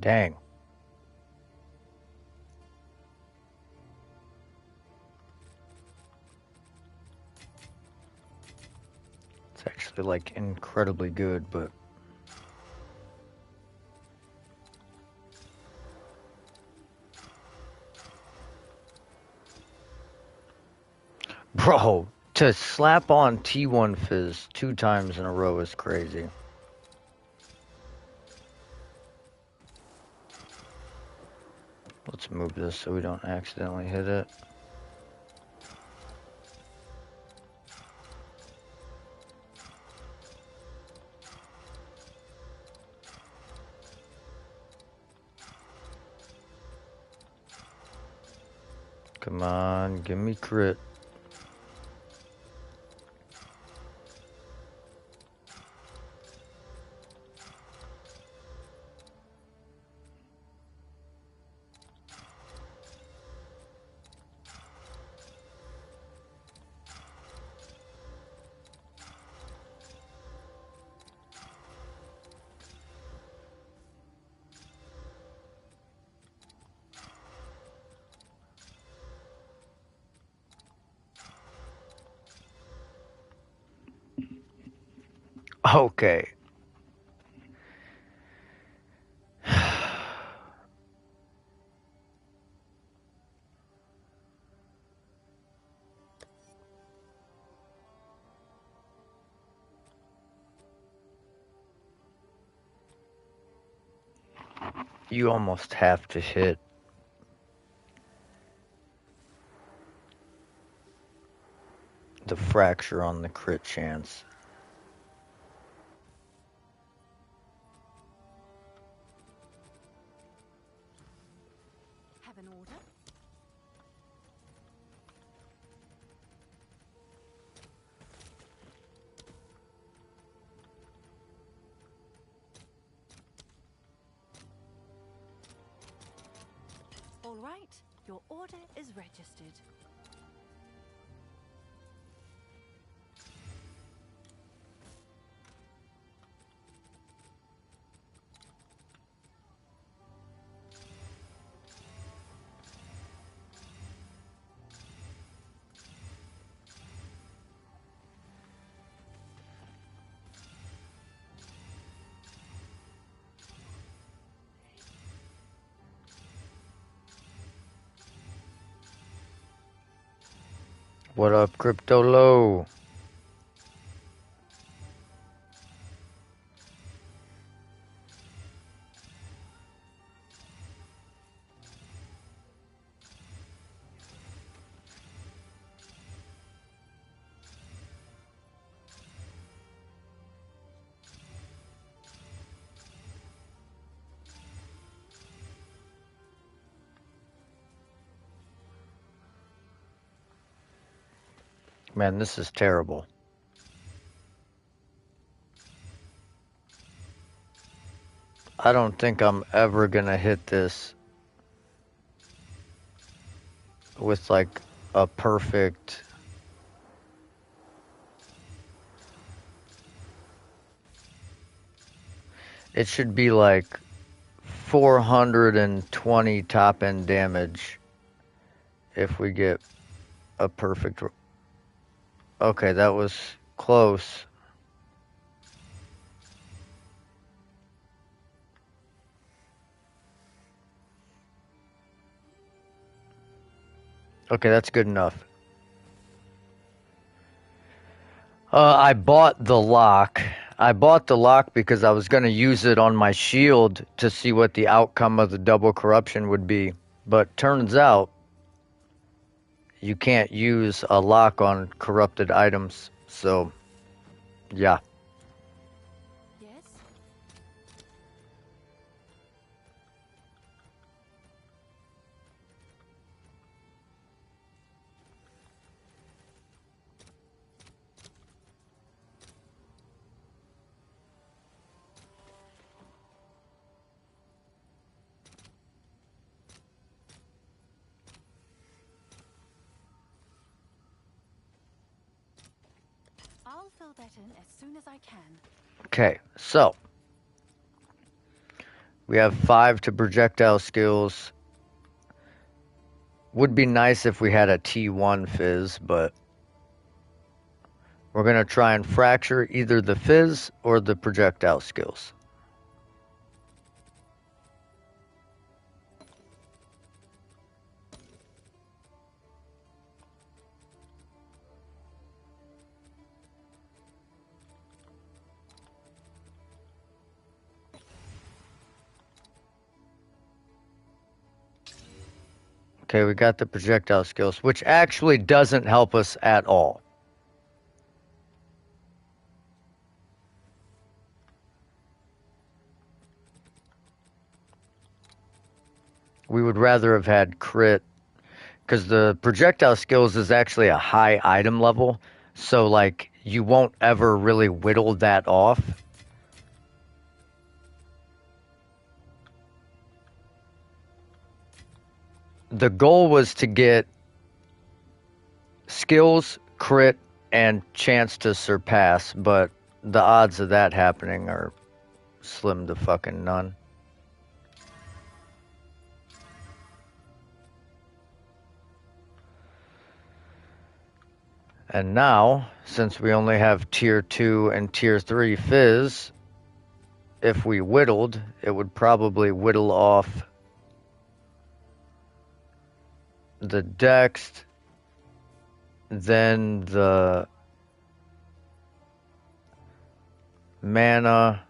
Dang. It's actually like incredibly good, but bro, to slap on T1 Fizz 2 times in a row is crazy. Let's move this so we don't accidentally hit it. Come on, give me crit. Okay. You almost have to hit the fracture on the crit chance. Have an order? All right, your order is registered. What up, Crypto Low? Man, this is terrible. I don't think I'm ever gonna hit this with like a perfect... It should be like 420 top end damage if we get a perfect... Okay, that was close. Okay, that's good enough. I bought the lock. I bought the lock because I was going to use it on my shield to see what the outcome of the double corruption would be. But turns out you can't use a lock on corrupted items. So, yeah. Yes? I'll fill that in as soon as I can. Okay, so We have 5 to projectile skills. Would be nice if we had a T1 fizz, but we're going to try and fracture either the fizz or the projectile skills. Okay, we got the projectile skills, which actually doesn't help us at all. We would rather have had crit, because the projectile skills is actually a high item level, so like you won't ever really whittle that off. The goal was to get skills, crit, and chance to surpass, but the odds of that happening are slim to fucking none. And now, since we only have tier 2 and tier 3 fizz, if we whittled, it would probably whittle off the dex, then the mana,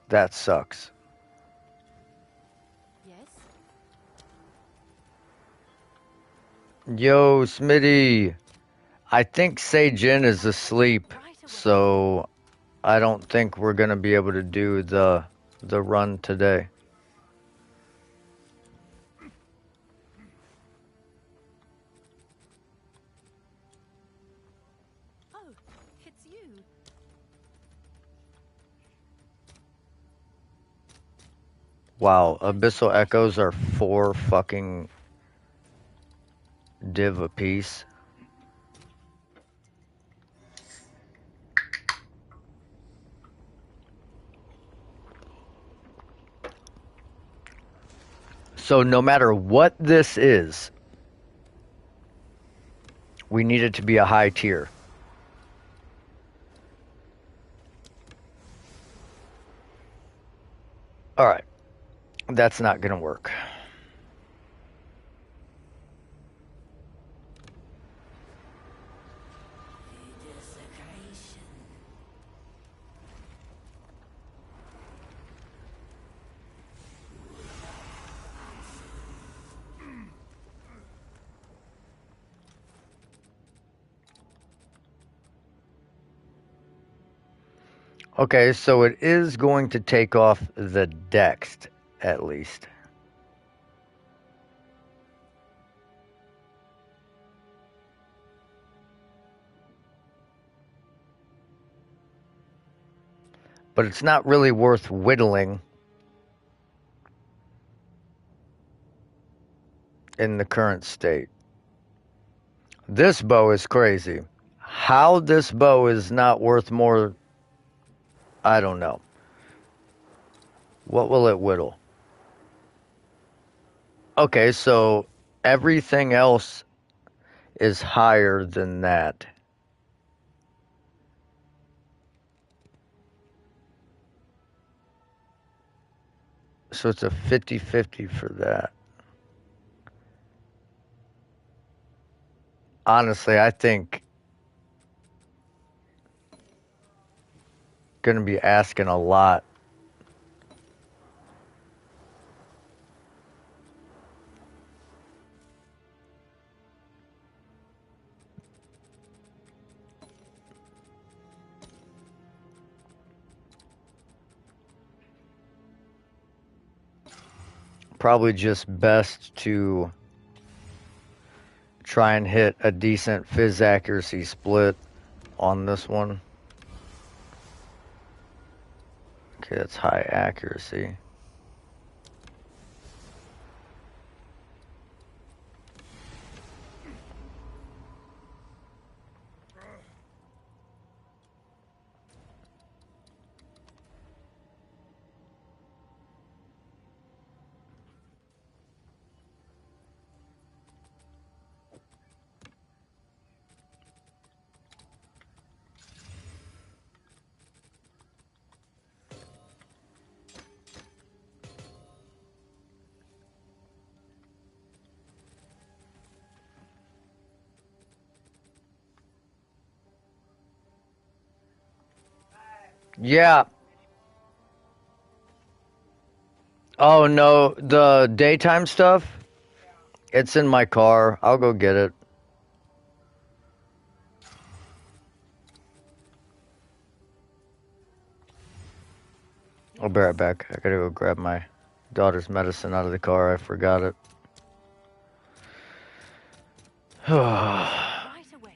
that sucks. Yes? Yo, Smitty, I think Seijin is asleep, Right away. so I don't think we're gonna be able to do the run today. Oh, it's you. Wow, Abyssal Echoes are 4 fucking div apiece. So no matter what this is, we need it to be a high tier. Alright, that's not gonna work. Okay, so it is going to take off the dex, at least. But it's not really worth whittling in the current state. This bow is crazy. How this bow is not worth more, I don't know. What will it whittle? Okay, so everything else is higher than that. So it's a 50-50 for that. Honestly, I think gonna be asking a lot. Probably just best to try and hit a decent fizz accuracy split on this one. Okay, that's high accuracy. Yeah. Oh no, the daytime stuff? It's in my car. I'll go get it. I'll be right back. I gotta go grab my daughter's medicine out of the car. I forgot it. Right away.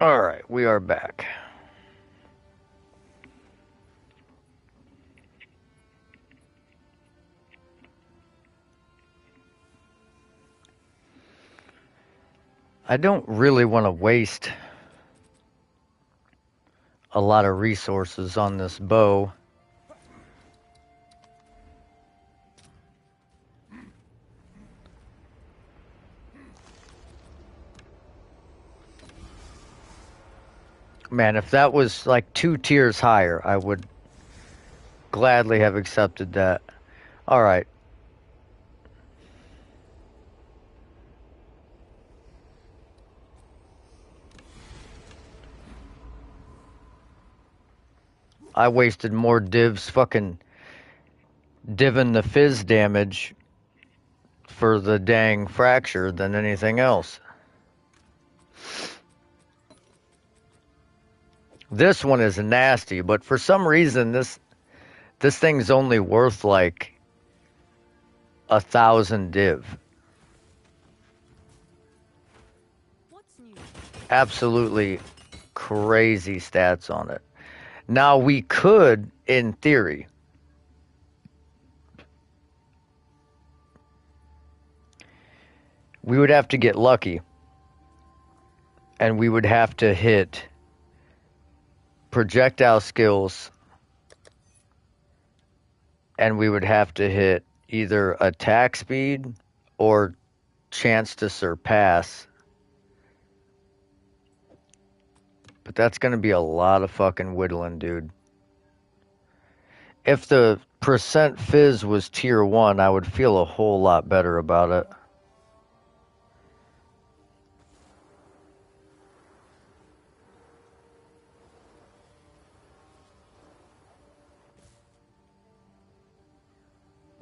Alright, we are back. I don't really want to waste a lot of resources on this bow. Man, if that was like 2 tiers higher, I would gladly have accepted that. Alright. I wasted more divs fucking diving the fizz damage for the dang fracture than anything else. This one is nasty, but for some reason this thing's only worth like 1,000 div. What's new? Absolutely crazy stats on it. Now we could, in theory, we would have to get lucky, and we would have to hit projectile skills, and we would have to hit either attack speed or chance to surpass. But that's going to be a lot of fucking whittling, dude. If the percent fizz was tier 1, I would feel a whole lot better about it.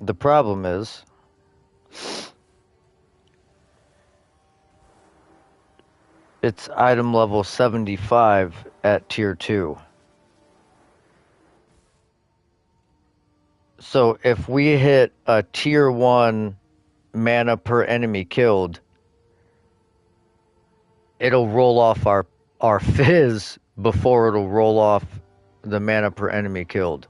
The problem is, it's item level 75 at tier 2. So if we hit a tier 1 mana per enemy killed, it'll roll off our fizz before it'll roll off the mana per enemy killed.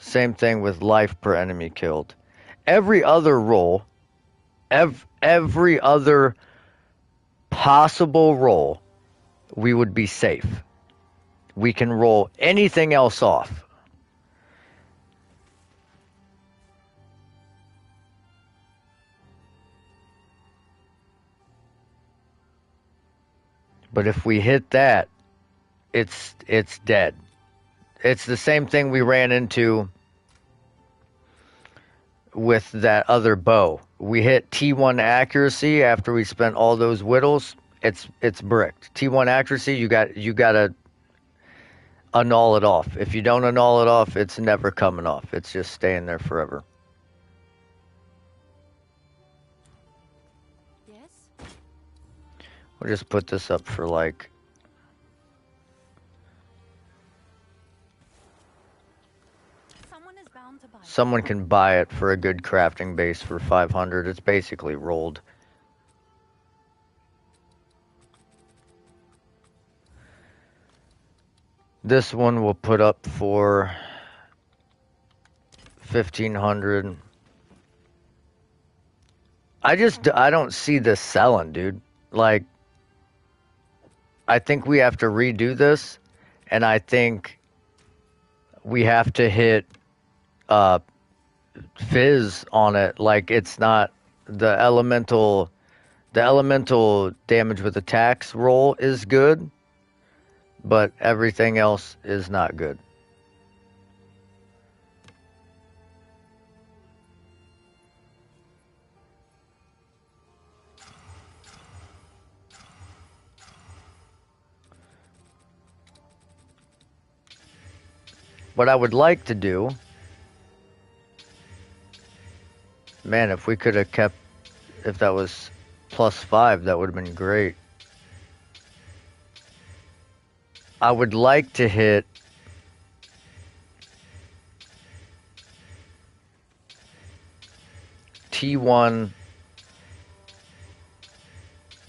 Same thing with life per enemy killed. Every other roll, every other possible roll, we would be safe. We can roll anything else off. But if we hit that, it's dead. It's the same thing we ran into with that other bow. We hit T1 accuracy after we spent all those whittles. It's bricked. T1 accuracy, you gotta annul it off. If you don't annul it off, it's never coming off. It's just staying there forever. Yes? We'll just put this up for like Someone is bound to buy. someone can buy it for a good crafting base for 500. It's basically rolled. This one we'll put up for 1,500. I don't see this selling, dude. Like, I think we have to redo this, and I think we have to hit fizz on it. Like, it's not the elemental damage with attacks roll is good, but everything else is not good. What I would like to do, man, if we could have kept, if that was +5, that would have been great. I would like to hit T1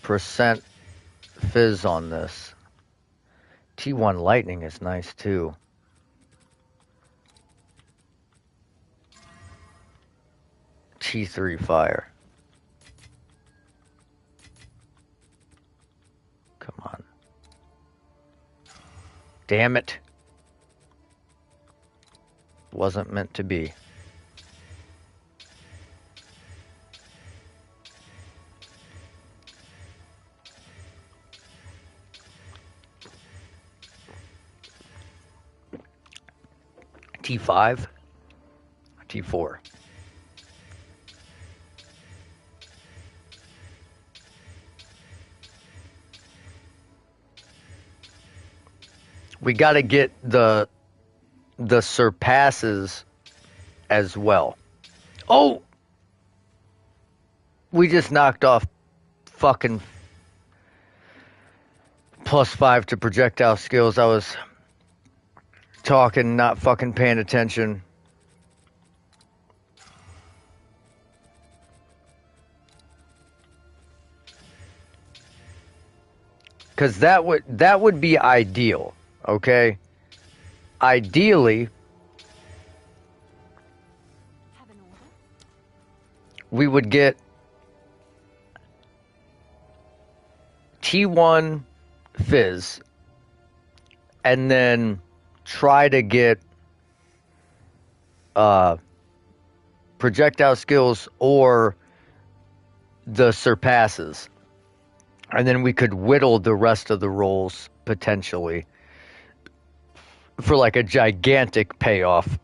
percent fizz on this. T1 lightning is nice too. T3 fire. Come on. Damn it. Wasn't meant to be. T5. T4. We got to get the surpasses as well. Oh! We just knocked off fucking +5 to projectile skills. I was talking, not fucking paying attention. Because that would be ideal, okay? Ideally, Have an order? we would get T1 Fizz and then try to get projectile skills or the surpasses. And then we could whittle the rest of the rolls potentially for like a gigantic payoff.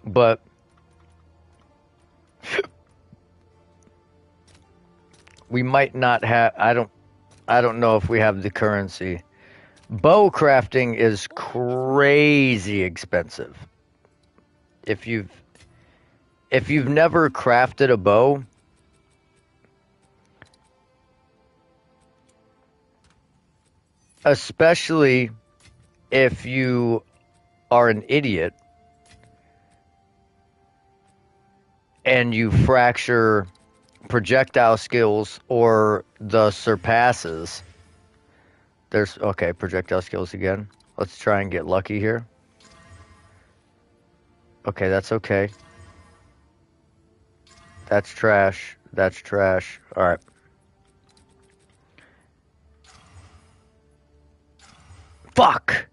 But we might not have. I don't know if we have the currency. Bow crafting is crazy expensive. If you've never crafted a bow, especially if you are an idiot and you fracture projectile skills or the surpasses. There's okay, projectile skills again. Let's try and get lucky here. Okay, that's okay. That's trash. That's trash. All right. Fuck!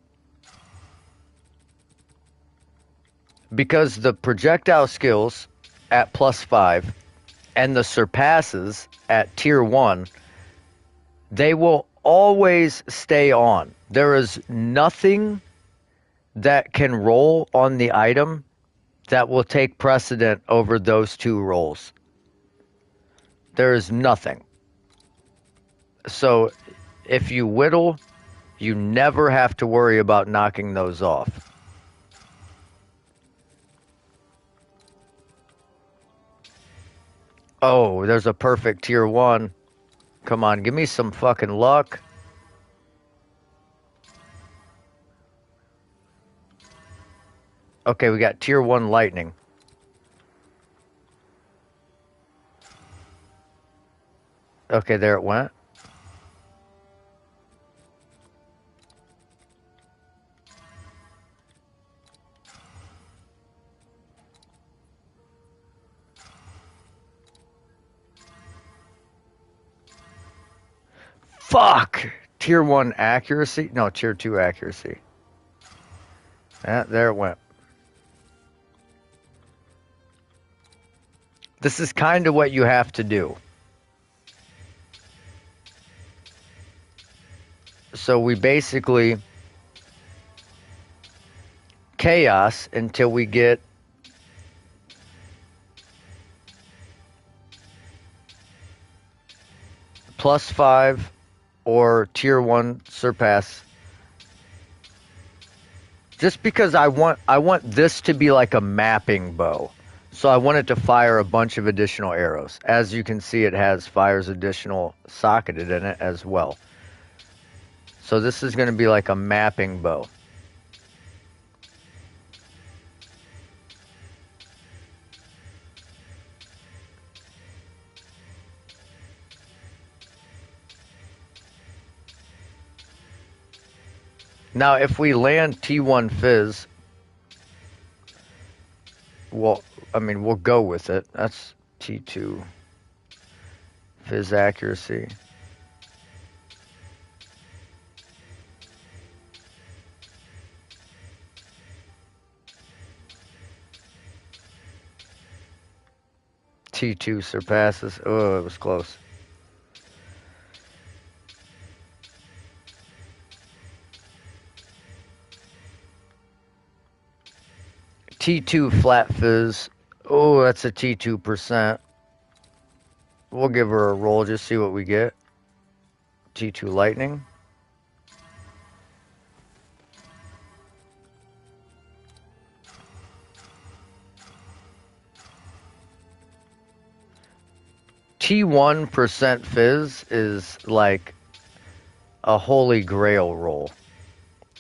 Because the projectile skills at +5 and the surpasses at tier 1, they will always stay on. There is nothing that can roll on the item that will take precedent over those two rolls. There is nothing. So if you whittle, you never have to worry about knocking those off. Oh, there's a perfect tier 1. Come on, give me some fucking luck. Okay, we got tier 1 lightning. Okay, there it went. Fuck! Tier 1 accuracy? No, tier 2 accuracy. Yeah, there it went. This is kind of what you have to do. So we basically chaos until we get +5 or tier 1 surpass. Just because I want this to be like a mapping bow. So I want it to fire a bunch of additional arrows. As you can see, it has fires additional socketed in it as well. So this is going to be like a mapping bow. Now, if we land T1 Fizz, well, I mean, we'll go with it. That's T2 Fizz accuracy. T2 surpasses. Oh, it was close. T2 flat fizz. Oh, that's a T2%. We'll give her a roll, just see what we get. T2 lightning. T1% fizz is like a holy grail roll.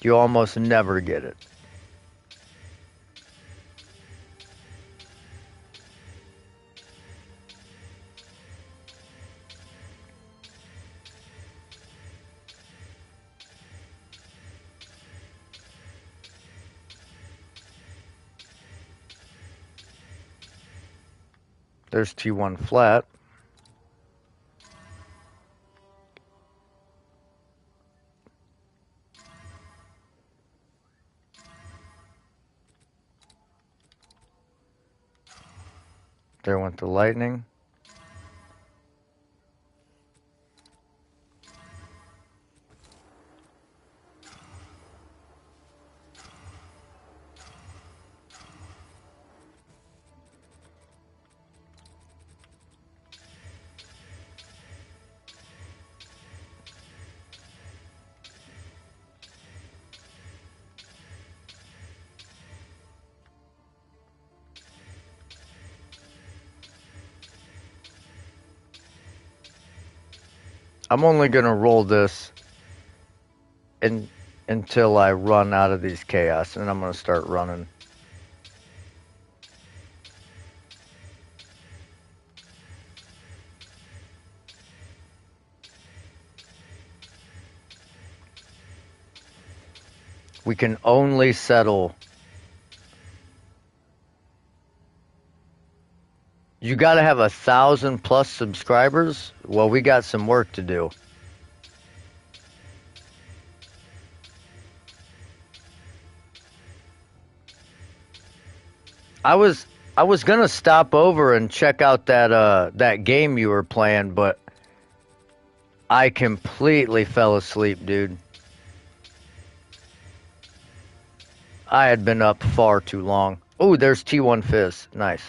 You almost never get it. There's T1 flat. There went the lightning. I'm only gonna roll this until I run out of these chaos, and I'm gonna start running. We can only settle. You gotta have 1,000+ subscribers? Well, we got some work to do. I was I was gonna stop over and check out that game you were playing, but I completely fell asleep, dude. I had been up far too long. Oh, there's T1 Fizz. Nice.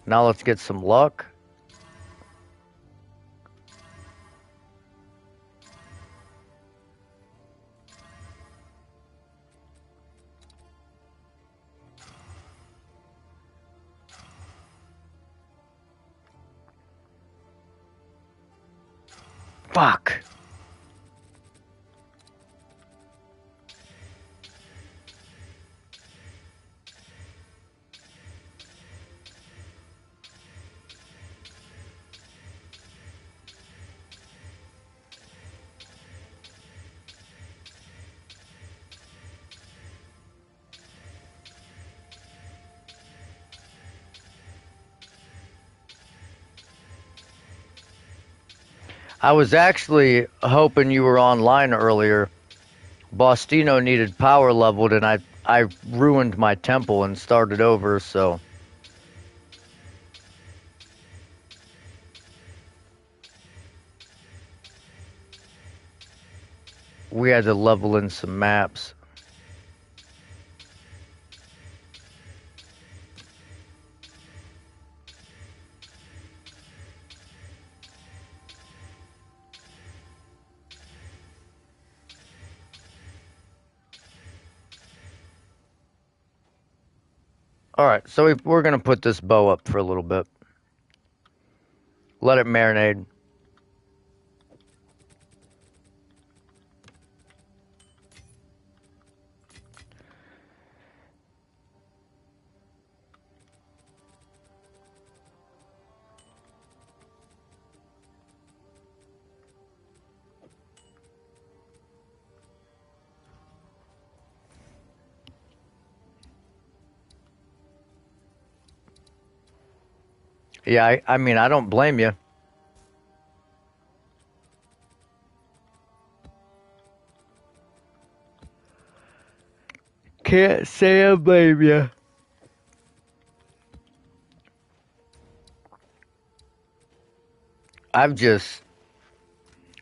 Now let's get some luck. Fuck. I was actually hoping you were online earlier. Bostino needed power leveled, and I ruined my temple and started over, so we had to level in some maps. Alright, so we're gonna put this bow up for a little bit. Let it marinate. Yeah, I mean, I don't blame you. Can't say I blame you. I've just,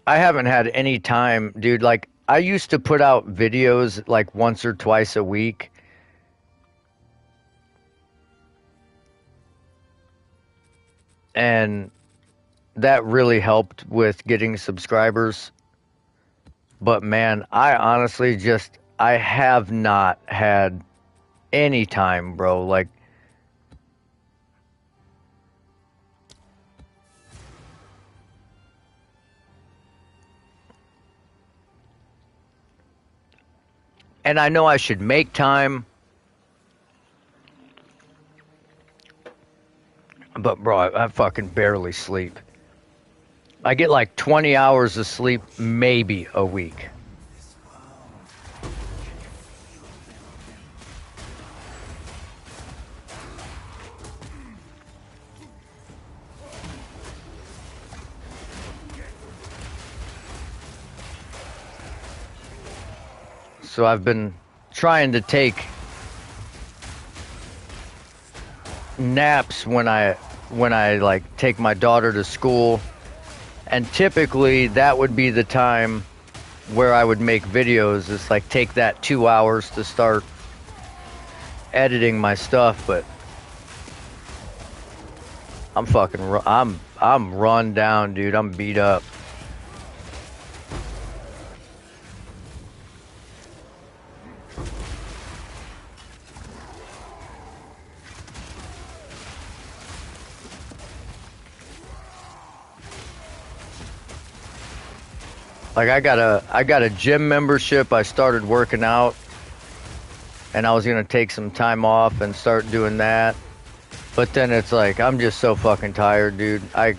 I haven't had any time, dude. Like, I used to put out videos like once or twice a week, and that really helped with getting subscribers. But man, I honestly just, I have not had any time, bro. Like, and I know I should make time, but bro, I fucking barely sleep. I get like 20 hours of sleep maybe a week. So I've been trying to take naps when I like take my daughter to school, and typically that would be the time where I would make videos. It's like take that 2 hours to start editing my stuff, but I'm run down, dude. I'm beat up. Like I got a gym membership. I started working out, and I was gonna take some time off and start doing that. But then it's like I'm just so fucking tired, dude. I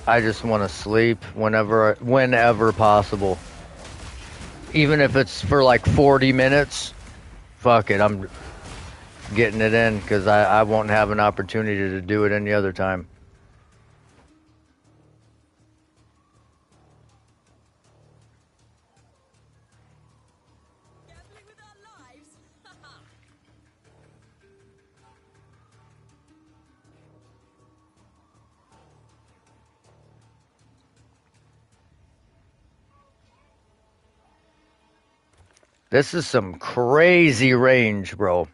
just want to sleep whenever possible. Even if it's for like 40 minutes, fuck it. I'm getting it in because I won't have an opportunity to do it any other time. Gambling with our lives? This is some crazy range, bro.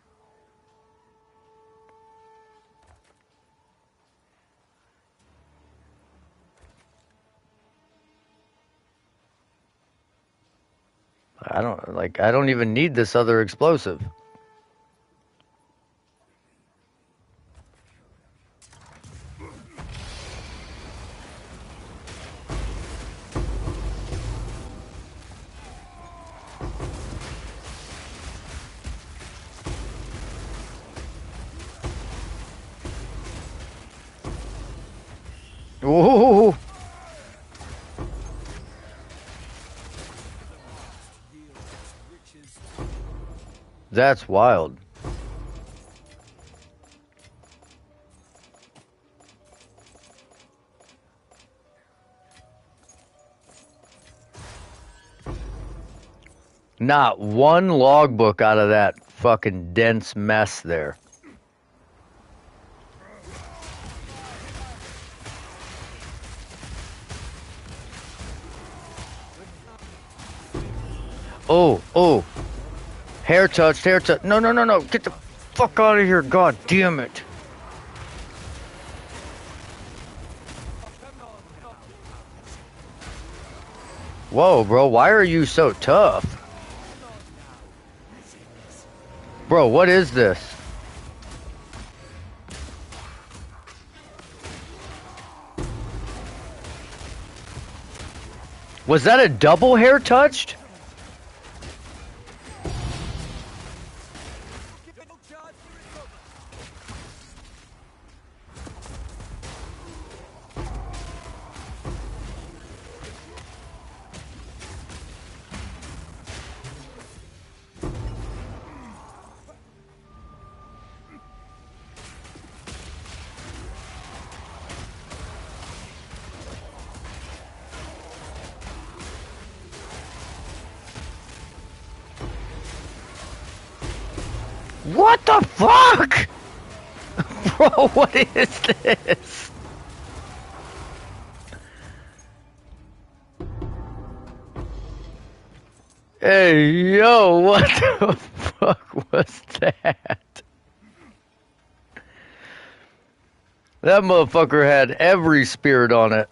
I don't even need this other explosive. Ooh, that's wild. Not one logbook out of that fucking dense mess there. Oh, oh. Hair touched, hair touched. No, no, no, no. Get the fuck out of here. God damn it. Whoa, bro. Why are you so tough? Bro, what is this? Was that a double hair touched? What the fuck? Bro, what is this? Hey, yo, what the fuck was that? That motherfucker had every spirit on it.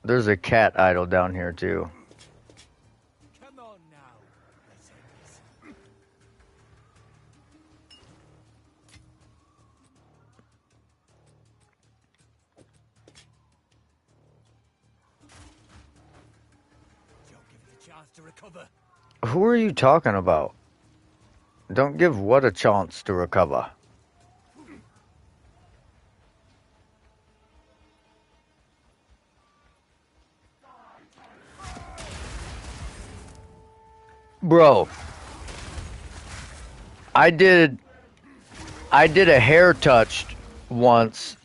There's a cat idol down here too. Come on now. Let's end this. Don't give it a chance to recover. Who are you talking about? Don't give what a chance to recover. Bro, I did a hair touch once.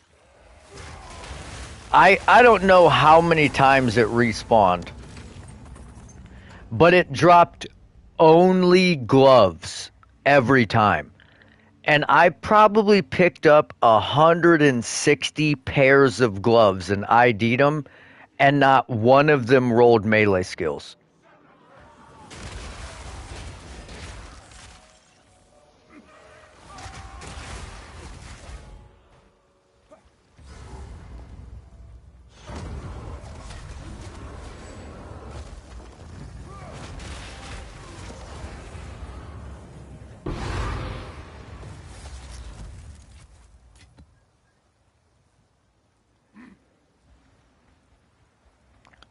I don't know how many times it respawned, but it dropped only gloves every time. And I probably picked up 160 pairs of gloves and ID'd them, and not one of them rolled melee skills.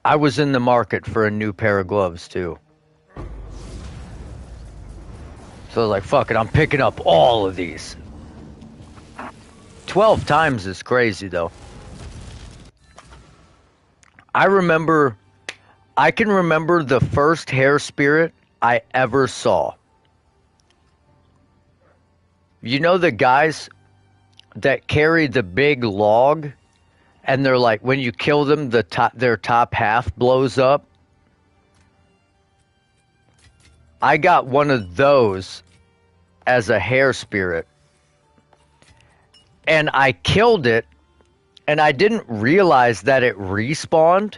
I was in the market for a new pair of gloves too. So I was like, fuck it, I'm picking up all of these. 12 times is crazy though. I can remember the first hair spirit I ever saw. You know the guys that carry the big log and they're like, when you kill them, their top half blows up? I got one of those as a hair spirit. And I killed it, and I didn't realize that it respawned.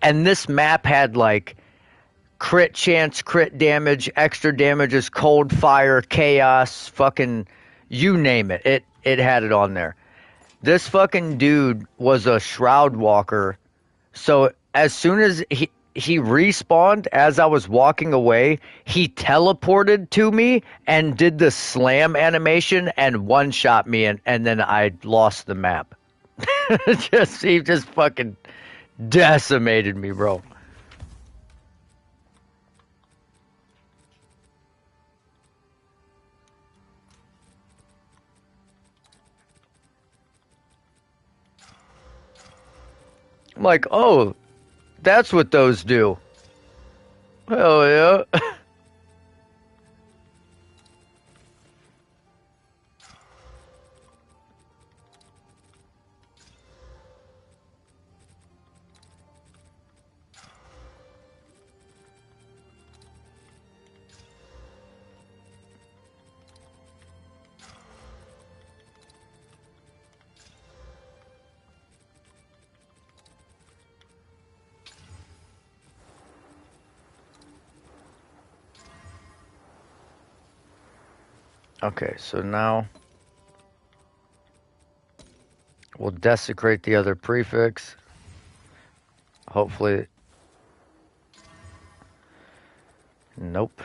And this map had like crit chance, crit damage, extra damages, cold fire, chaos, fucking you name it. It had it on there. This fucking dude was a shroud walker. So as soon as he respawned as I was walking away, he teleported to me and did the slam animation and one shot me, and then I lost the map. He just fucking decimated me, bro. I'm like, oh, that's what those do. Hell yeah. Okay, so now we'll desecrate the other prefix. Hopefully. Nope.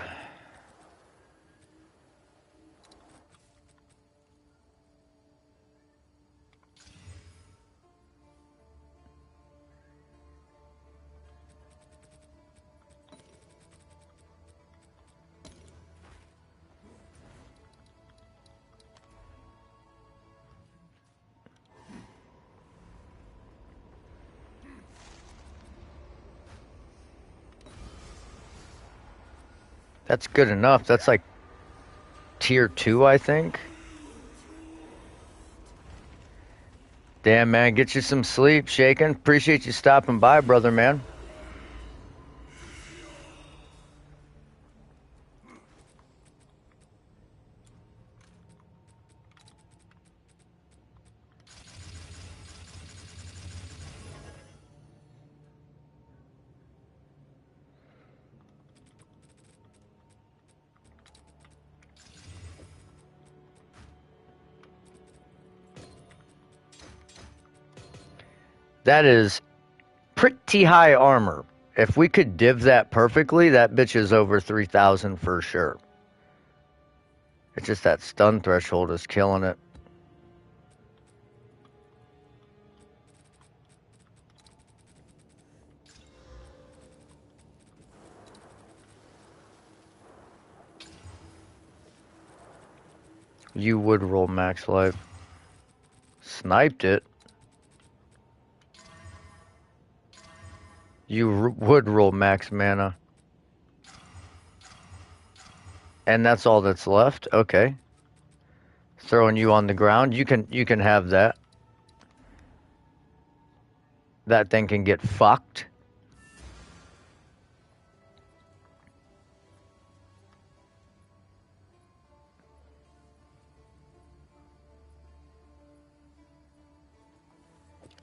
That's good enough. That's like tier 2, I think. Damn, man, get you some sleep, Shaken. Appreciate you stopping by, brother, man. That is pretty high armor. If we could div that perfectly, that bitch is over 3,000 for sure. It's just that stun threshold is killing it. You would roll max life. Sniped it. You would roll max mana. And that's all that's left? Okay. Throwing you on the ground. You can have that. That thing can get fucked.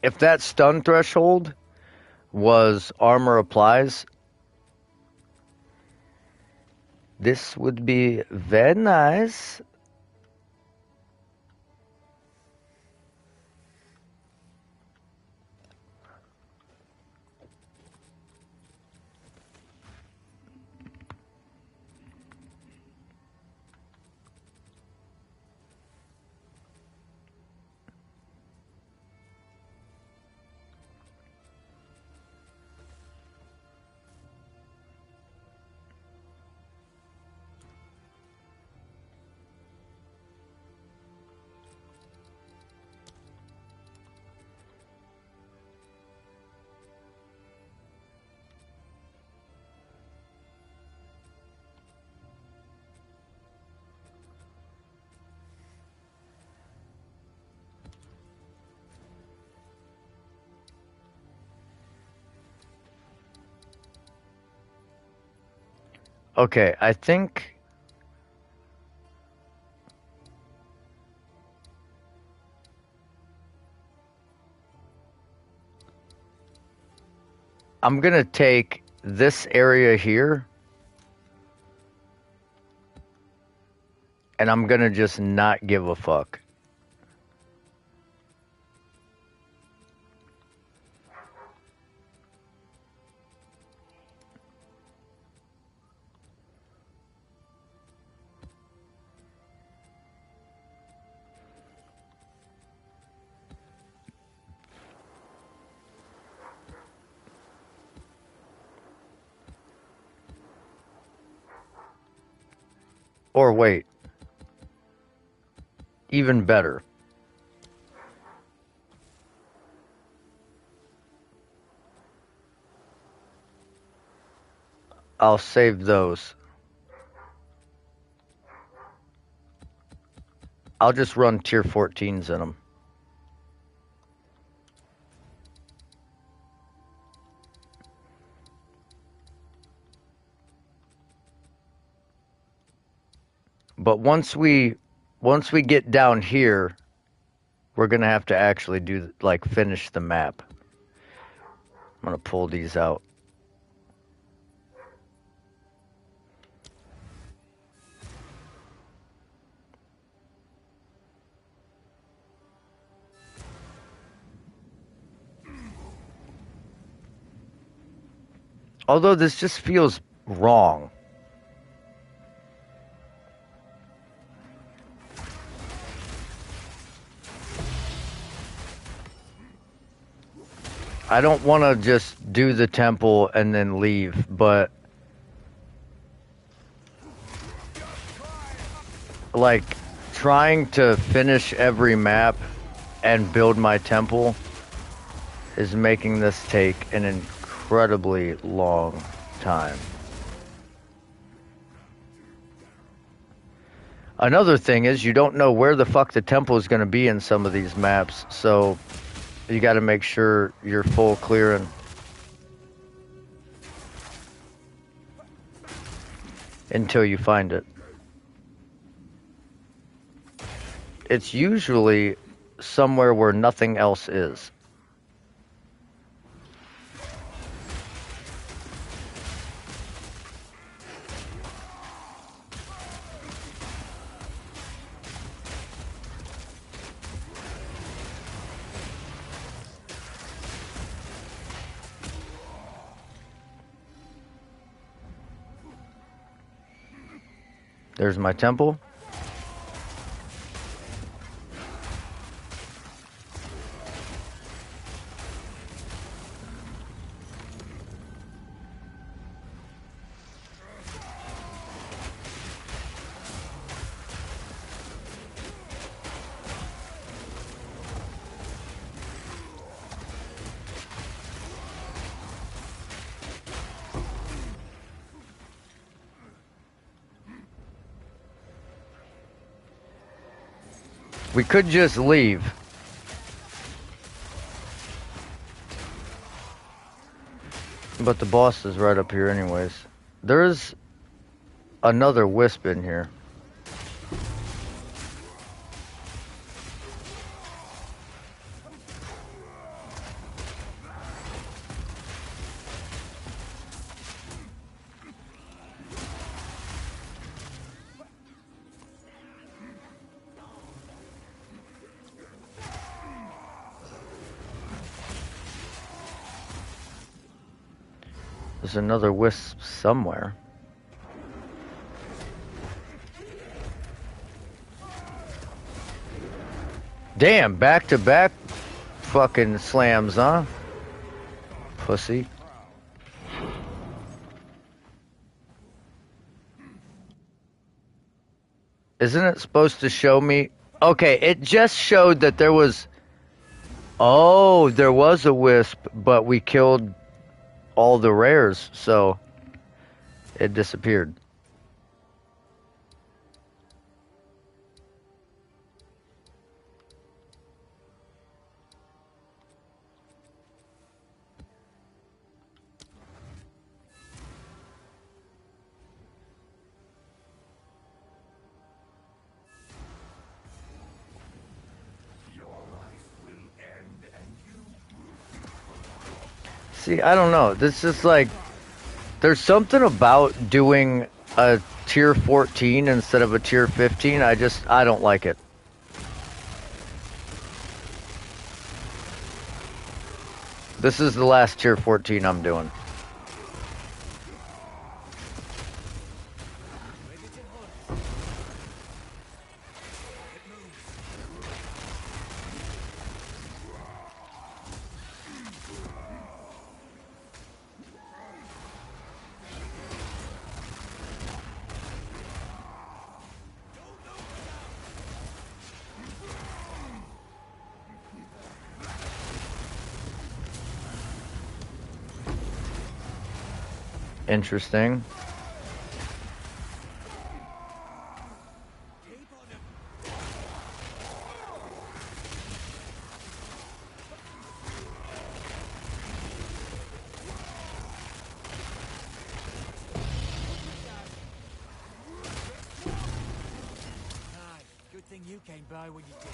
If that stun threshold was armor applies, this would be very nice. Okay, I think I'm gonna take this area here and I'm gonna just not give a fuck. Or wait, even better. I'll save those. I'll just run tier 14s in them. But once we get down here, we're gonna have to actually do like finish the map. I'm gonna pull these out. Although this just feels wrong. I don't want to just do the temple and then leave, but like trying to finish every map and build my temple is making this take an incredibly long time. Another thing is you don't know where the fuck the temple is going to be in some of these maps, so You got to make sure you're full clearing. Until you find it. It's usually somewhere where nothing else is. There's my temple. We could just leave. But the boss is right up here anyways. There's another wisp in here. There's another wisp somewhere. Damn, back-to-back fucking slams, huh? Pussy. Isn't it supposed to show me? Okay, it just showed that there was... Oh, there was a wisp, but we killed all the rares, so it disappeared. See, I don't know. This is like... There's something about doing a tier 14 instead of a tier 15. I don't like it. This is the last tier 14 I'm doing. Interesting. Good thing you came by when you did.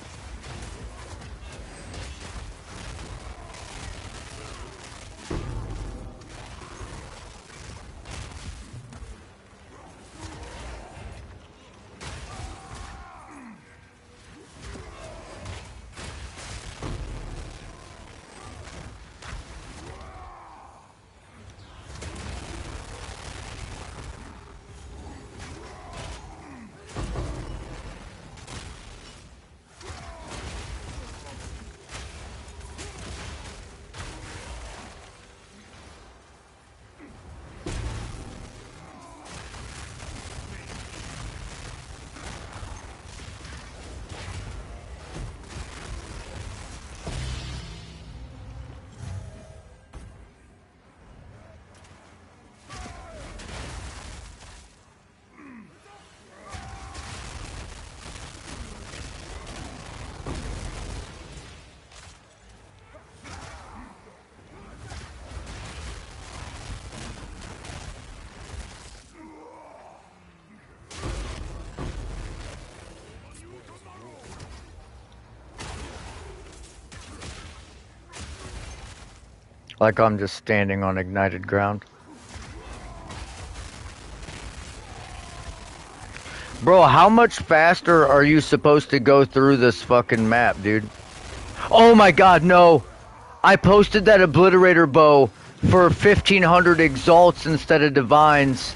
Like I'm just standing on ignited ground. Bro, how much faster are you supposed to go through this fucking map, dude? Oh my god, no! I posted that obliterator bow for 1500 exalts instead of divines.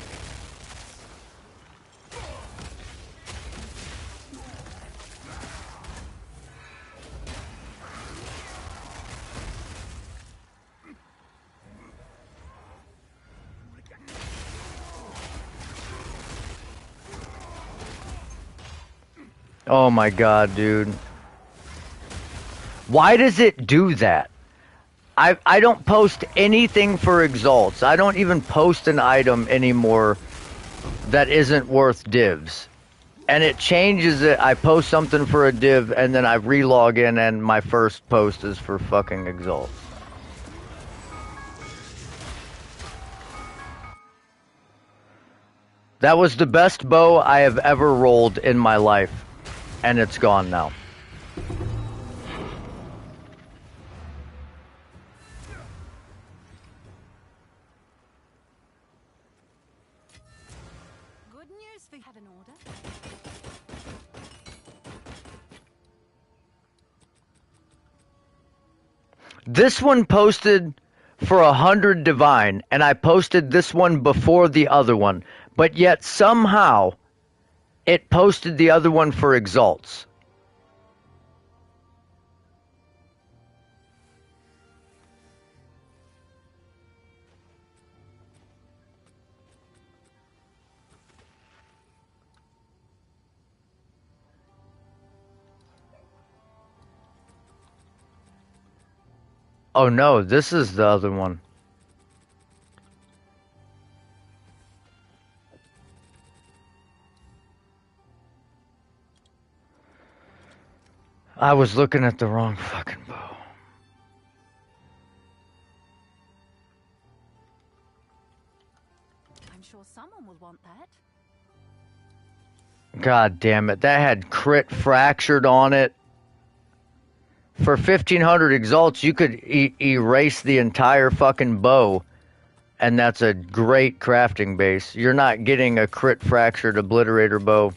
Oh my god, dude. Why does it do that? I don't post anything for exalts. I don't even post an item anymore that isn't worth divs. And it changes it. I post something for a div and then I relog in and my first post is for fucking exalts. That was the best bow I have ever rolled in my life. And it's gone now. Good news for you. Have an order? This one posted for 100 divine, and I posted this one before the other one, but yet somehow it posted the other one for exalts. Oh no, this is the other one. I was looking at the wrong fucking bow. I'm sure someone will want that. God damn it, that had crit fractured on it. For 1500 exalts, you could erase the entire fucking bow, and that's a great crafting base. You're not getting a crit fractured obliterator bow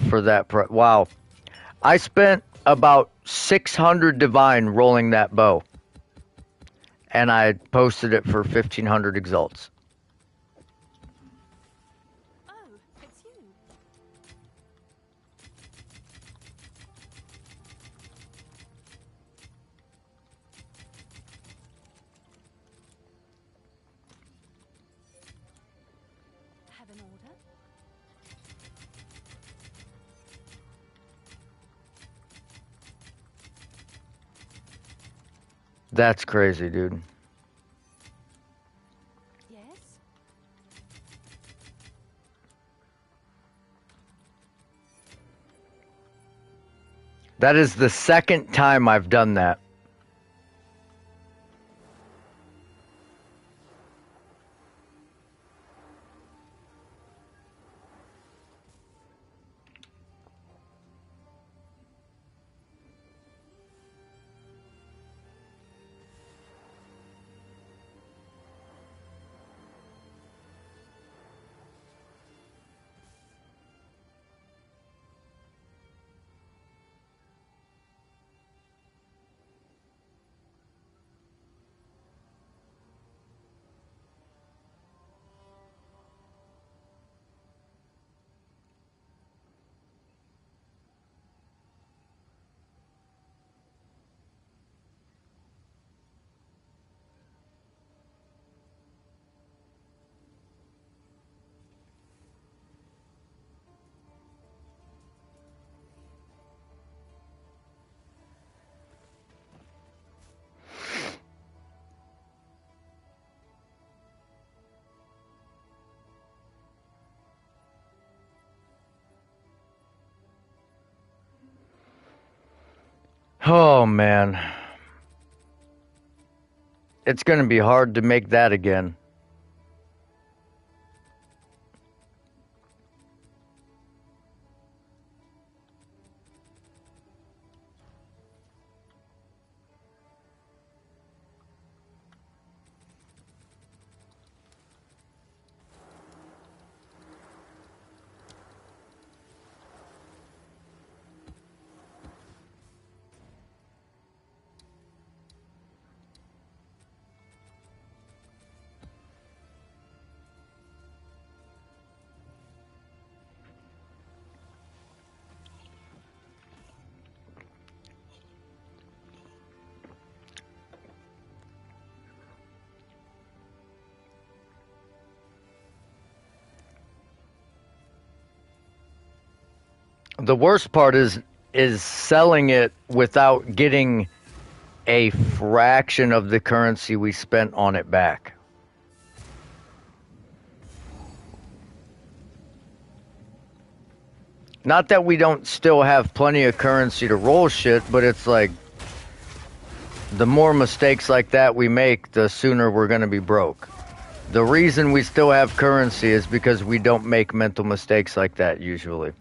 for that. Wow. I spent about 600 divine rolling that bow, and I posted it for 1500 exalts. Oh, it's you. Have an order? That's crazy, dude. Yes? That is the second time I've done that. Oh man. It's gonna be hard to make that again. The worst part is selling it without getting a fraction of the currency we spent on it back. Not that we don't still have plenty of currency to roll shit, but it's like the more mistakes like that we make, the sooner we're going to be broke. The reason we still have currency is because we don't make mental mistakes like that usually.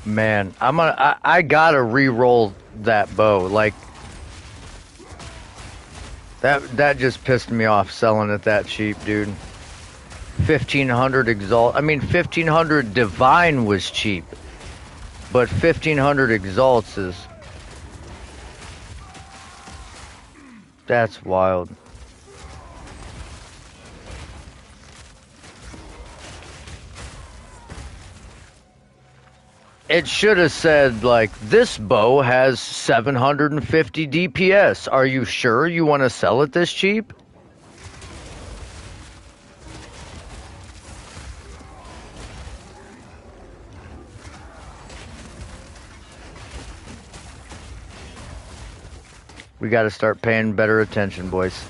Man, I gotta re-roll that bow. Like that just pissed me off selling it that cheap, dude. 1500 exalt. I mean 1500 divine was cheap, but 1500 exalts is that's wild. It should have said, like, this bow has 750 DPS. Are you sure you want to sell it this cheap? We got to start paying better attention, boys.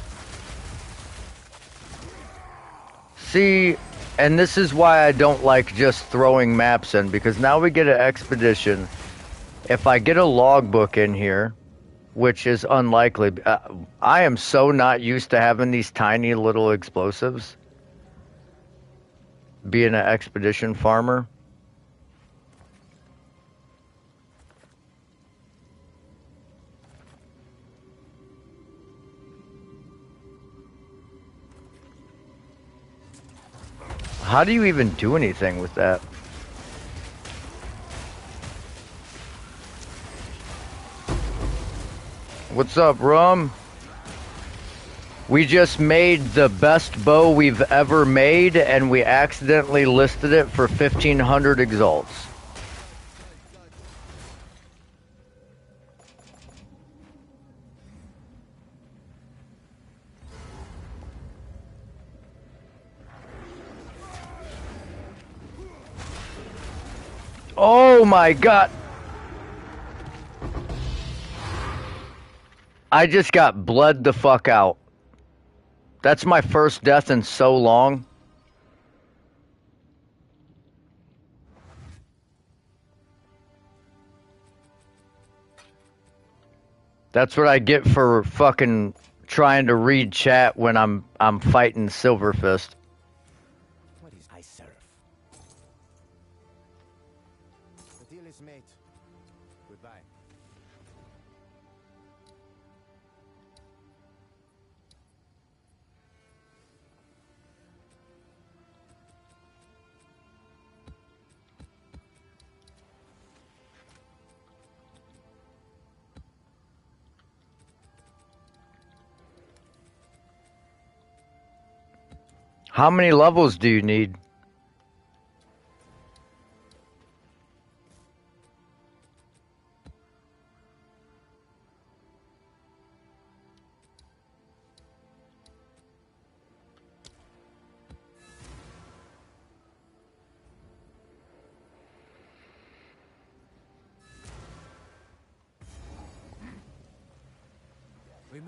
See, and this is why I don't like just throwing maps in, because now we get an expedition. If I get a logbook in here, which is unlikely, I am so not used to having these tiny little explosives. Being an expedition farmer. How do you even do anything with that? What's up, Rum? We just made the best bow we've ever made, and we accidentally listed it for 1500 exalts. Oh my god! I just got bled the fuck out. That's my first death in so long. That's what I get for fucking trying to read chat when I'm fighting Silverfist. What is I serve? The deal is made. Goodbye. How many levels do you need?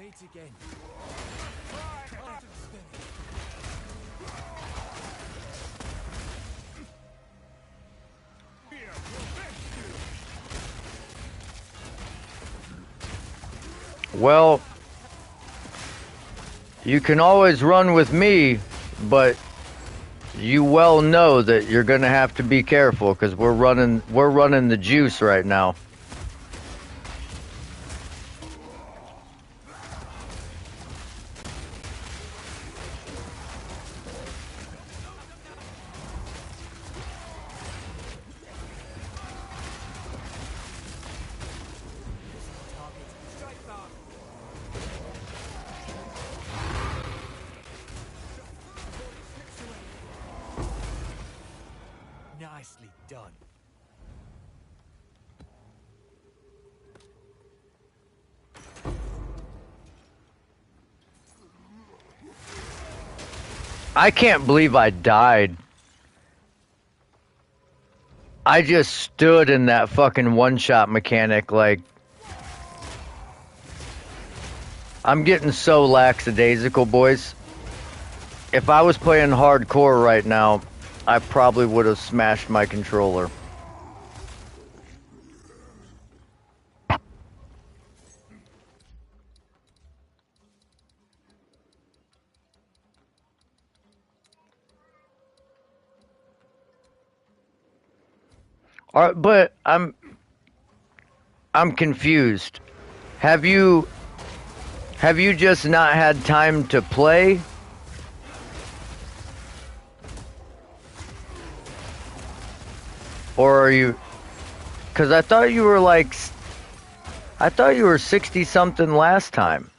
meet again. Well, you can always run with me, but you well know that you're gonna have to be careful because we're running the juice right now. Target. Straight back. Nicely done. I can't believe I died. I just stood in that fucking one-shot mechanic like I'm getting so lackadaisical, boys. If I was playing hardcore right now, I probably would have smashed my controller. But I'm confused. Have you just not had time to play? Or are you, cuz I thought you were 60 something last time.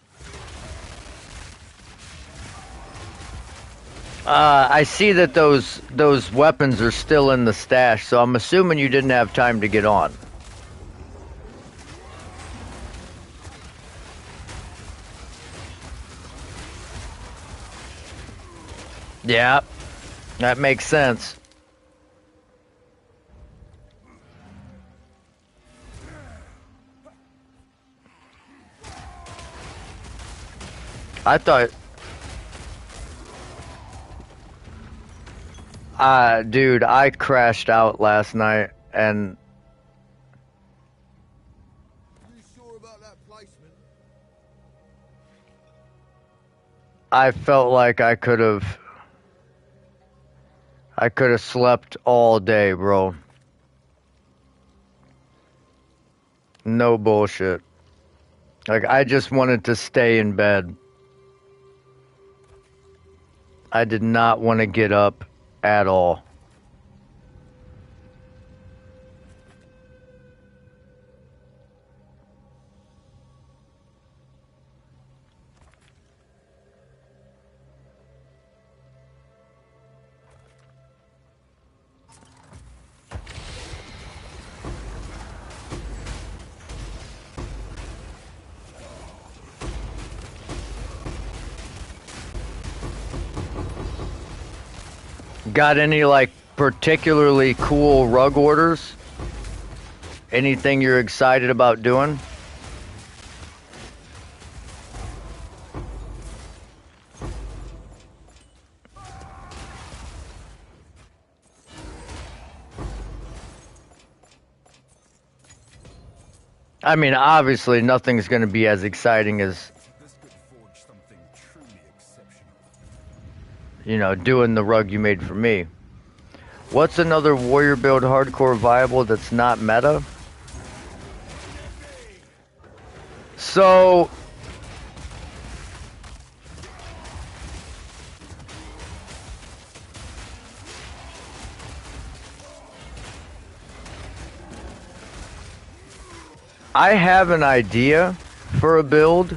I see that those weapons are still in the stash, so I'm assuming you didn't have time to get on. Yeah, that makes sense. I thought, dude, I crashed out last night and You sure about that placement? I felt like I could have slept all day, bro. No bullshit. Like I just wanted to stay in bed. I did not want to get up at all. Got any like particularly cool rug orders? Anything you're excited about doing? I mean, obviously nothing's going to be as exciting as, This could forge something truly exceptional. doing the rug you made for me. What's another warrior build hardcore viable that's not meta? So I have an idea for a build.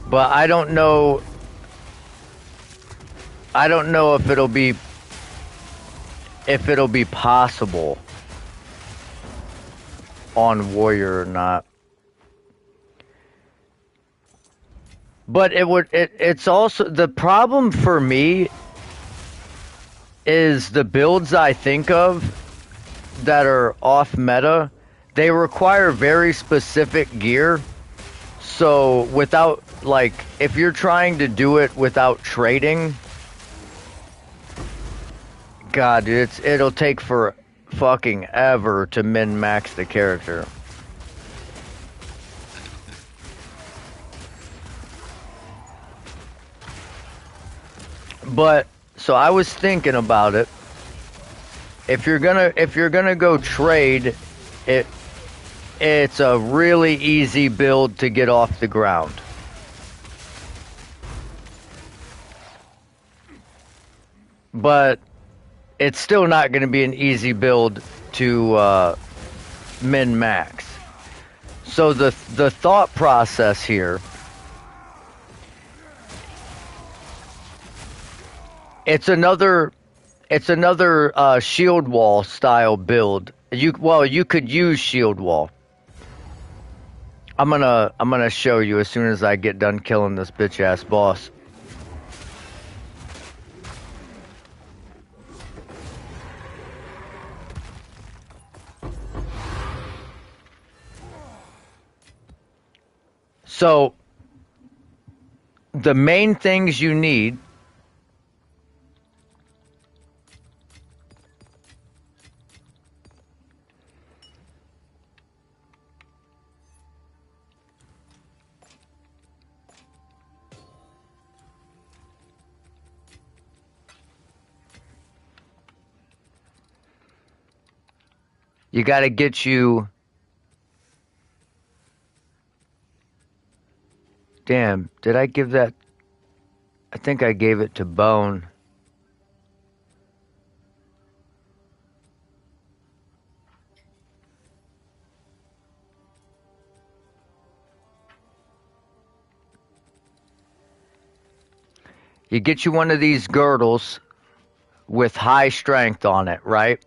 But I don't know if it'll be possible on warrior or not. But it's also the problem for me is the builds I think of that are off meta, they require very specific gear. So without, like, if you're trying to do it without trading, God, dude, it'll take for fucking ever to min max the character. But so I was thinking about it. If you're gonna go trade, it it's a really easy build to get off the ground. But it's still not going to be an easy build to min max. So the thought process here, it's another shield wall style build. You could use shield wall. I'm gonna show you as soon as I get done killing this bitch ass boss. So the main things you need, you got to get you. Damn, did I give that? I think I gave it to Bone. You get you one of these girdles with high strength on it, right?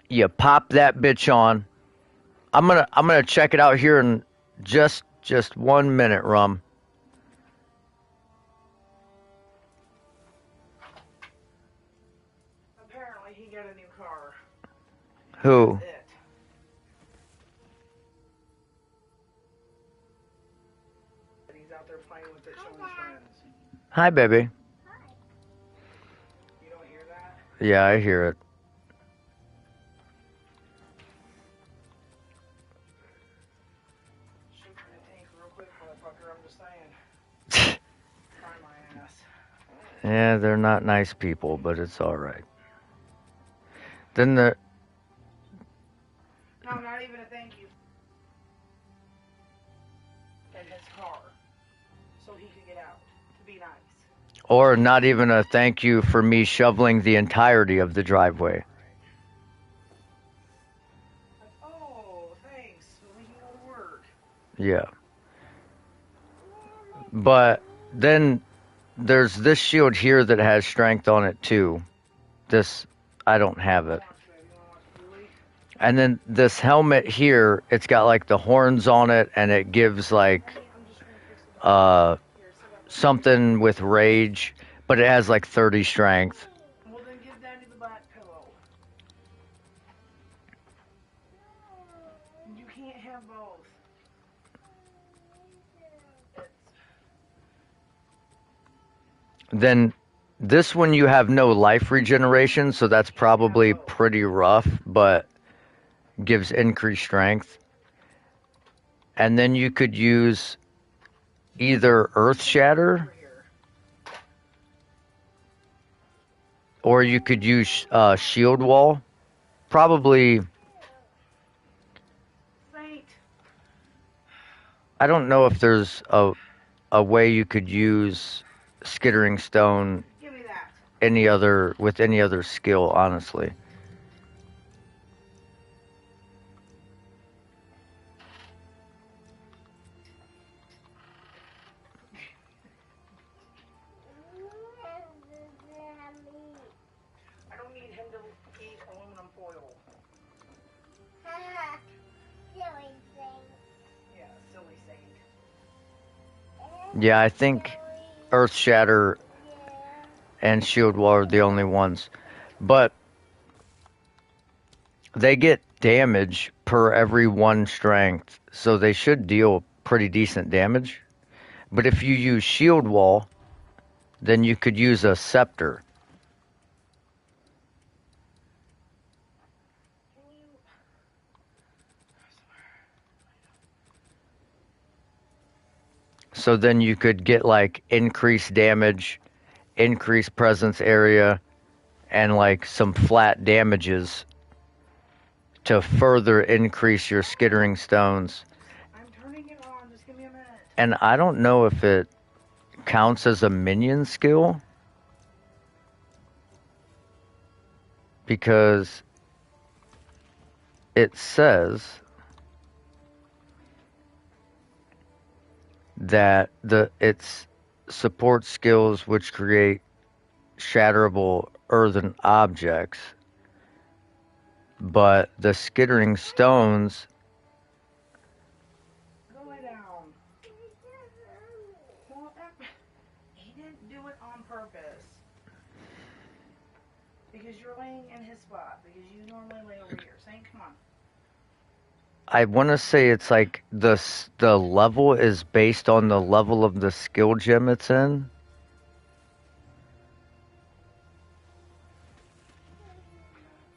You pop that bitch on. I'm gonna check it out here in just 1 minute, Rum. Apparently he got a new car. Who? That's it. And he's out there playing with it, showing his friends. Hi, baby. You don't hear that? Yeah, I hear it. Shoot for the tank real quick, motherfucker. I'm just saying. Try my ass. Yeah, they're not nice people, but it's all right. Then the No, not even a thank you. And his car. So he could get out. To be nice. or not even a thank you for me shoveling the entirety of the driveway. Like, oh, thanks. So we can go to work. Yeah. But then there's this shield here that has strength on it too. This, I don't have it. And then this helmet here, it's got like the horns on it, and it gives like something with rage, but it has like 30 strength. Well, then give Daddy the black pillow. You can't have both. Then this one you have no life regeneration, so that's probably pretty rough, but gives increased strength. And then you could use either Earth Shatter, or you could use Shield Wall. Probably, Saint. I don't know if there's a way you could use Skittering Stone Give me that. with any other skill, honestly. I don't need him to eat aluminum foil. Yeah, silly Saint. Yeah, I think Earth Shatter and shield wall are the only ones. But they get damage per every 1 strength, so they should deal pretty decent damage. But if you use shield wall, then you could use a scepter. Can you? So then you could get like increased damage, increased presence area, and like some flat damages to further increase your skittering stones. I'm turning it on. Just give me a minute. And I don't know if it counts as a minion skill because it says that its support skills which create shatterable earthen objects, but the skittering stones. Go lay down. Well, he didn't do it on purpose. Because you're laying in his spot. Because you normally lay over here. Saint, come on. I want to say it's like the level is based on the level of the skill gem it's in.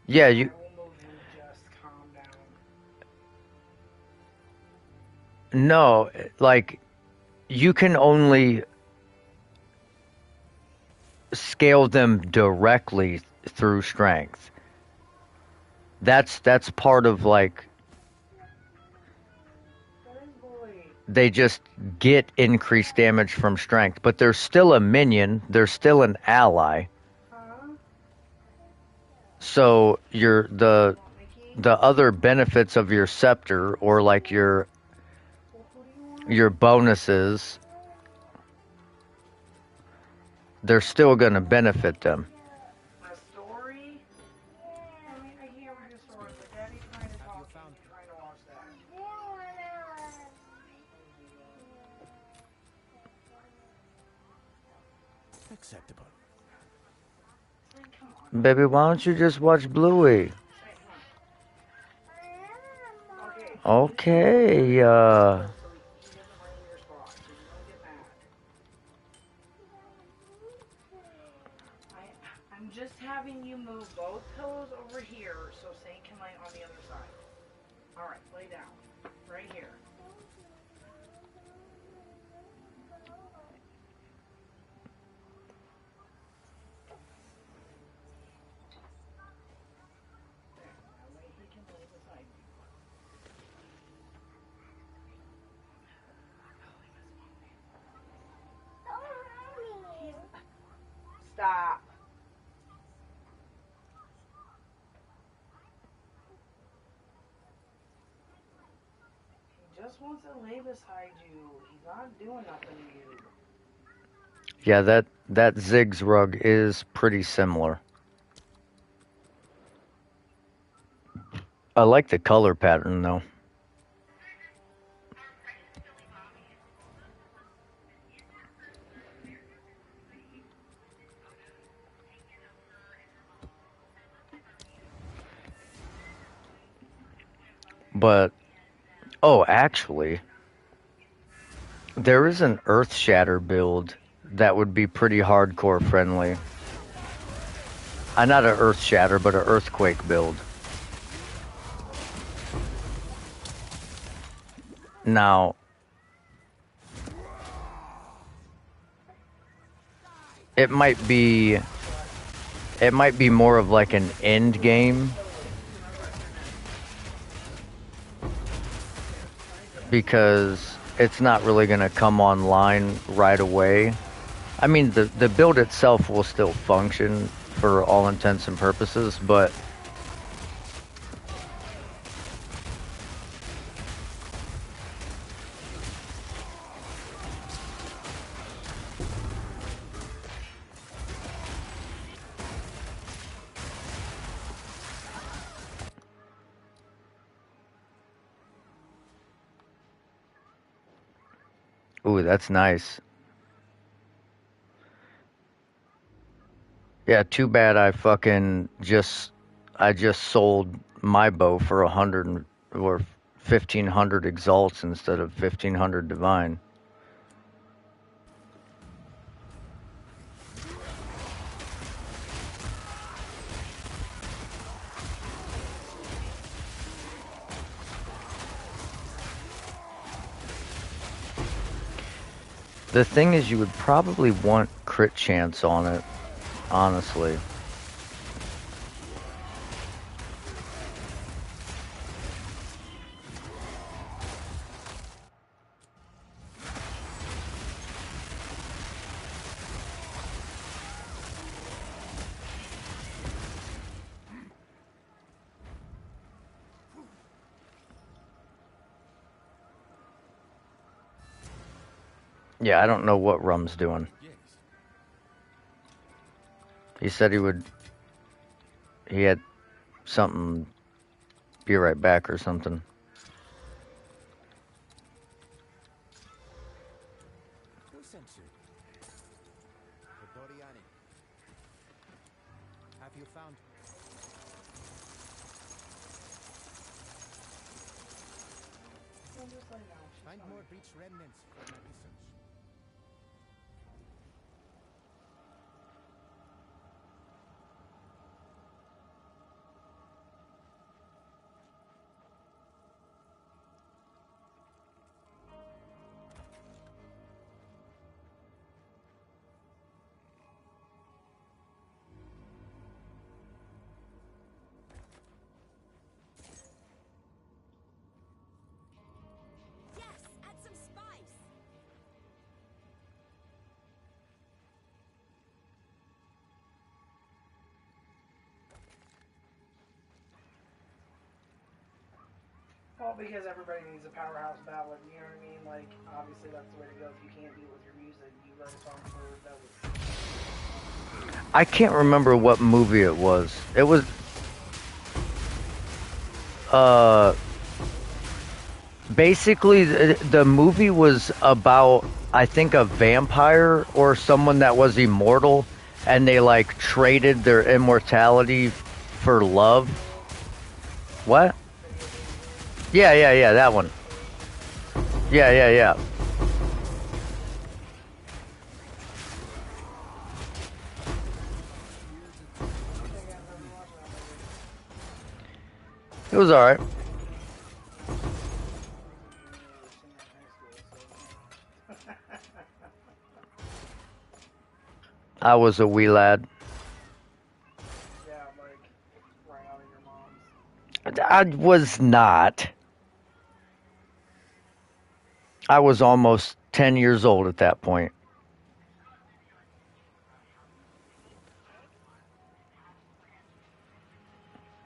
Yeah, I will move him. Just calm down. no, like you can only scale them directly through strength. That's part of like That is boy. they just get increased damage from strength, but they're still a minion, they're still an ally. Huh? So you're What, Mickey? the other benefits of your scepter or like Well, who do you want? your bonuses, they're still going to benefit them. A story? I mean, I hear your story, but Daddy's trying to talk and you're trying to watch that. Acceptable. Saint, come on. Baby, why don't you just watch Bluey? Saint, come on. Okay. Okay, So he doesn't lay in your spot, so you don't get mad. I'm just having you move both pillows over here so Saint can lay on the other side. Alright, lay down. Right here. There. That way he can lay beside you. Stop. He just wants to lay beside you. He's not doing nothing to you. yeah, that Ziggs rug is pretty similar. I like the color pattern though. But oh, actually, there is an Earth Shatter build that would be pretty hardcore friendly. Not an Earth Shatter, but an Earthquake build. Now, it might be more of like an end game because it's not really going to come online right away. I mean, the build itself will still function for all intents and purposes, but ooh, that's nice. Yeah, too bad I just sold my bow for 1,500 exalts instead of 1,500 divine. The thing is, you would probably want crit chance on it, honestly. Yeah, I don't know what Rum's doing. Yes. He said he had something, be right back or something. Who sent you? Have you found? I'm just like, no, she's Find fine. more breach remnants for my research. Yes, add some spice. Well, because everybody needs a powerhouse ballad, you know what I mean? Like, obviously that's the way to go. If you can't deal with your music, you write a song for Velvet. I can't remember what movie it was. It was, uh, basically the movie was about, I think, a vampire or someone that was immortal, and they like traded their immortality for love. What? Yeah, that one. Yeah. Again, I've never watched that movie. It was alright. You were singing in high school, so I was a wee lad. yeah, like right out of your mom's. I was not. I was almost 10 years old at that point.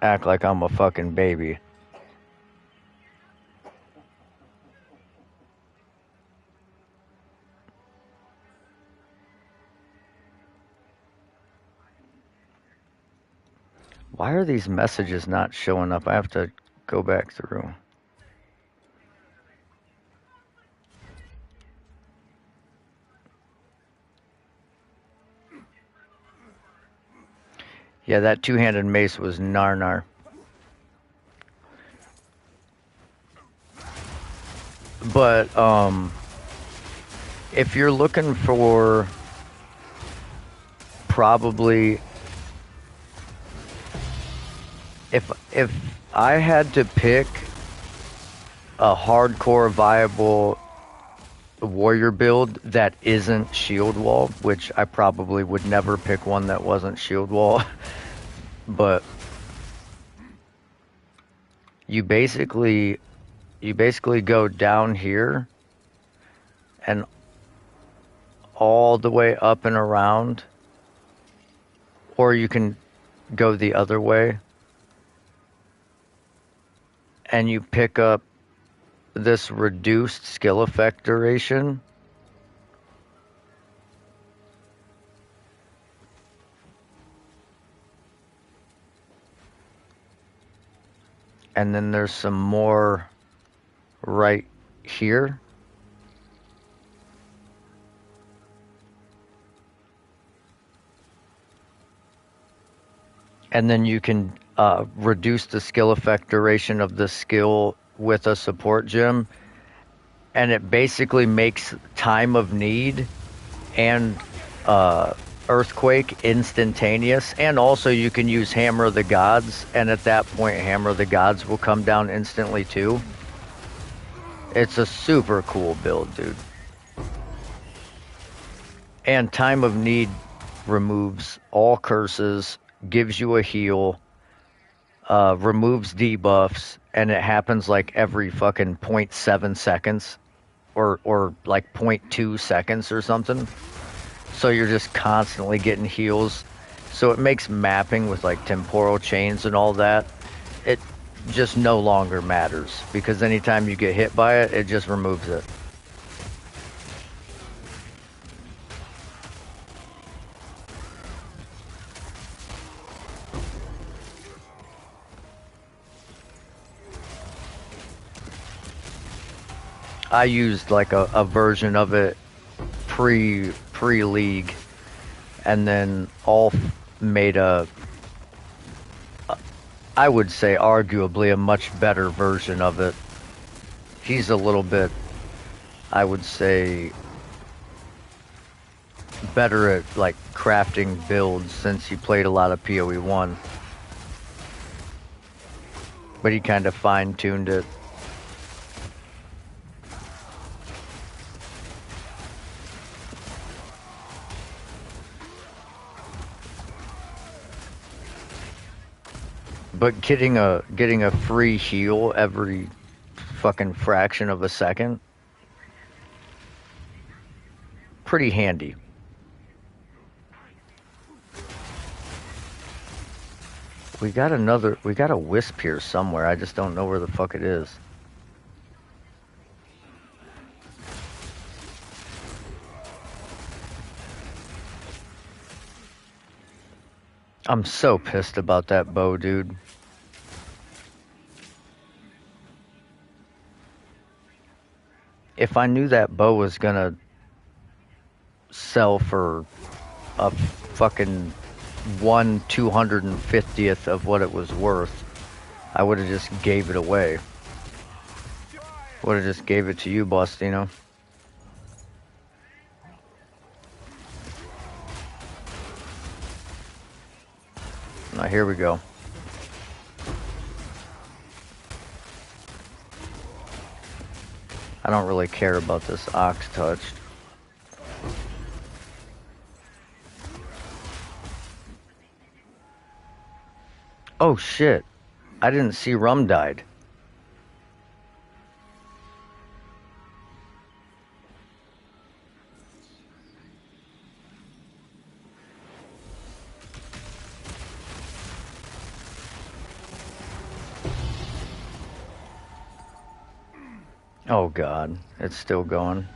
Act like I'm a fucking baby. Why are these messages not showing up? I have to go back through. Yeah, that two-handed mace was nar. But if you're looking for probably if I had to pick a hardcore viable warrior build that isn't shield wall, which I probably would never pick one that wasn't shield wall, but you basically go down here and all the way up and around, or you can go the other way and you pick up this reduced skill effect duration. And then there's some more right here. and then you can reduce the skill effect duration of the skill with a support gem, and it basically makes time of need and uh, earthquake instantaneous. And also, you can use Hammer of the Gods, and at that point, Hammer of the Gods will come down instantly too. It's a super cool build, dude. And time of need removes all curses, gives you a heal, removes debuffs, and it happens like every fucking zero point 0.7 seconds or like 0.2 seconds or something. So you're just constantly getting heals. So it makes mapping with like temporal chains and all that, it just no longer matters because anytime you get hit by it, it just removes it. I used like a version of it pre league, and then Ulf made I would say arguably a much better version of it. He's a little bit, I would say, better at like crafting builds since he played a lot of PoE 1. But he kind of fine tuned it. But getting a free heal every fucking fraction of a second, pretty handy. We got a wisp here somewhere. I just don't know where the fuck it is. I'm so pissed about that bow, dude. If I knew that bow was gonna sell for a fucking 1/250th of what it was worth, I would have just gave it away. Would have just gave it to you, Bostino. Now here we go. I don't really care about this ox touched. Oh shit. I didn't see Rum died. Oh god, it's still going.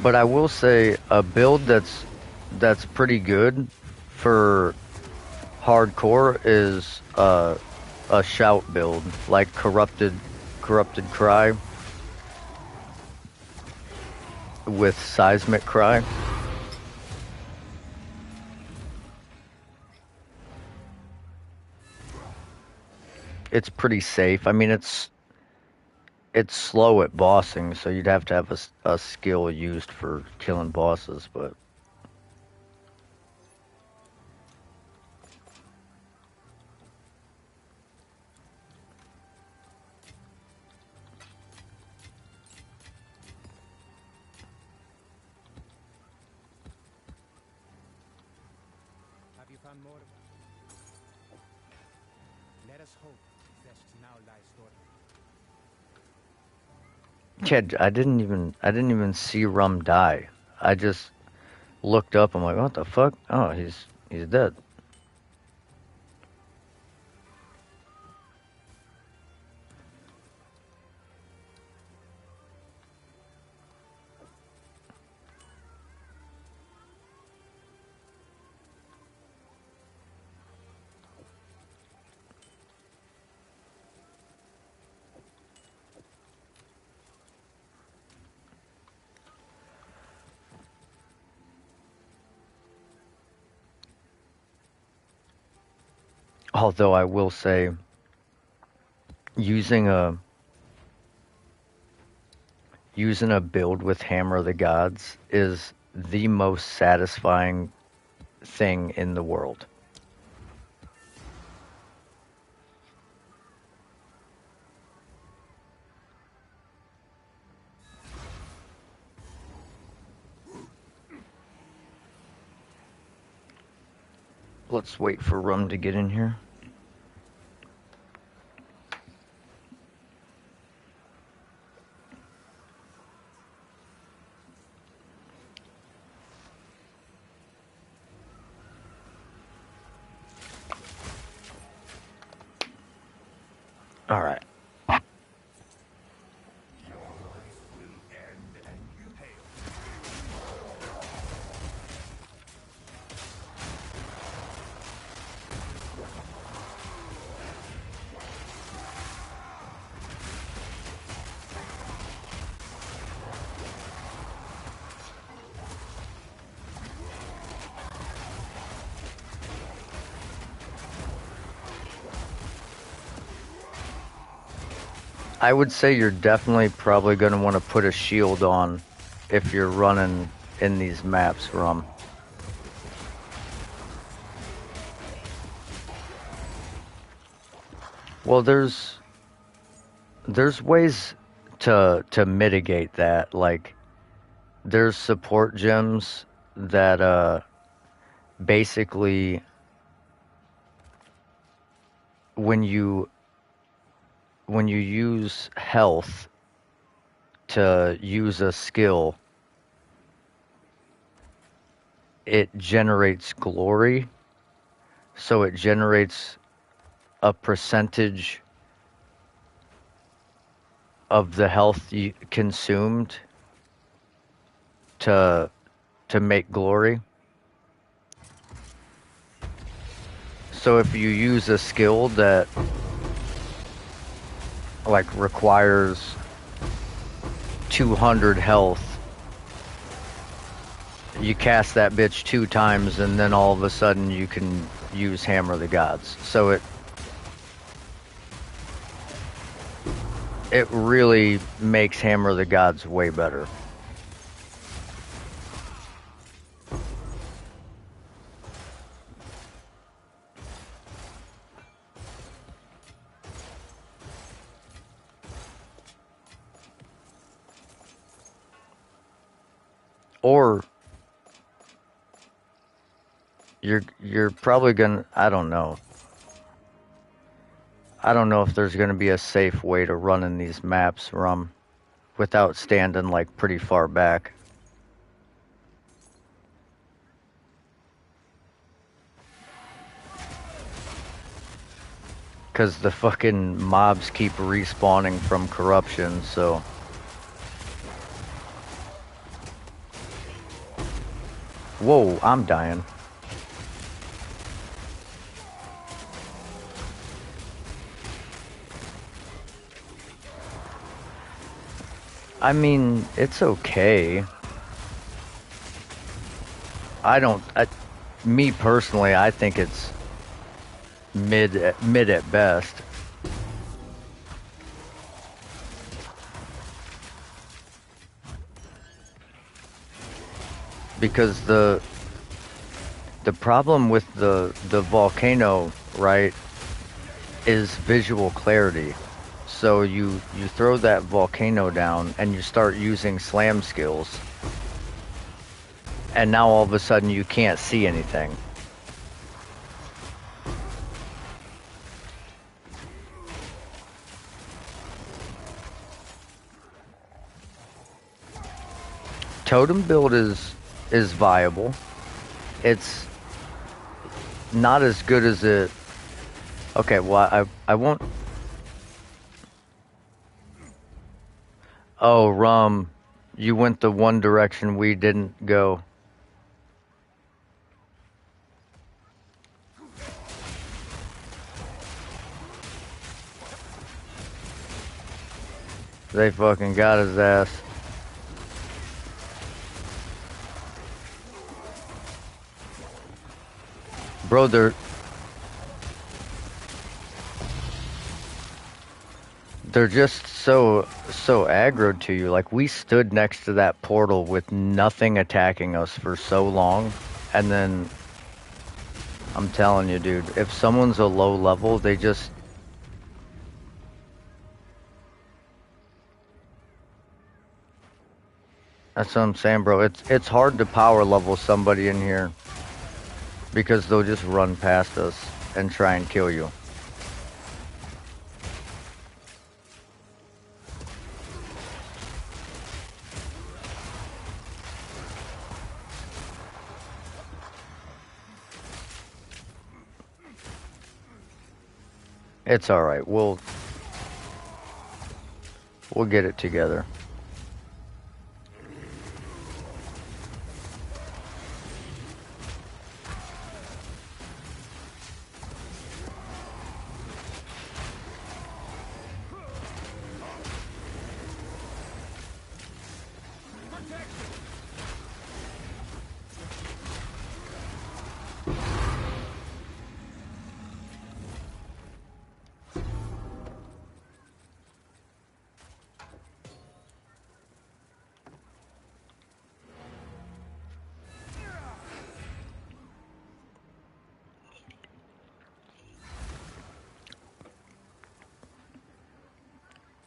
But I will say a build that's pretty good for hardcore is a shout build, like corrupted cry with seismic cry. It's pretty safe. I mean, it's slow at bossing, so you'd have to have a skill used for killing bosses, but Have you found more? Let us hope that now lies dormant. yeah, I didn't even see Rum die. I just looked up. I'm like, what the fuck? Oh, he's dead. Although I will say, using a build with Hammer of the Gods is the most satisfying thing in the world. Let's wait for Rum to get in here. All right. I would say you're definitely probably going to want to put a shield on if you're running in these maps, Rum. Well, there's ways to mitigate that. Like, there's support gems that basically when you use health to use a skill, it generates glory. So it generates a percentage of the health you consumed to make glory. So if you use a skill that like requires 200 health, you cast that bitch 2 times and then all of a sudden you can use Hammer of the Gods. So it really makes Hammer of the Gods way better. Or you're probably gonna, I don't know if there's gonna be a safe way to run in these maps, Rum, without standing like pretty far back. Cause the fucking mobs keep respawning from corruption, so. Whoa, I'm dying. I mean, it's okay. Me personally, I think it's mid at best. Because the problem with the volcano, right, is visual clarity. So you throw that volcano down and you start using slam skills, and now all of a sudden you can't see anything. Totem build is viable. It's not as good as it. Okay, well I won't. Oh, Rum, you went the one direction we didn't go. They fucking got his ass. Bro, They're just so aggroed to you. Like, we stood next to that portal with nothing attacking us for so long, and then I'm telling you, dude, if someone's a low level, they just... That's what I'm saying, bro. It's hard to power level somebody in here because they'll just run past us and try and kill you. It's all right. We'll get it together.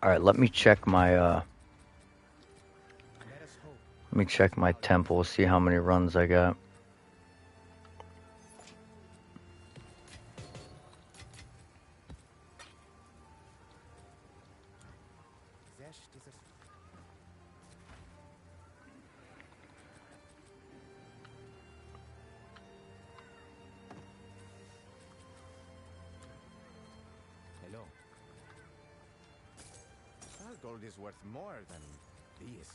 All right, let me check my Let us hope. let me check my temple, see how many runs I got. Zesh, this is hello. Our gold is worth more than this.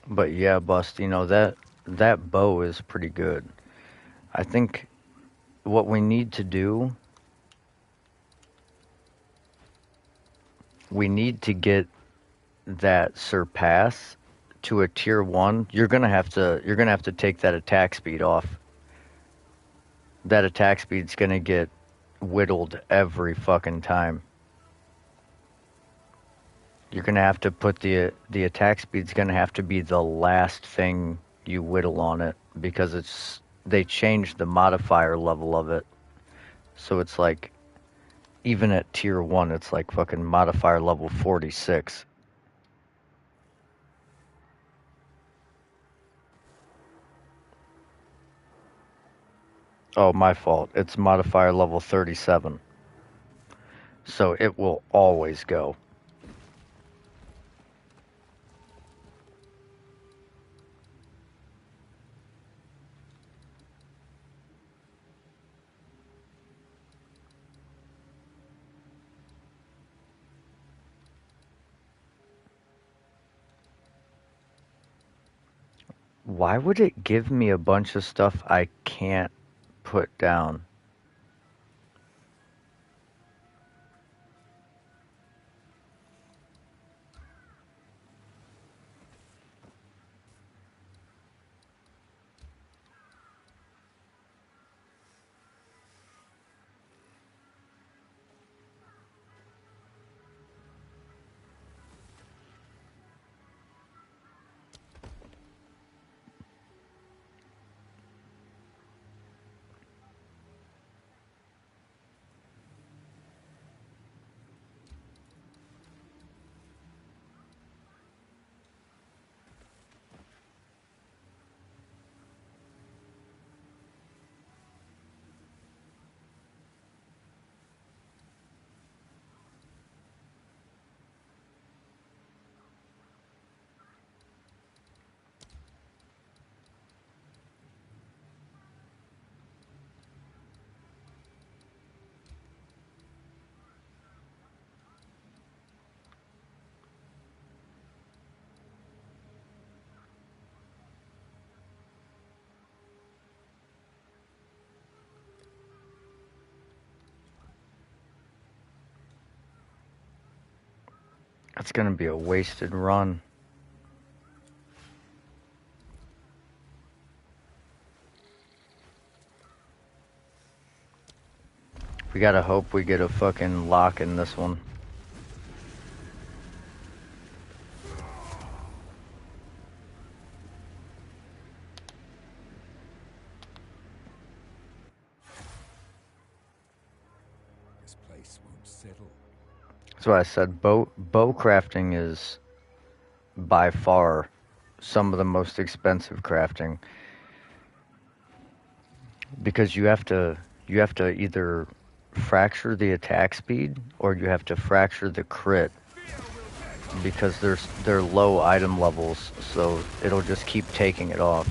But yeah, Bust, you know, that bow is pretty good. I think what we need to do, we need to get that surpass to a tier 1. You're going to have to take that attack speed off. That attack speed's going to get whittled every fucking time. You're going to have to put the attack speed's going to have to be the last thing you whittle on it because they changed the modifier level of it. So it's like even at tier 1 it's like fucking modifier level 46. Oh, my fault. It's modifier level 37. So it will always go. Why would it give me a bunch of stuff I can't put down? That's gonna be a wasted run. We gotta hope we get a fucking lock in this one. This place won't settle. That's why I said bow crafting is by far some of the most expensive crafting, because you have to either fracture the attack speed or you have to fracture the crit, because they're low item levels, so it'll just keep taking it off.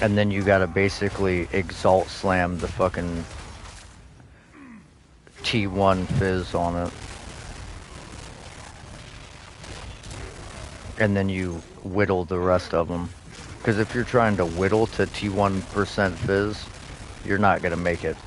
And then you gotta basically exalt slam the fucking T1 fizz on it. And then you whittle the rest of them. Because if you're trying to whittle to T1% fizz, you're not gonna make it.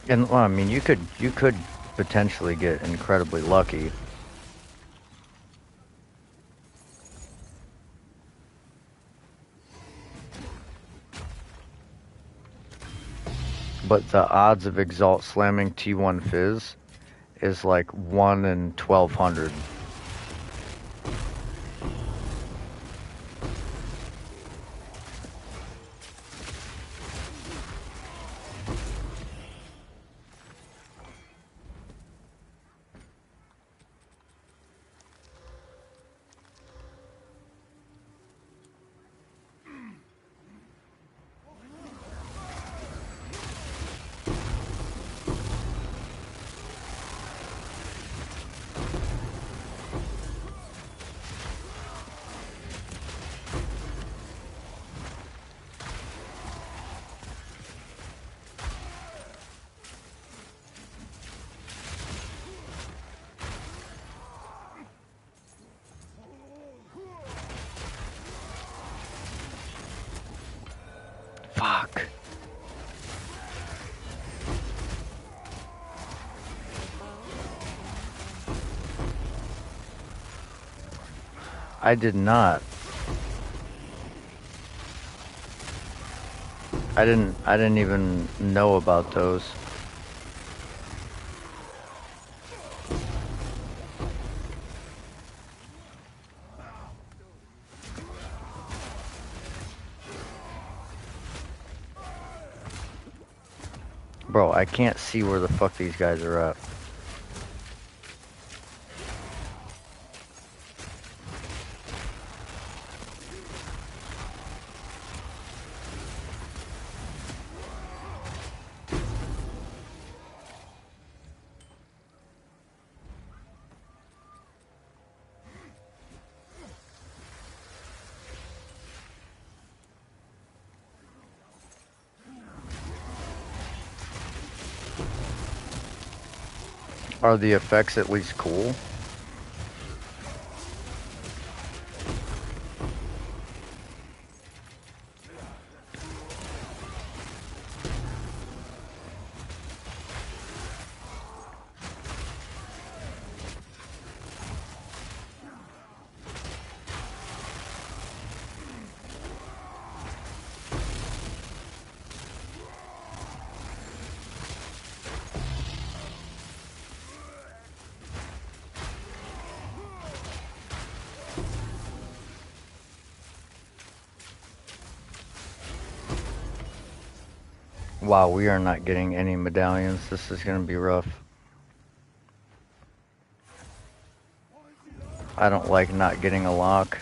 And well, I mean, you could potentially get incredibly lucky. But the odds of exalt slamming T1 fizz is like 1 in 1200. Fuck. I did not. I didn't even know about those. Bro, I can't see where the fuck these guys are at. Are the effects at least cool? Wow, we are not getting any medallions. This is gonna be rough. I don't like not getting a lock.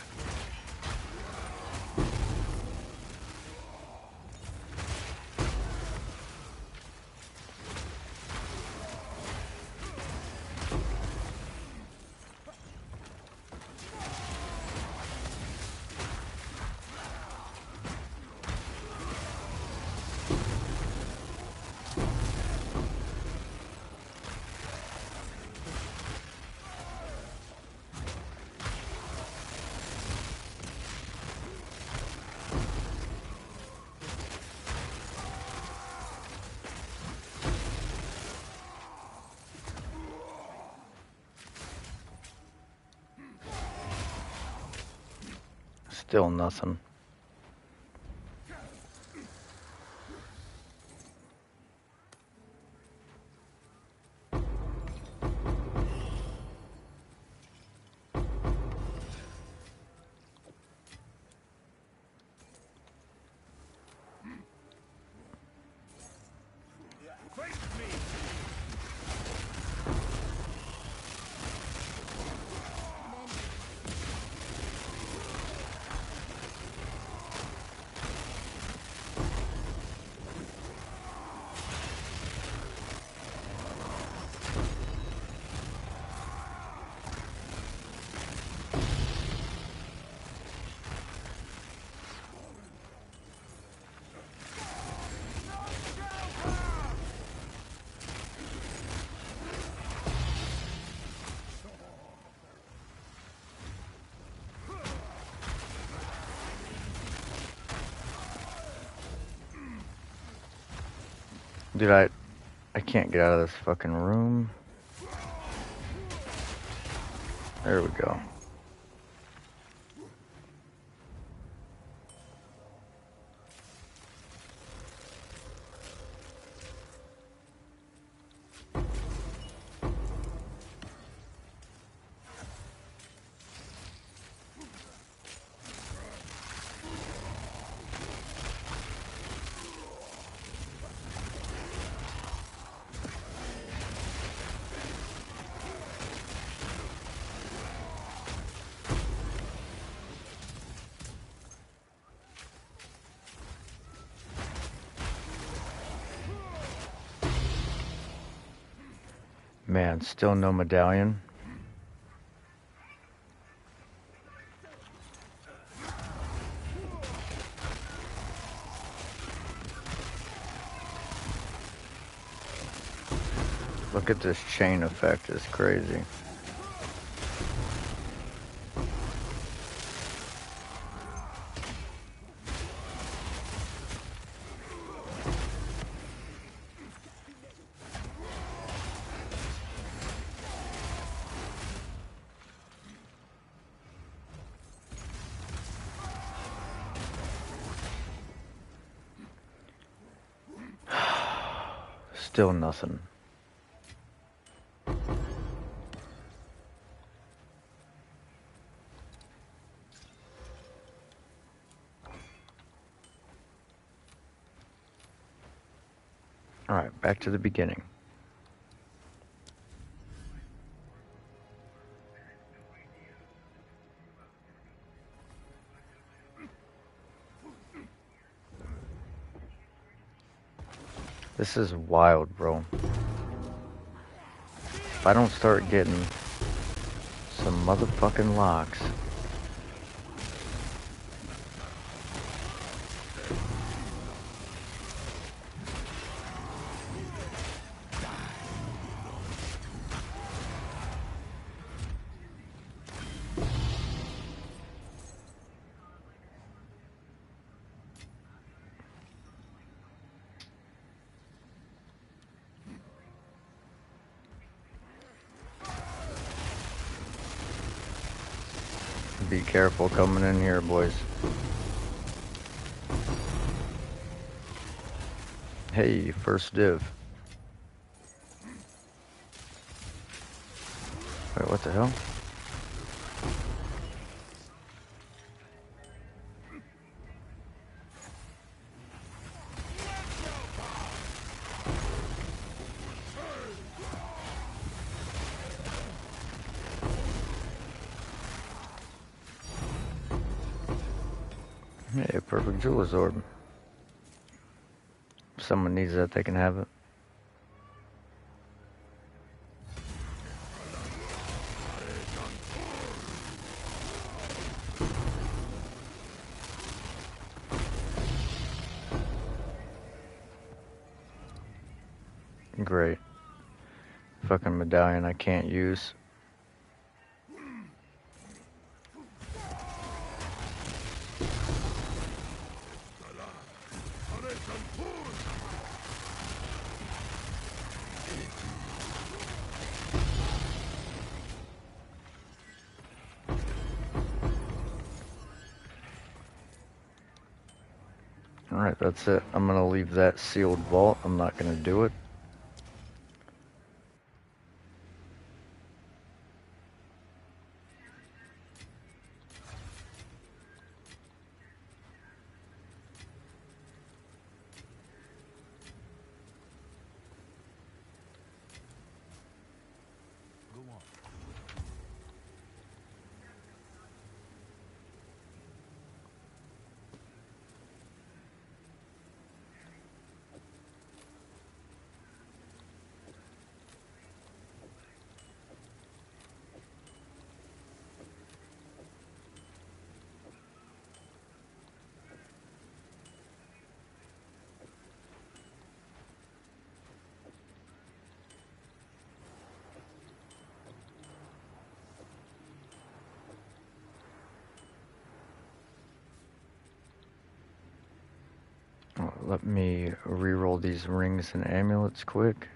Still nothing. Dude, I can't get out of this fucking room. There we go. Man, still no medallion. Look at this chain effect, it's crazy. Still nothing. Alright, back to the beginning. This is wild, bro. If I don't start getting some motherfucking locks. Be careful coming in here, boys. Hey, first div. Wait, what the hell? Hey, perfect jeweler's orb. If someone needs that, they can have it. Great. Fucking medallion I can't use. Alright, that's it. I'm gonna leave that sealed vault. I'm not gonna do it. Go on. Let me reroll these rings and amulets quick.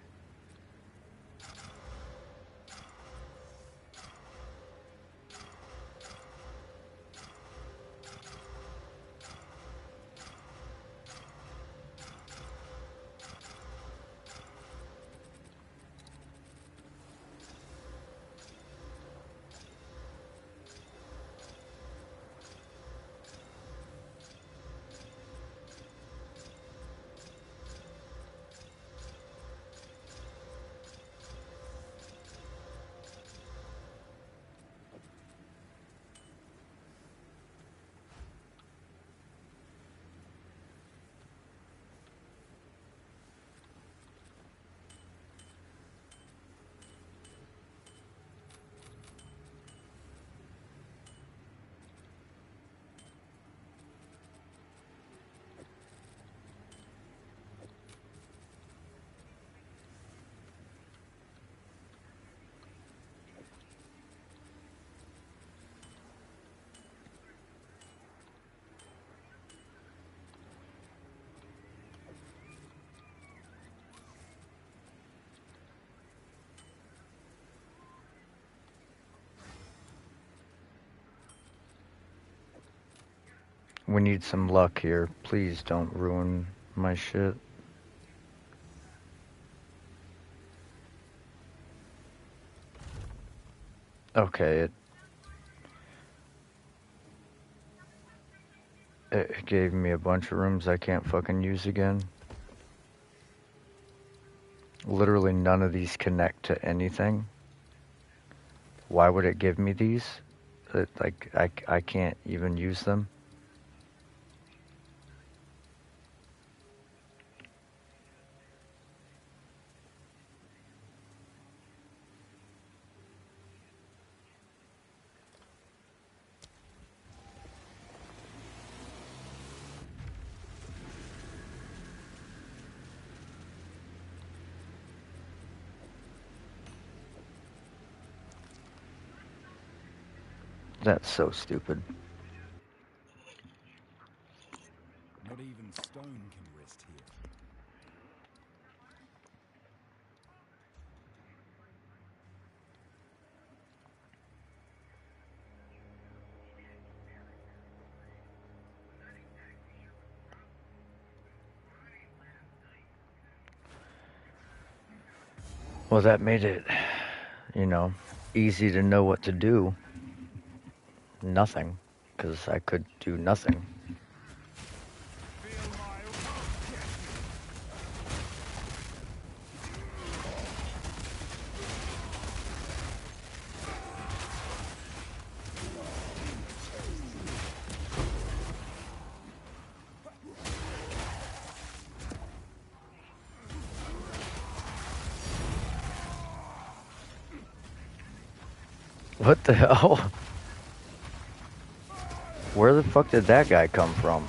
We need some luck here. Please don't ruin my shit. Okay, it gave me a bunch of rooms I can't fucking use again. Literally none of these connect to anything. Why would it give me these? Like, I can't even use them. That's so stupid. Not even stone can rest here. Well, that made it, you know, easy to know what to do. Nothing, because I could do nothing. Feel my What the hell? Where the fuck did that guy come from?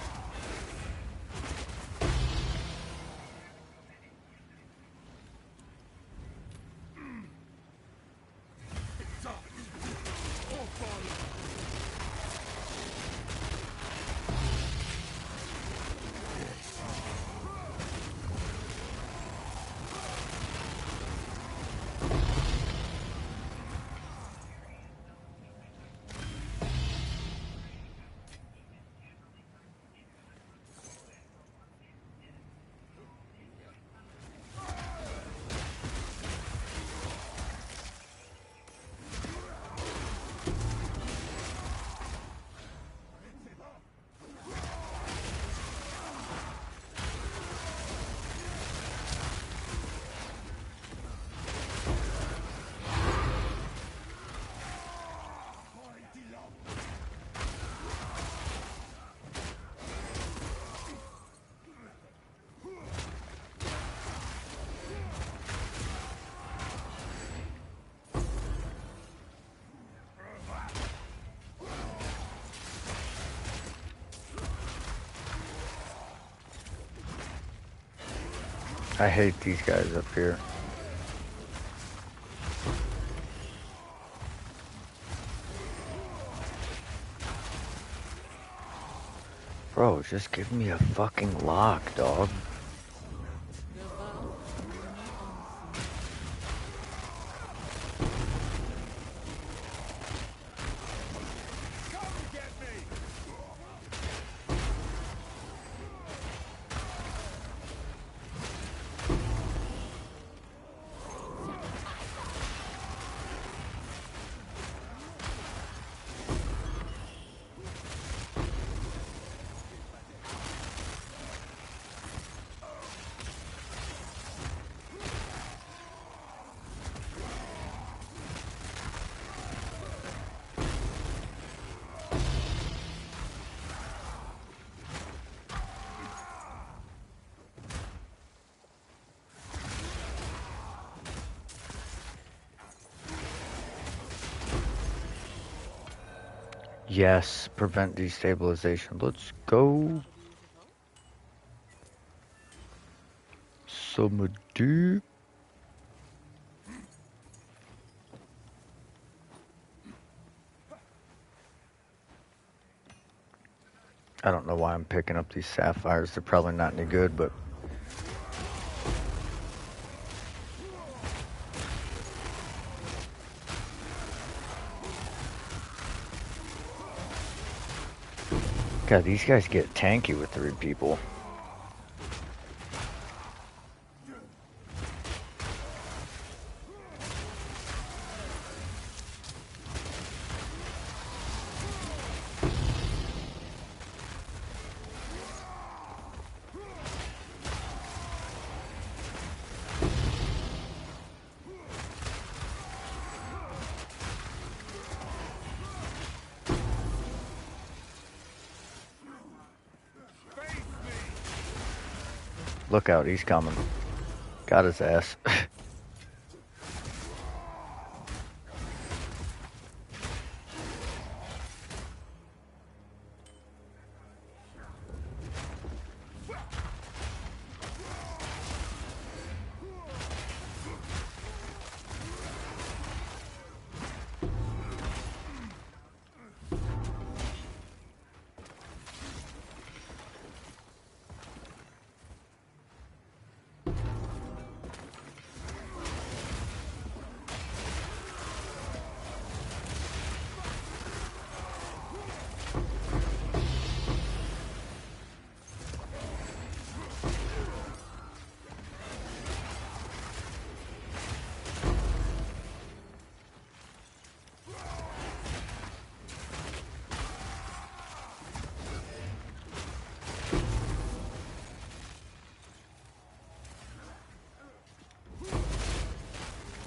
I hate these guys up here. Bro, just give me a fucking lock, dog. Come get me! Yes, prevent destabilization. Let's go. Some dude. I don't know why I'm picking up these sapphires. They're probably not any good, but God, these guys get tanky with 3 people. Look out, he's coming. Got his ass.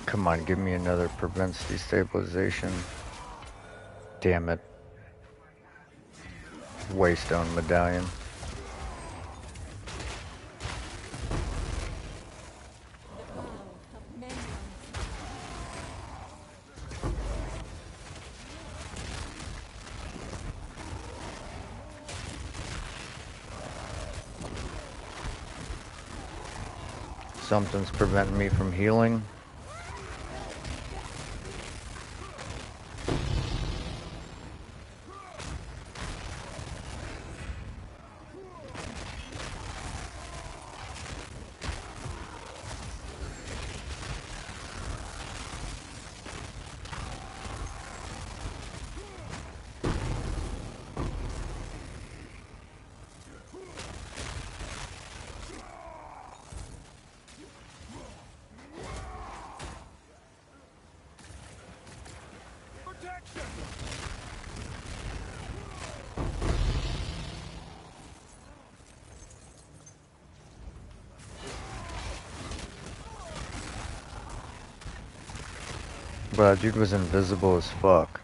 Come on, give me another prevents destabilization. Damn it. Waystone medallion. Something's preventing me from healing. Protection! But that dude was invisible as fuck.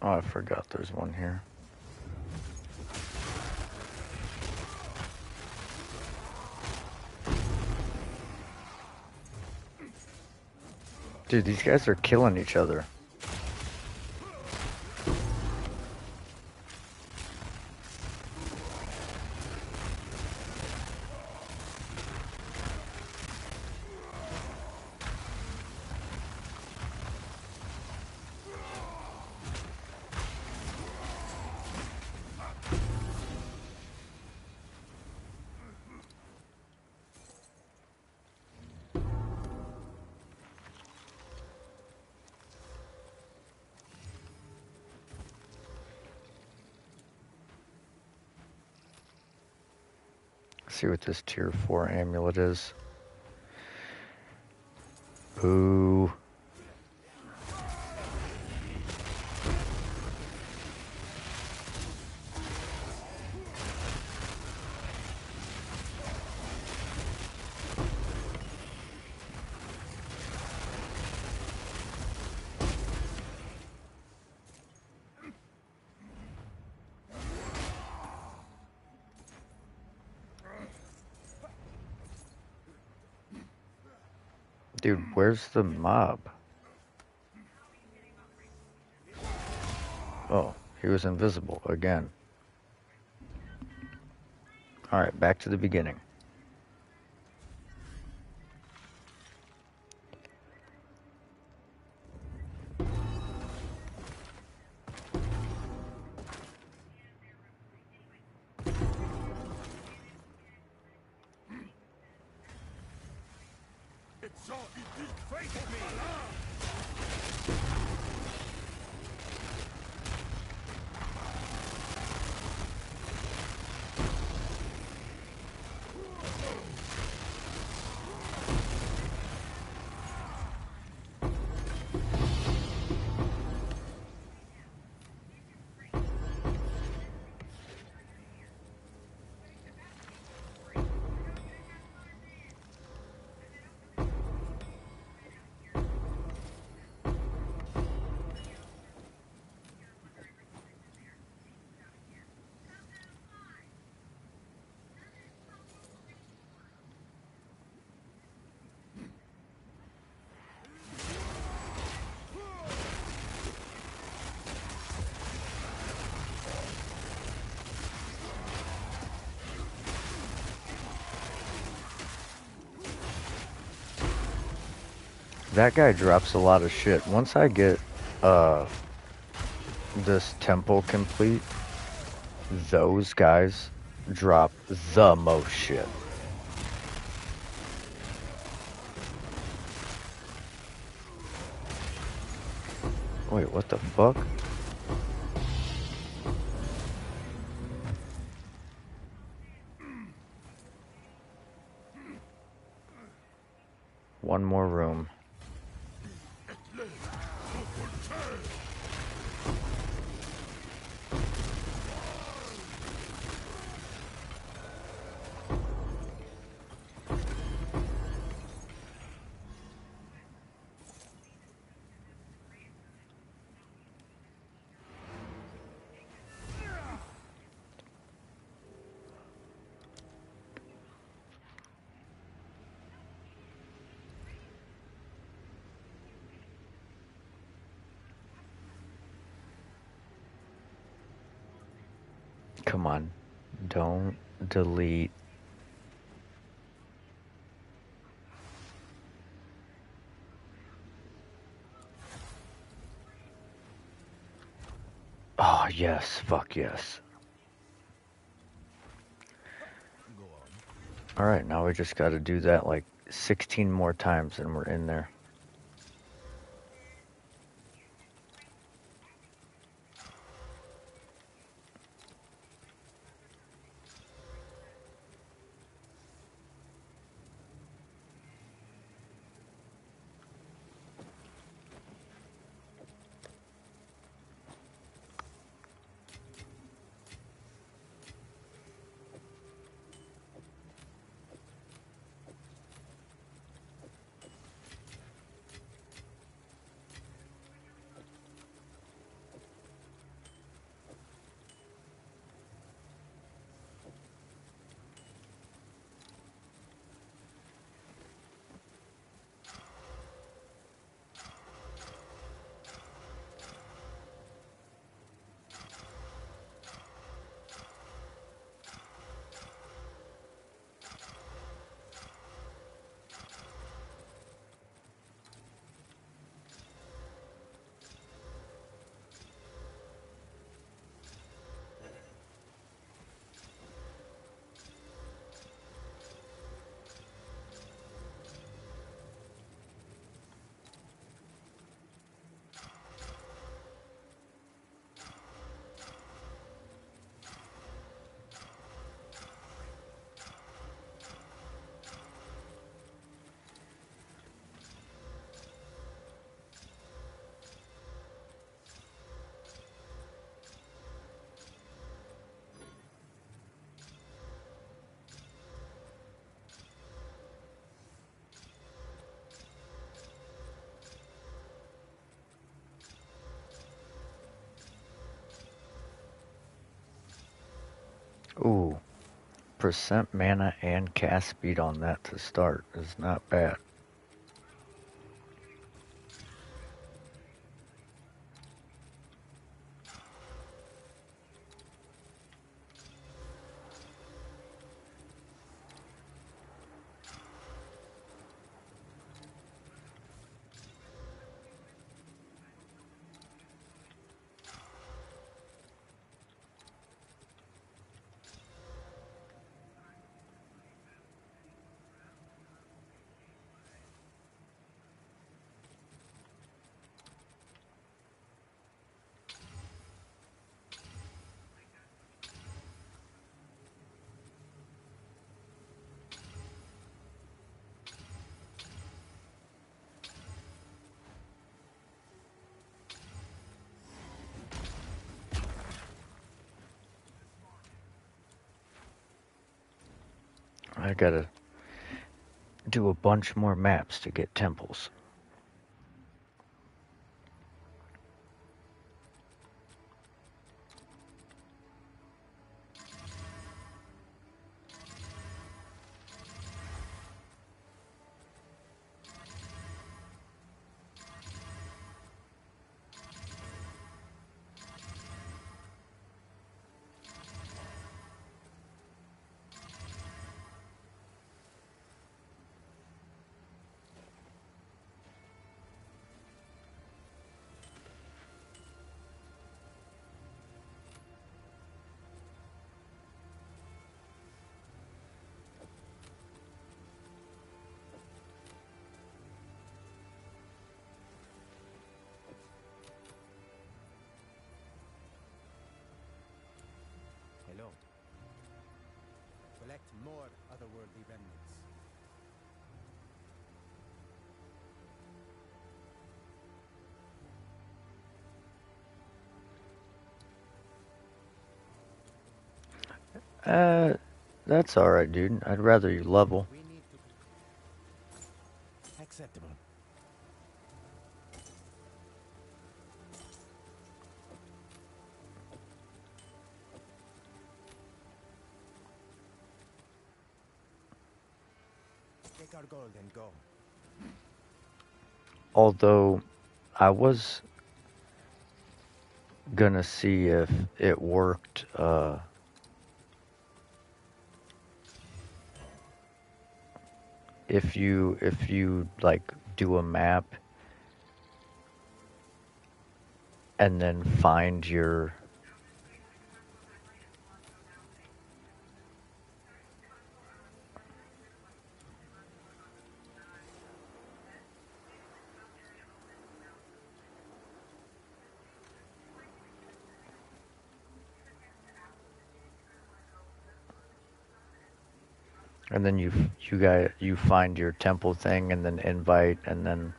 Oh, I forgot there's one here. Dude, these guys are killing each other. See what this tier 4 amulet is. Ooh. Dude, where's the mob? Oh, he was invisible again. Alright, back to the beginning. Exile, face me! That guy drops a lot of shit. Once I get this temple complete, those guys drop the most shit. Wait, what the fuck? One more room. Come on. Don't delete. Oh, yes. Fuck yes. Alright, now we just gotta do that like 16 more times and we're in there. Ooh, percent mana and cast speed on that to start is not bad. I gotta do a bunch more maps to get temples. Hello. Collect more otherworldly remnants. That's alright, dude. I'd rather you level. We need to... Acceptable. Take our gold and go. Although, I was gonna see if it worked, if you like do a map and then find your and then you find your temple thing and then invite and then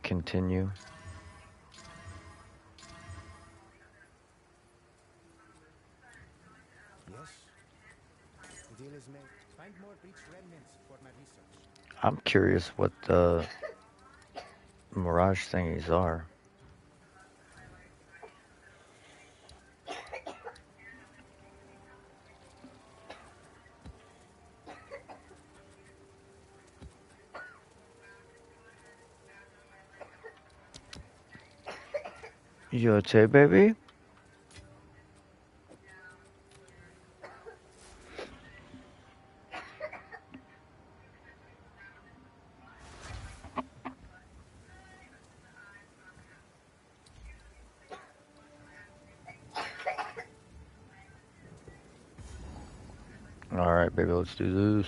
continue. Yes? The deal is made. Find more breached remnants for my research. I'm curious what the mirage thingies are. You okay, baby? Alright, baby, let's do this.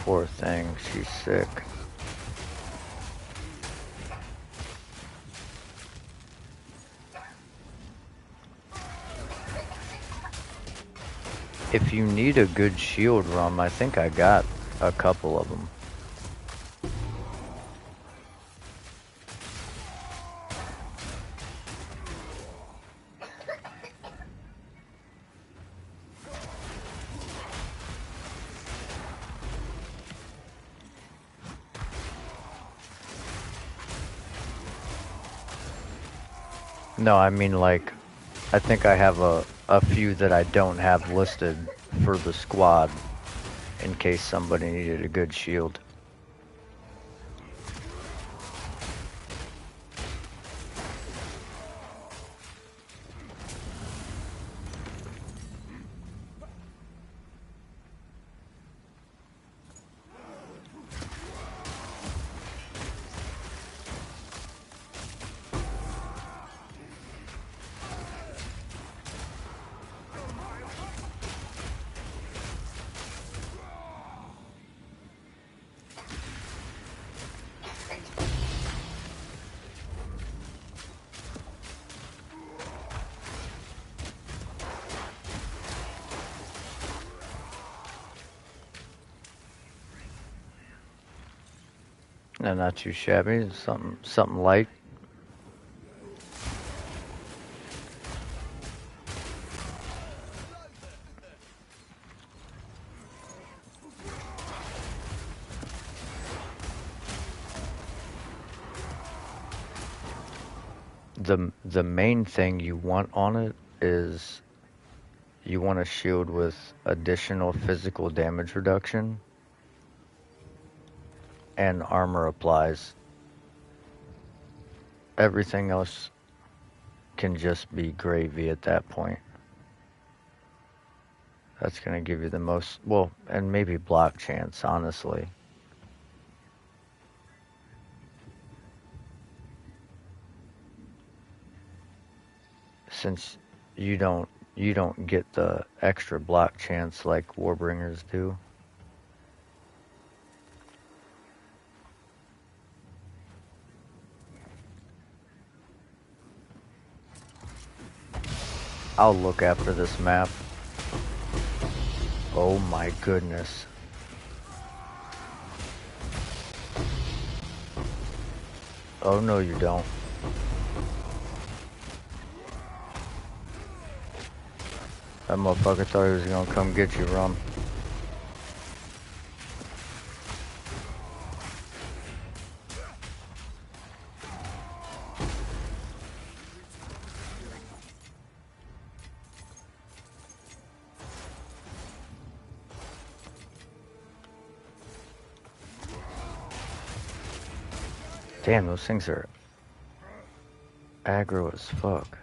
Poor thing, she's sick. If you need a good shield rum, I think I got a couple of them. No, I mean like, I think I have a few that I don't have listed for the squad in case somebody needed a good shield. No, not too shabby. Something light. The main thing you want on it is you want a shield with additional physical damage reduction and armor applies. Everything else can just be gravy at that point. That's gonna give you the most, well, and maybe block chance, honestly. Since you don't get the extra block chance like Warbringers do. I'll look after this map. Oh my goodness. Oh no you don't. That motherfucker thought he was gonna come get you, Rum. Damn, those things are aggro as fuck.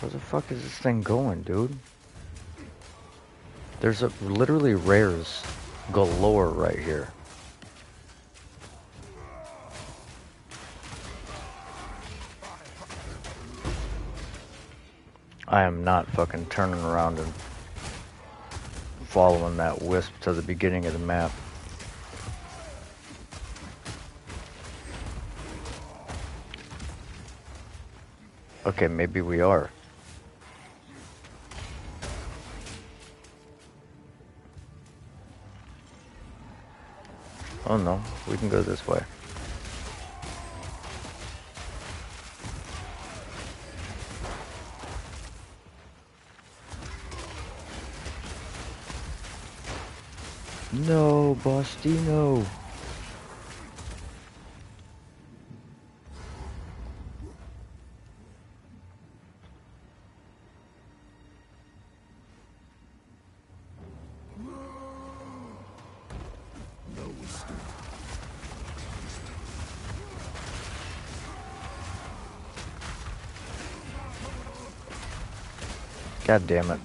Where the fuck is this thing going, dude? There's literally rares galore right here. I am not fucking turning around and following that wisp to the beginning of the map. Okay, maybe we are. Oh no, we can go this way. No, Bostino. God damn it.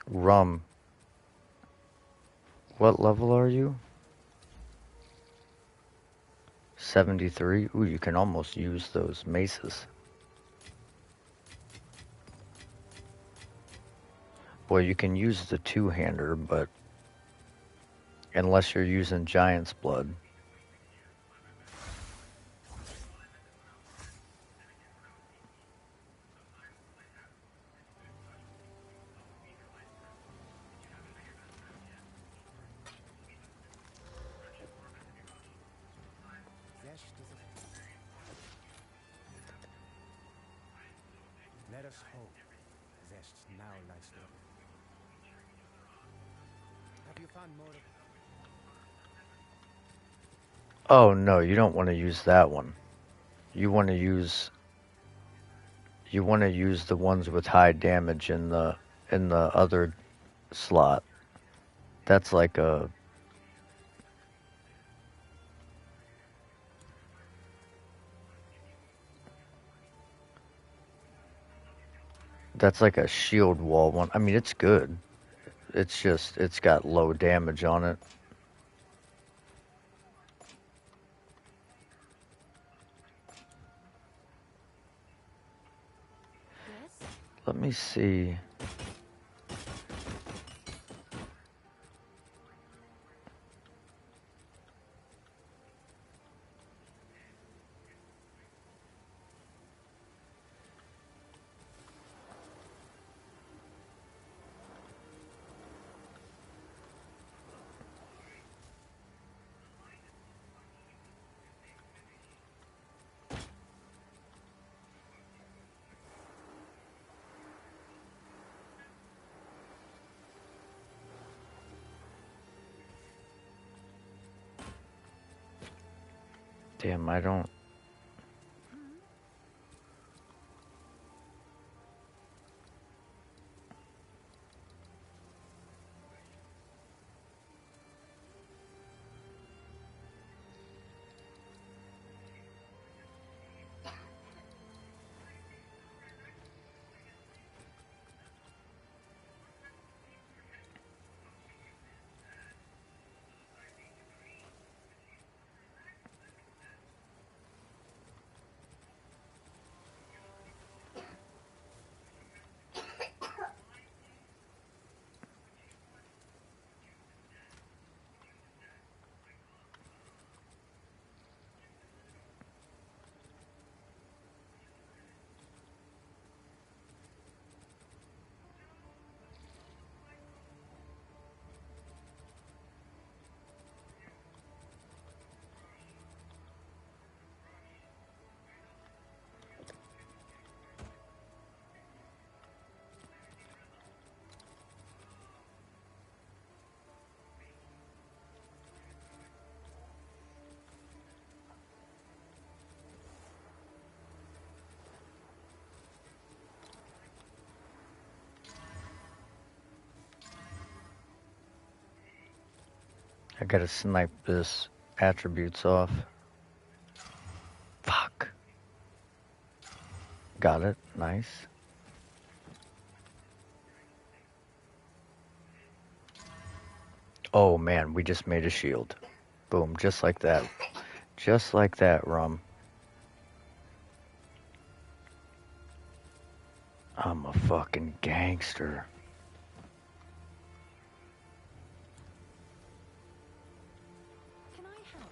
Rum. What level are you? 73? Ooh, you can almost use those maces. Well, you can use the two-hander, but unless you're using Giant's Blood. Zest is a... Let us hope Zest now lies still. Have you found more of... Oh no, you don't want to use that one. You want to use the ones with high damage in the other slot. That's like a shield wall one. I mean, it's good. It's just it's got low damage on it. Yes? Let me see. Damn, I don't. I gotta snipe this attributes off. Fuck. Got it. Nice. Oh man, we just made a shield. Boom, just like that. Just like that, Rum. I'm a fucking gangster. Can I help?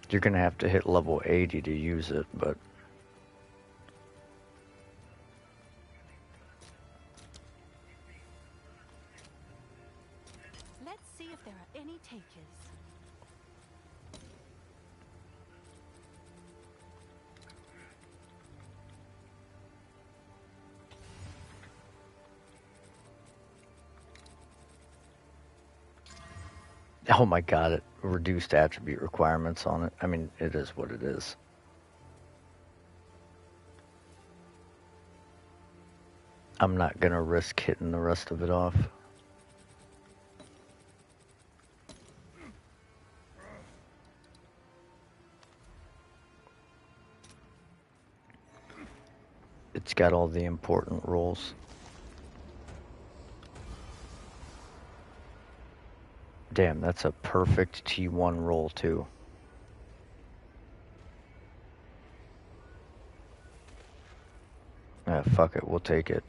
You're gonna have to hit level 80 to use it, but Let's see if there are any takers. oh my god, it reduced attribute requirements on it. I mean, it is what it is. I'm not gonna risk hitting the rest of it off. It's got all the important rolls. Damn, that's a perfect T1 roll too. Fuck it, we'll take it.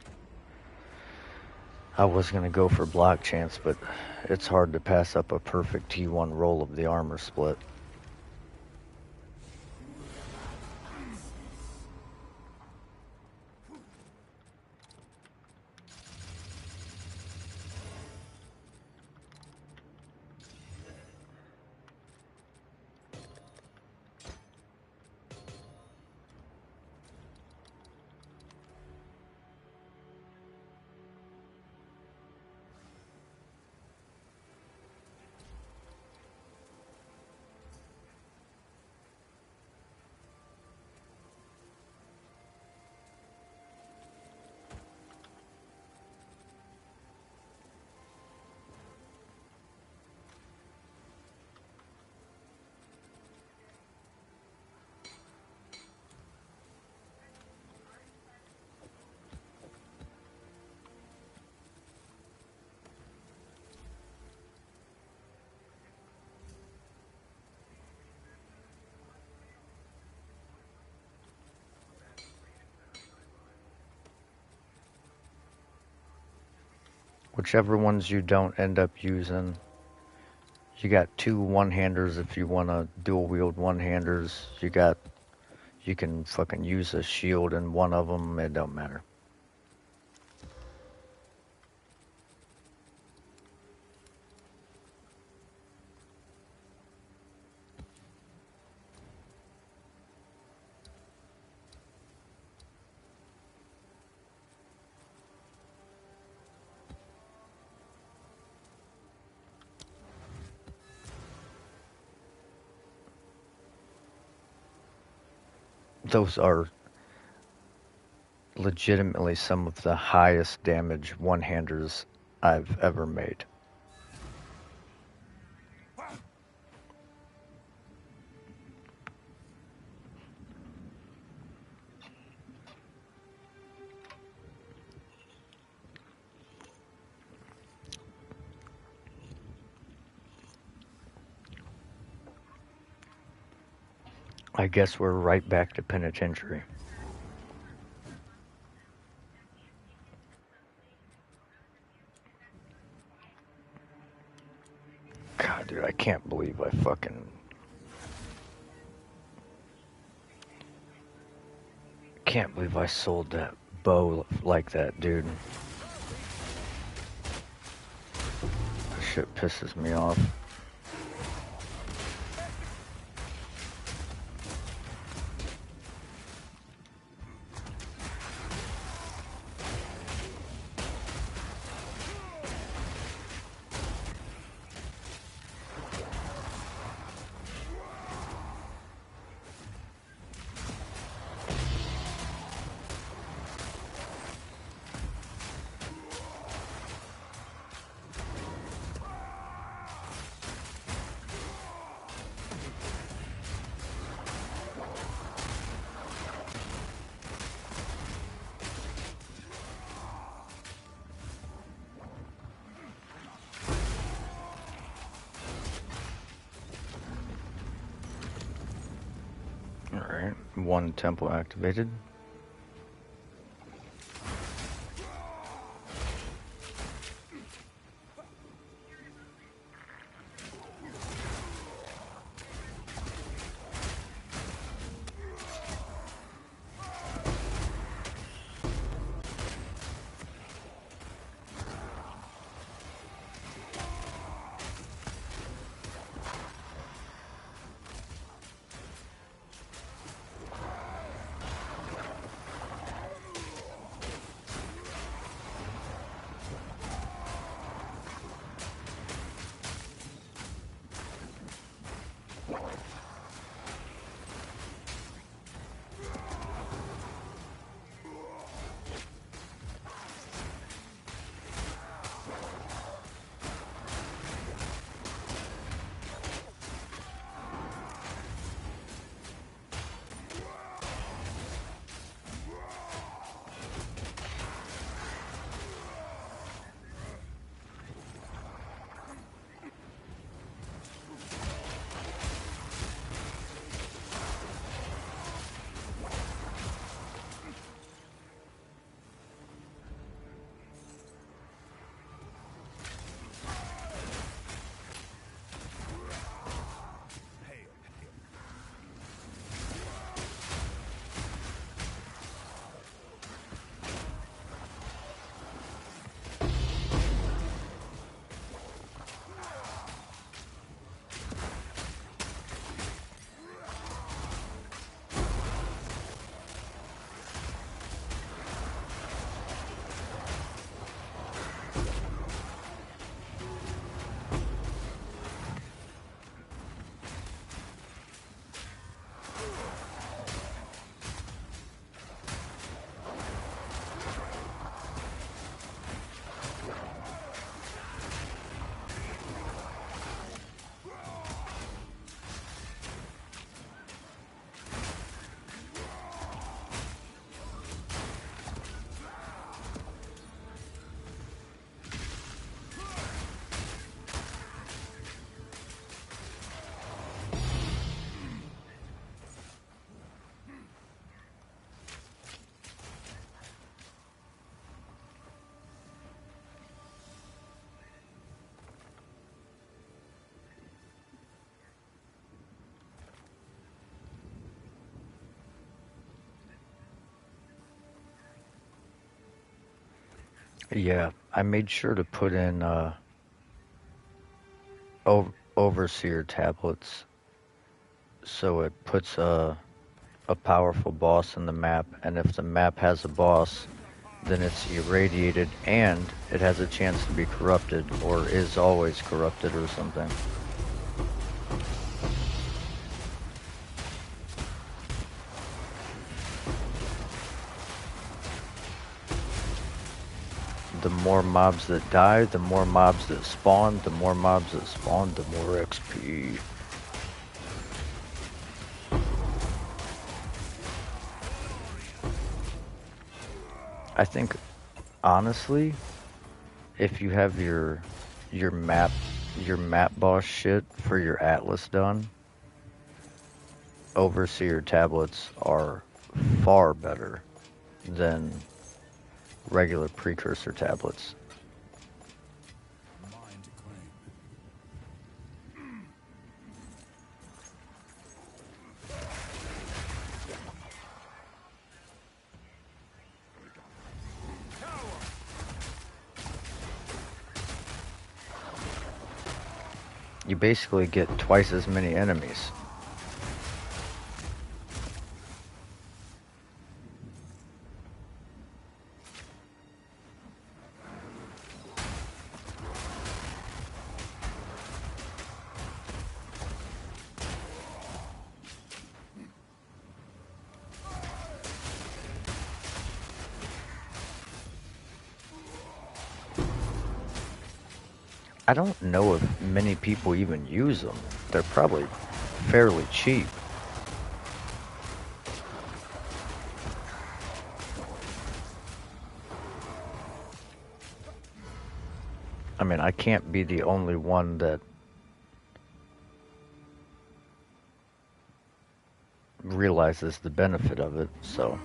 I was gonna go for block chance, but it's hard to pass up a perfect T1 roll of the armor split. Whichever ones you don't end up using. You got 2 one-handers if you want to dual wield one-handers. You can fucking use a shield in one of them. It don't matter. Those are legitimately some of the highest damage one-handers I've ever made. I guess we're right back to penitentiary. God, dude, I can't believe I fucking... Can't believe I sold that bow like that, dude. That shit pisses me off. Alright, 1 temple activated. Yeah, I made sure to put in overseer tablets so it puts a powerful boss in the map, and if the map has a boss, then it's irradiated and it has a chance to be corrupted or is always corrupted or something. The more mobs that die, the more mobs that spawn, the more mobs that spawn, the more XP. I think honestly, if you have your map your map boss shit for your atlas done, overseer tablets are far better than regular precursor tablets. Mine to claim. You basically get twice as many enemies. I don't know if many people even use them. They're probably fairly cheap. I mean, I can't be the only one that realizes the benefit of it, so.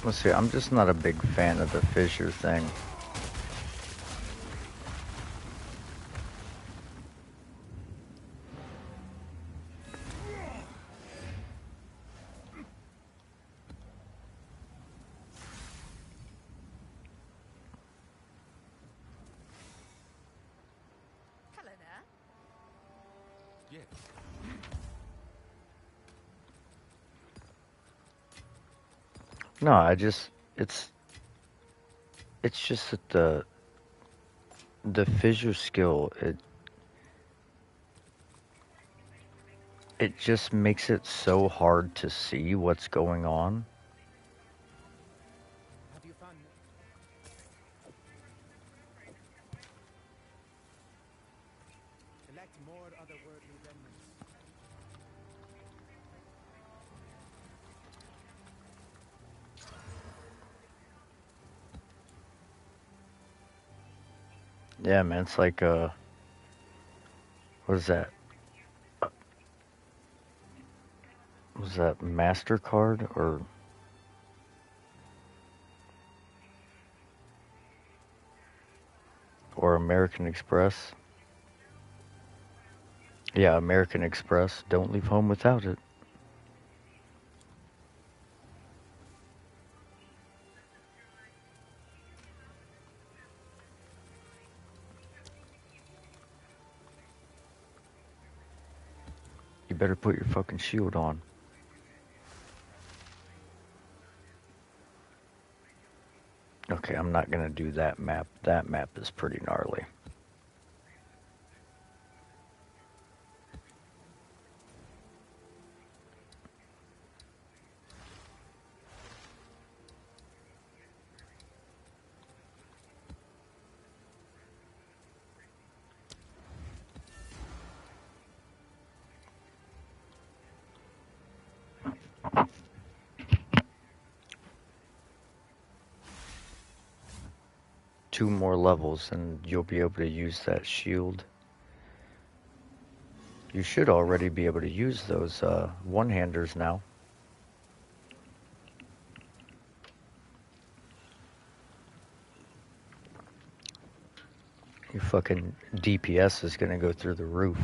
Let's see, I'm just not a big fan of the fissure thing. Hello there. Yes. No, it's just that the fissure skill, it just makes it so hard to see what's going on. Have you fun? Collect more otherworldly remnants. Yeah, man, it's like what is that? Was that MasterCard or American Express? Yeah, American Express. Don't leave home without it. You better put your fucking shield on. Okay, I'm not gonna do that map. That map is pretty gnarly. Two more levels and you'll be able to use that shield. You should already be able to use those one-handers now. Your fucking DPS is gonna go through the roof.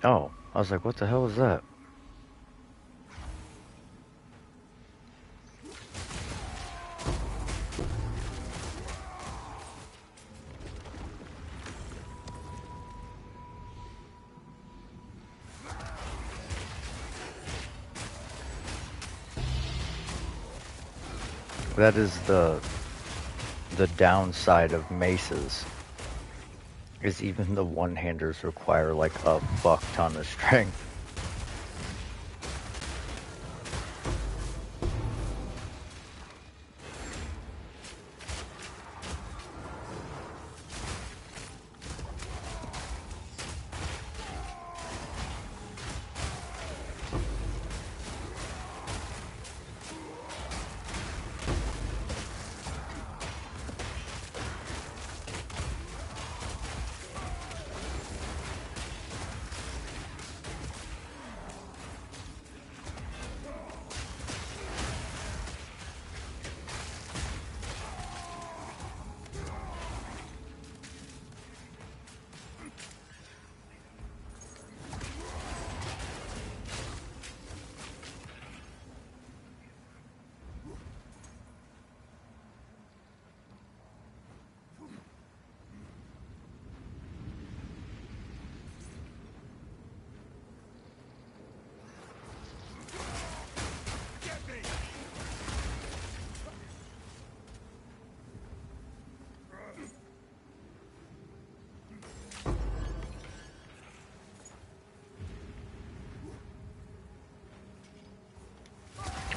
Oh, I was like, what the hell is that? That is the downside of maces. Is even the one-handers require like a fuck ton of strength.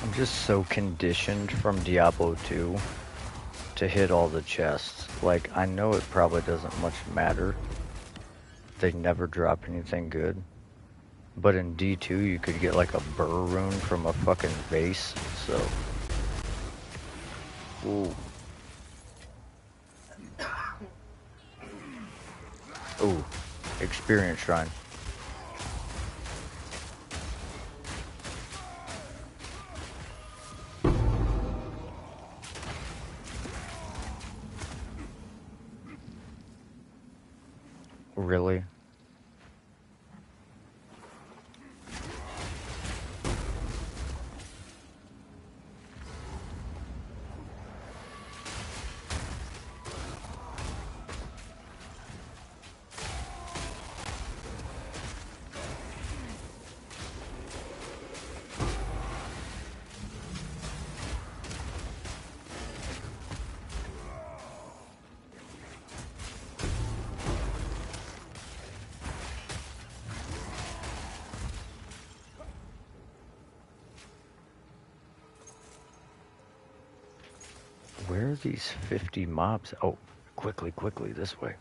I'm just so conditioned from Diablo 2 to hit all the chests. Like, I know it probably doesn't much matter. They never drop anything good. But in D2, you could get like a burr rune from a fucking vase, so. Ooh. Ooh. Experience shrine. Really? Where are these 50 mobs? Oh, quickly, quickly, this way.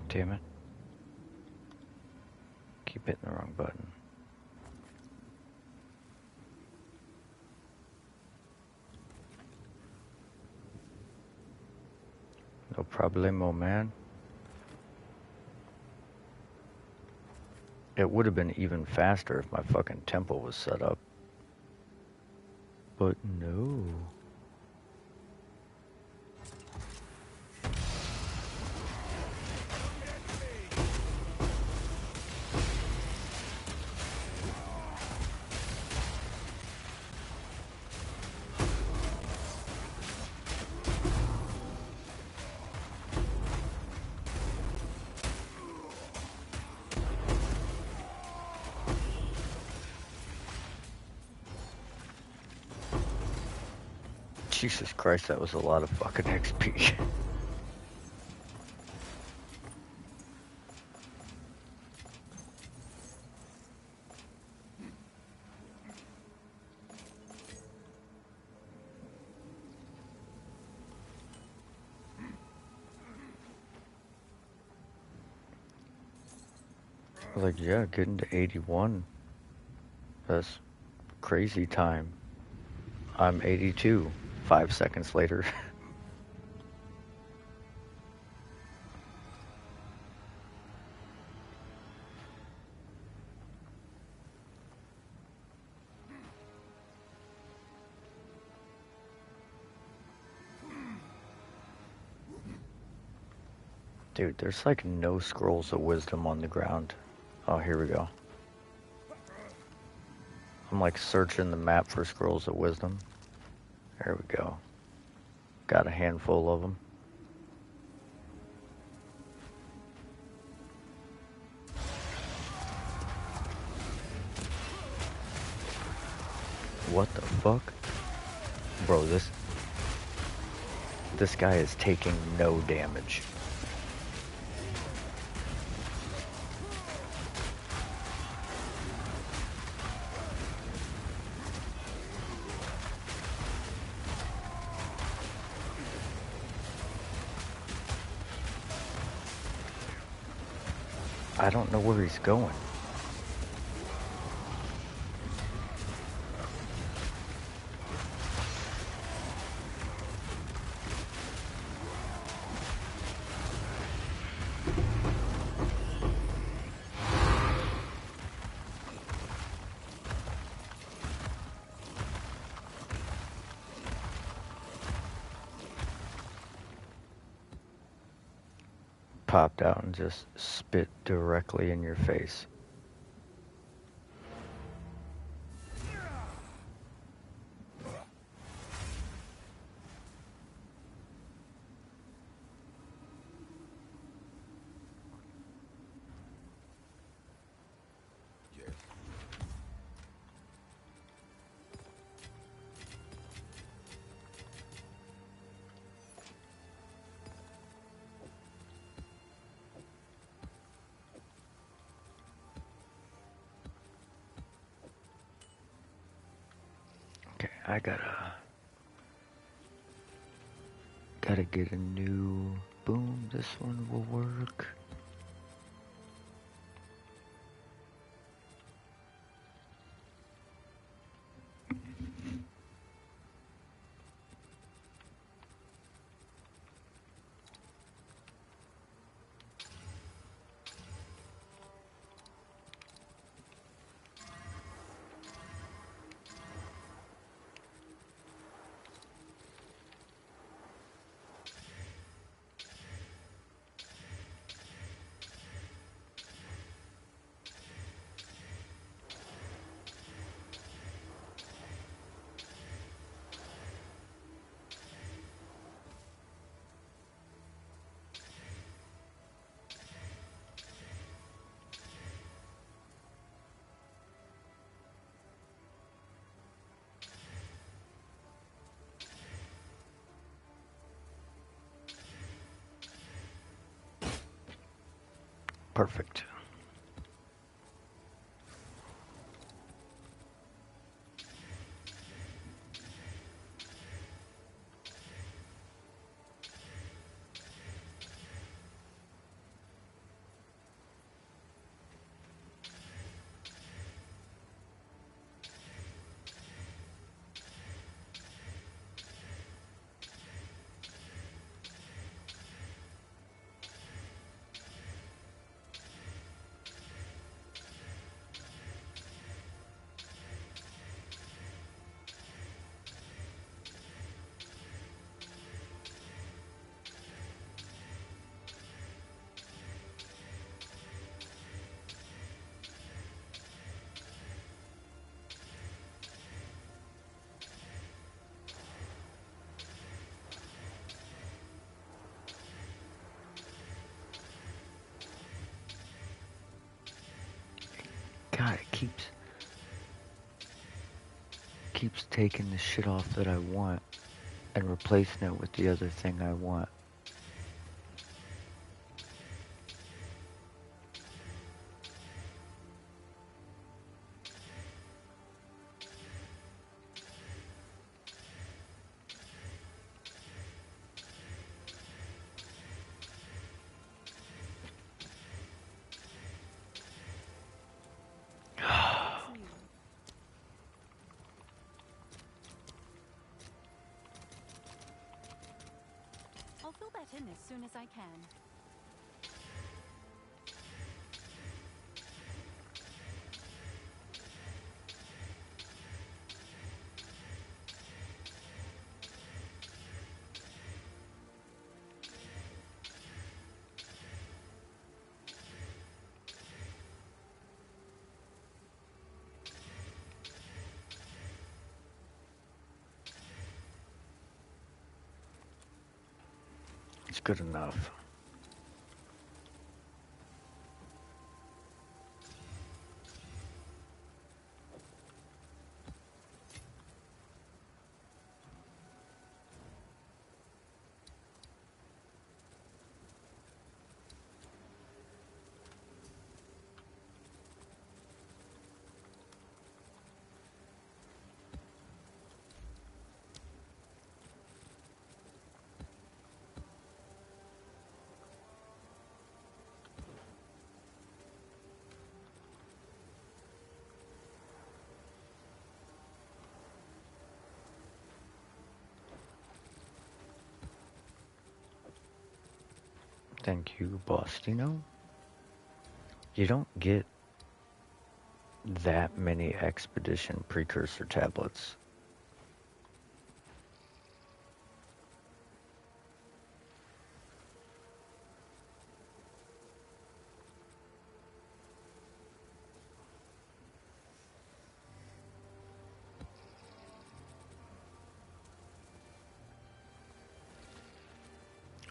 Damn it. keep hitting the wrong button. No problemo, man. It would have been even faster if my fucking tempo was set up. But no. Jesus Christ, that was a lot of fucking XP. Like, yeah, getting to 81. That's crazy time. I'm 82, 5 seconds later. Dude, there's like no scrolls of wisdom on the ground. Oh, here we go. I'm like searching the map for scrolls of wisdom. There we go. Got a handful of them. What the fuck? Bro, this guy is taking no damage. I don't know where he's going. Popped out and just spit directly in your face. Okay, I gotta get a new boom. This one will work. Perfect. keeps taking the shit off that I want and replacing it with the other thing I want. It's you. I'll fill that in as soon as I can. It's good enough. Thank you, Bostino. You don't get that many expedition precursor tablets.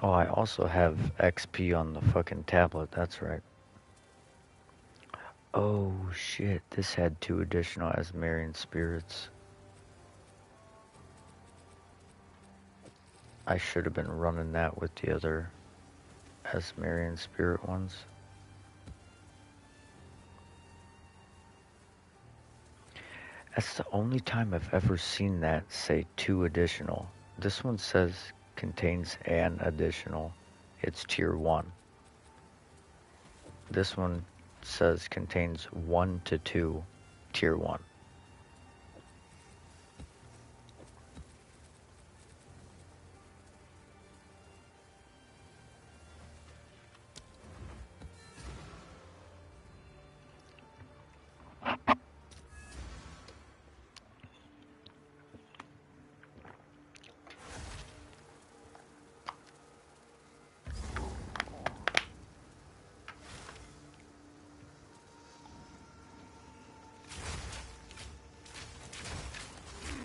Oh, I also have XP on the fucking tablet, that's right. Oh shit, this had 2 additional Asmarian spirits. I should have been running that with the other Asmarian spirit ones. That's the only time I've ever seen that say 2 additional. This one says contains an additional. It's tier 1. This one says contains 1 to 2, tier 1.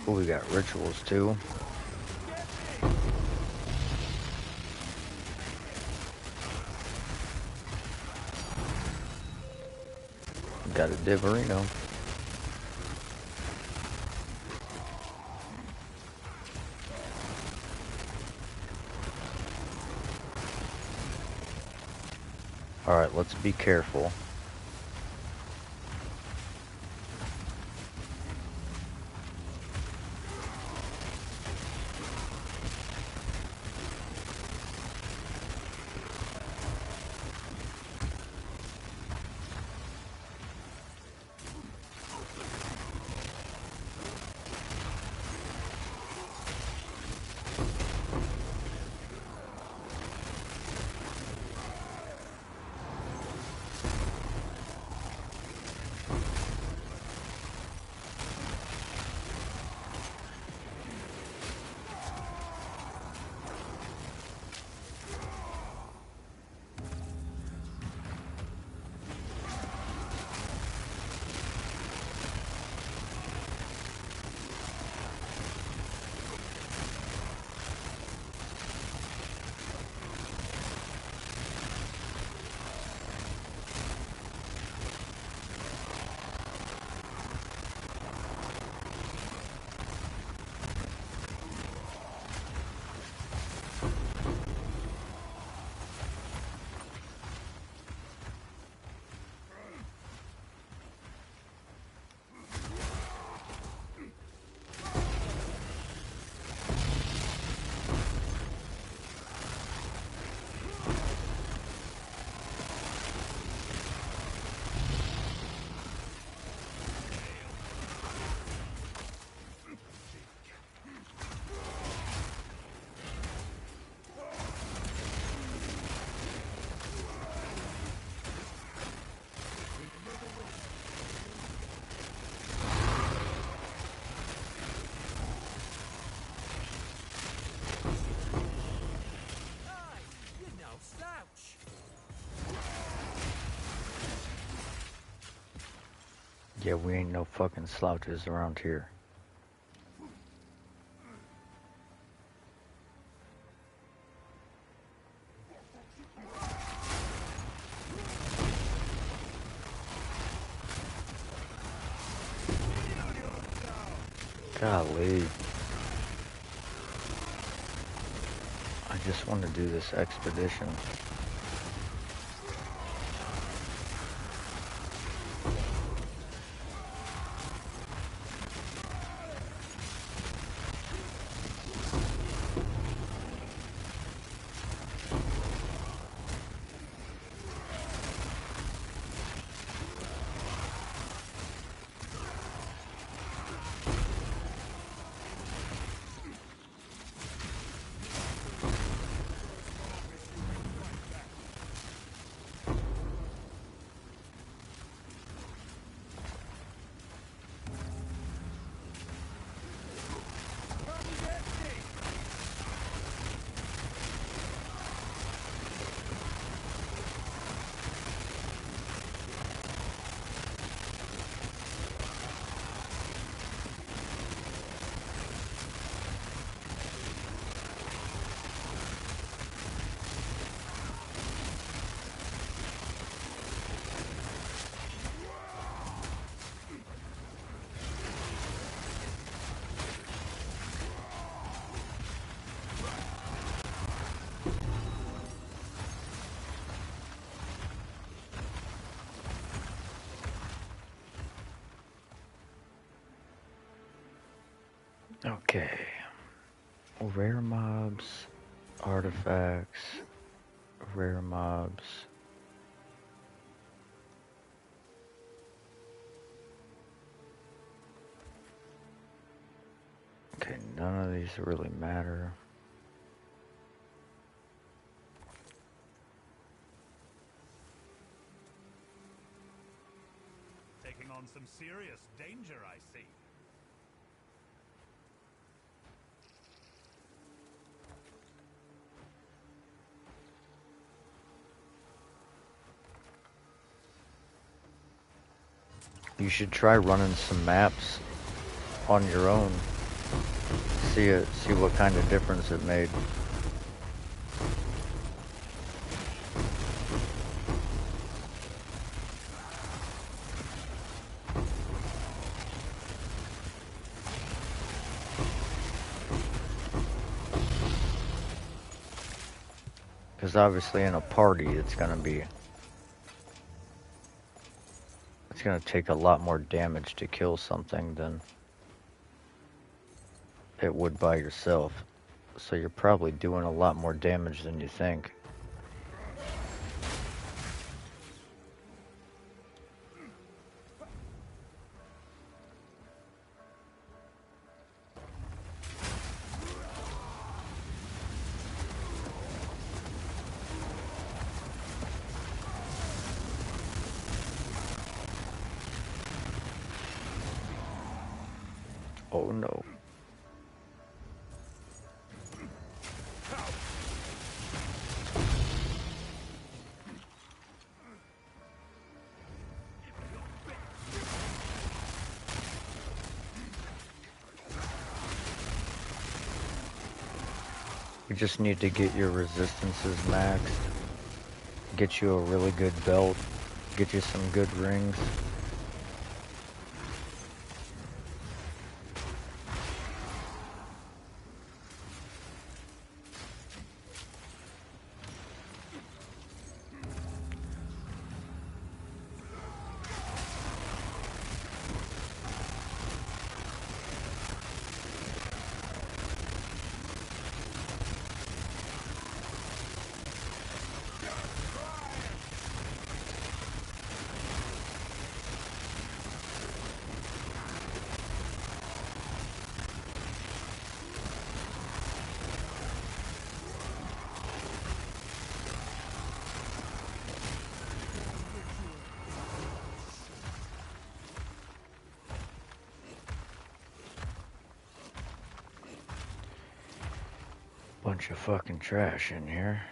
Oh, we got rituals too. Got a Diverino. Alright, let's be careful. Yeah, we ain't no fucking slouches around here. Golly. I just want to do this expedition. Okay. Rare mobs, artifacts, rare mobs. Okay, none of these really matter. Taking on some serious danger, I see. You should try running some maps on your own. See what kind of difference it made. Because obviously in a party it's gonna take a lot more damage to kill something than it would by yourself. So you're probably doing a lot more damage than you think. Oh no. You just need to get your resistances maxed, get you a really good belt, get you some good rings. Bunch of fucking trash in here.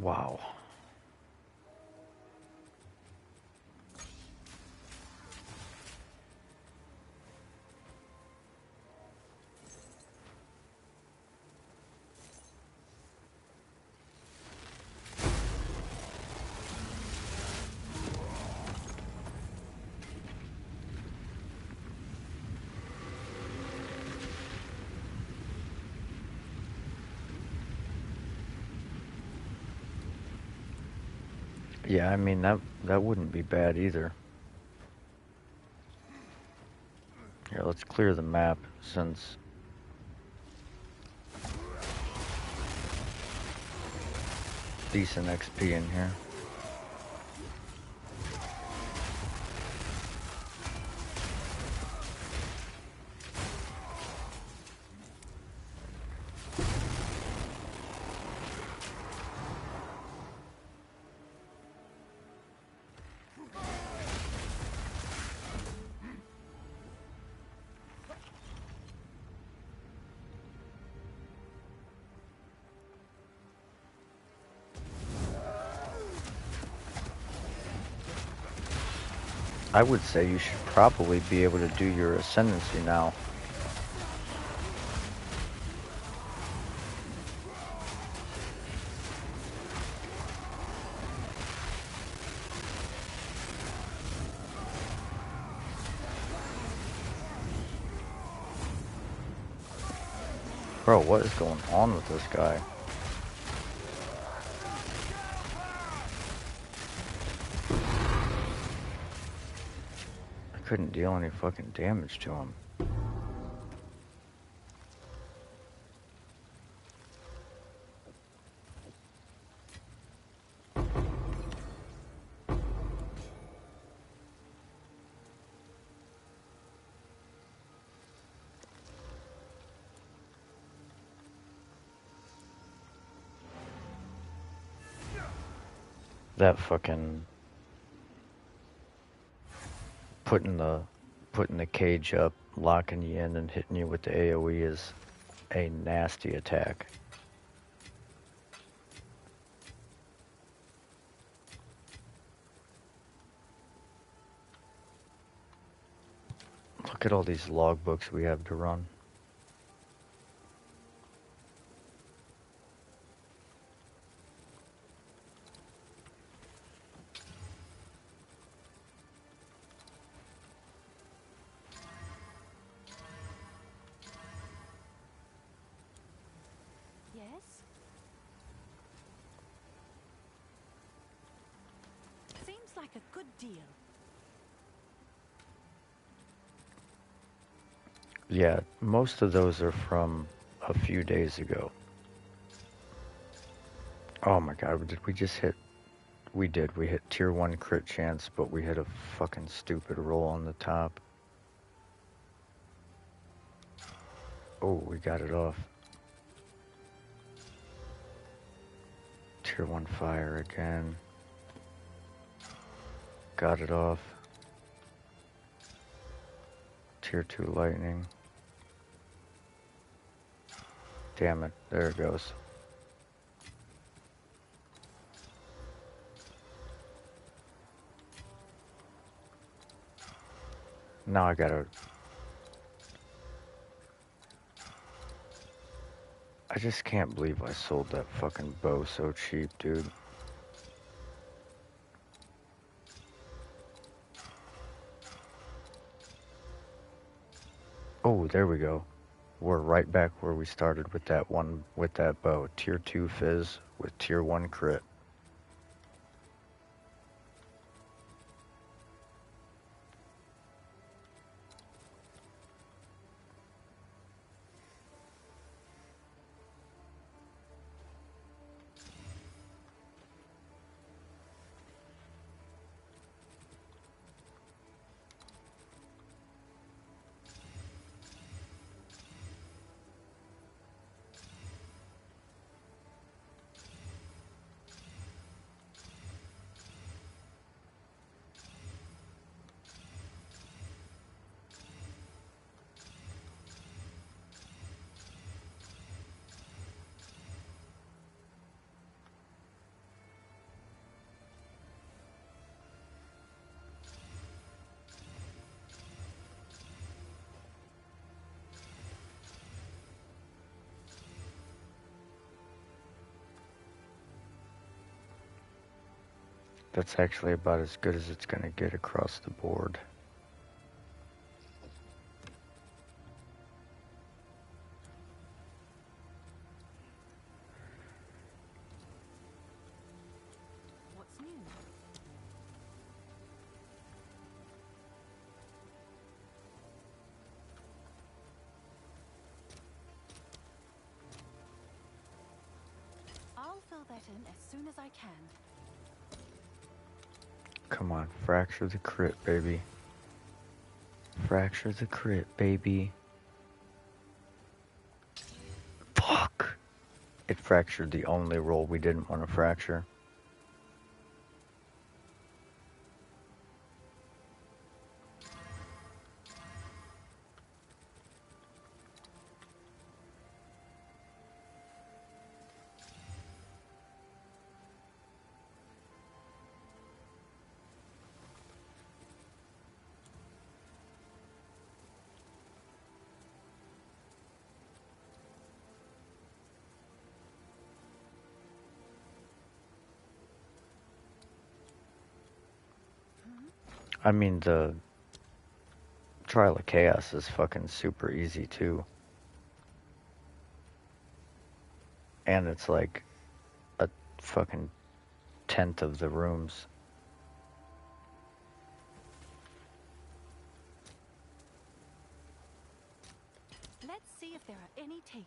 Wow. Yeah, I mean that wouldn't be bad either. Here, let's clear the map since decent XP in here. I would say you should probably be able to do your ascendancy now. Bro, what is going on with this guy? I couldn't deal any fucking damage to him. That fucking putting the cage up, locking you in and hitting you with the AoE is a nasty attack. Look at all these logbooks we have to run. Yes? Seems like a good deal. Yeah, most of those are from a few days ago. Oh my god, did we just hit... We did. We hit tier 1 crit chance, but we hit a fucking stupid roll on the top. Oh, we got it off. Tier 1 fire again. Got it off. Tier 2 lightning. Damn it, there it goes. Now I gotta... I just can't believe I sold that fucking bow so cheap, dude. Oh, there we go. We're right back where we started with that one, with that bow. Tier 2 fizz with tier 1 crit. That's actually about as good as it's gonna get across the board. What's new? I'll fill that in as soon as I can. Come on, fracture the crit, baby. Fracture the crit, baby. Fuck! It fractured the only roll we didn't want to fracture. I mean, the Trial of Chaos is fucking super easy, too. And it's like a fucking tenth of the rooms. Let's see if there are any takers.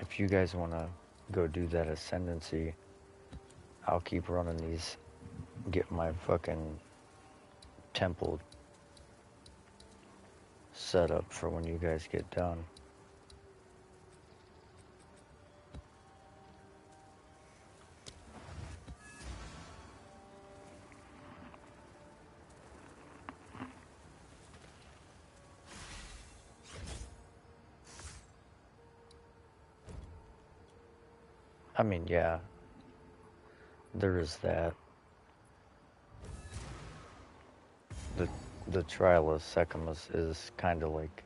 If you guys want to go do that ascendancy, I'll keep running these, get my fucking temple set up for when you guys get done. I mean, yeah, there is that. The Trial of Secamus is kind of like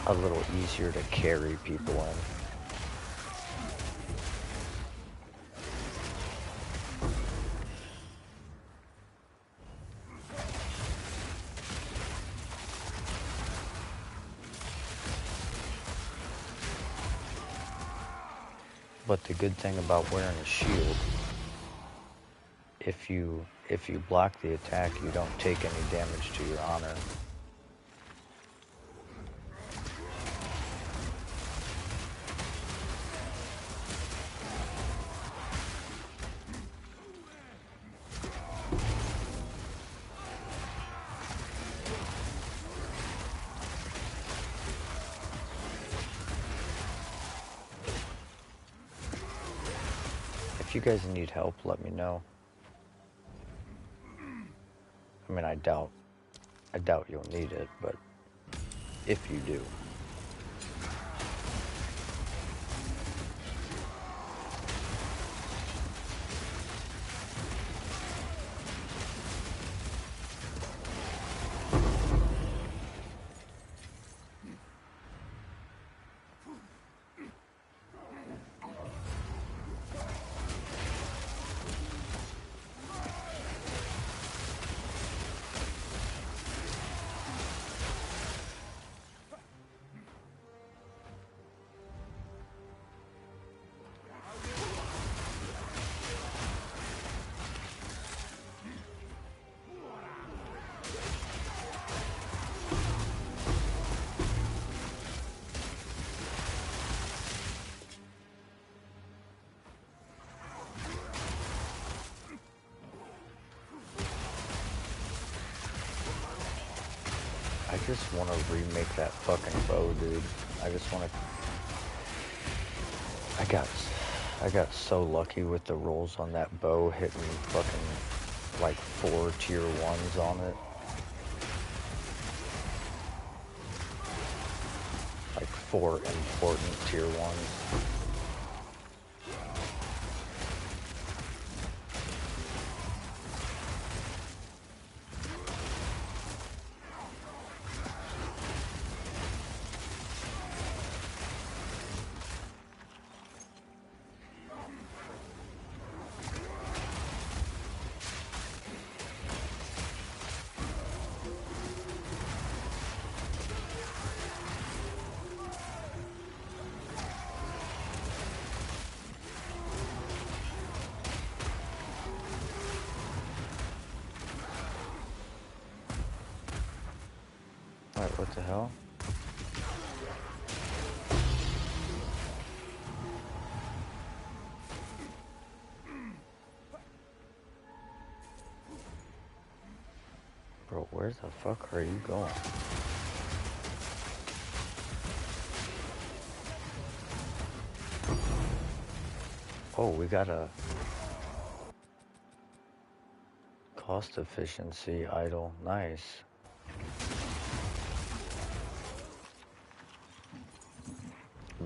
a little easier to carry people in. But the good thing about wearing a shield, if you block the attack, you don't take any damage to your honor. If you guys need help, let me know. I mean, I doubt you'll need it, but if you do. I just want to remake that fucking bow, dude. I just want to. I got so lucky with the rolls on that bow, hitting fucking like 4 tier 1s on it. Like 4 important tier 1s. Alright, what the hell? Bro, where the fuck are you going? Oh, we got a cost efficiency idol. Nice.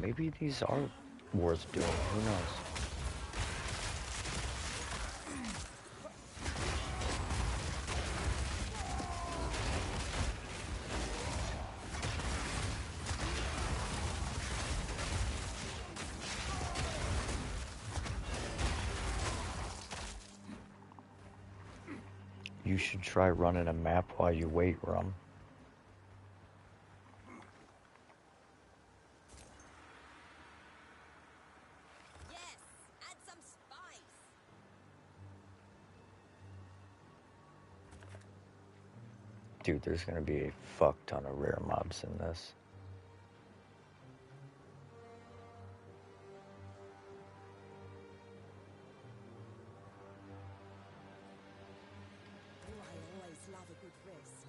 Maybe these are worth doing. Who knows? You should try running a map while you wait, Rum. Yes, add some spice. Dude, there's gonna be a fuck ton of rare mobs in this. Oh, I always love a good rest.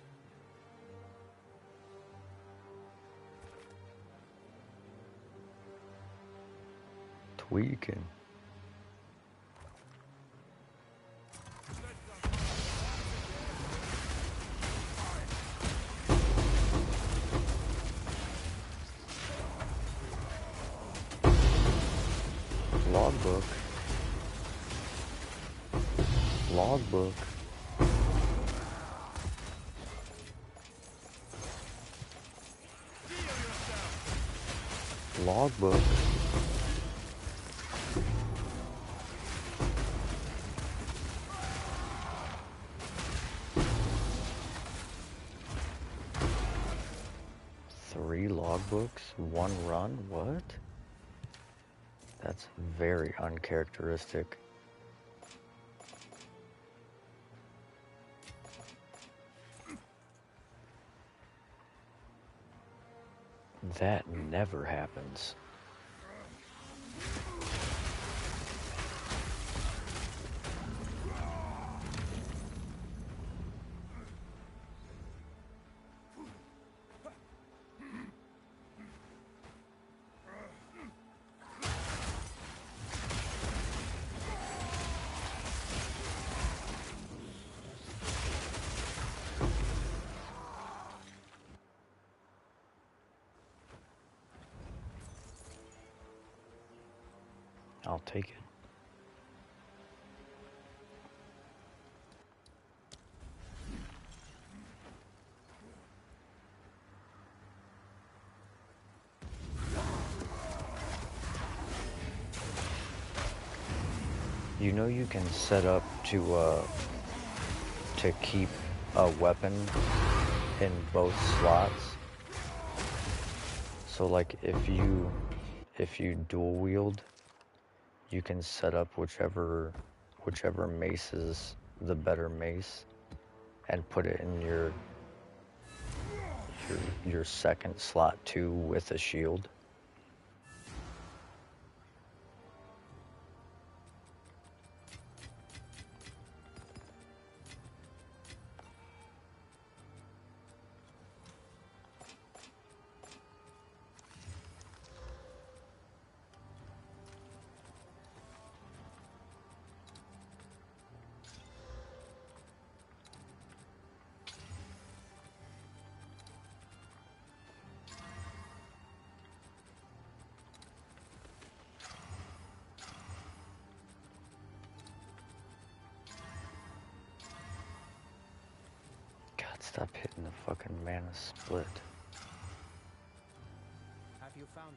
Tweaking. Logbook. Logbook. Logbook. Three logbooks, one run? What? That's very uncharacteristic. That never happens. I'll take it. You know you can set up to keep a weapon in both slots. So like if you dual wield, you can set up whichever mace is the better mace and put it in your second slot too with a shield. Stop hitting the fucking mana split. Have you found?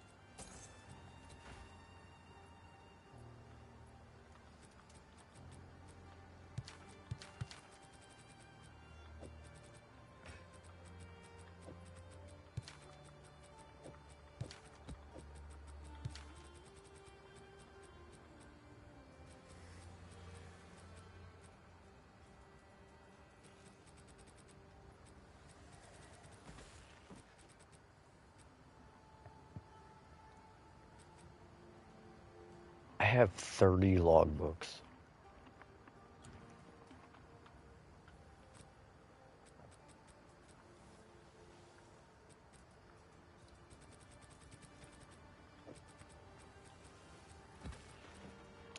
I have 30 logbooks.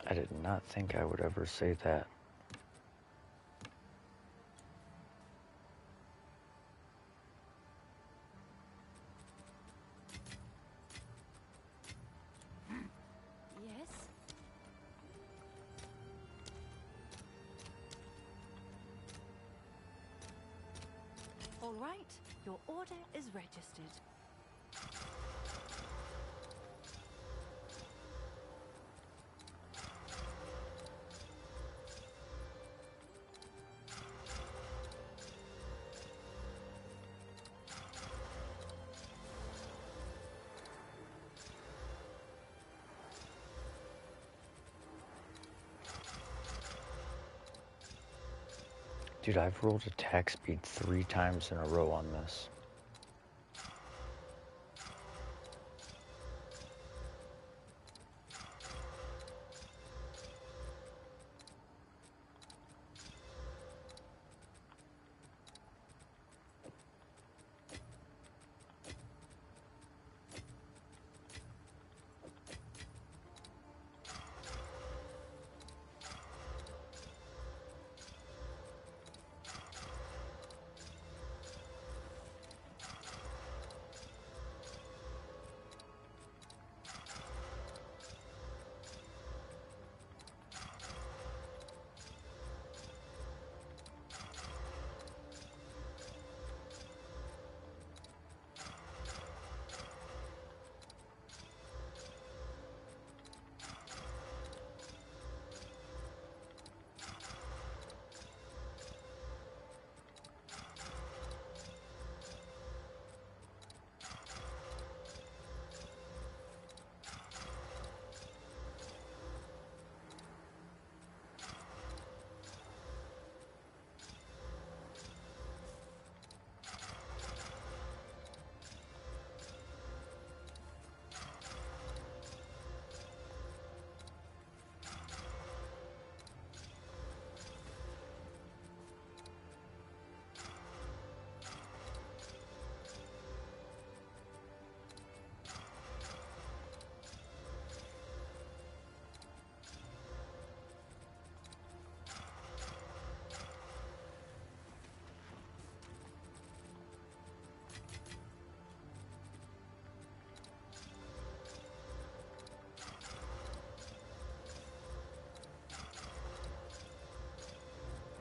I did not think I would ever say that. Yes? All right, your order is registered. Dude, I've rolled attack speed 3 times in a row on this.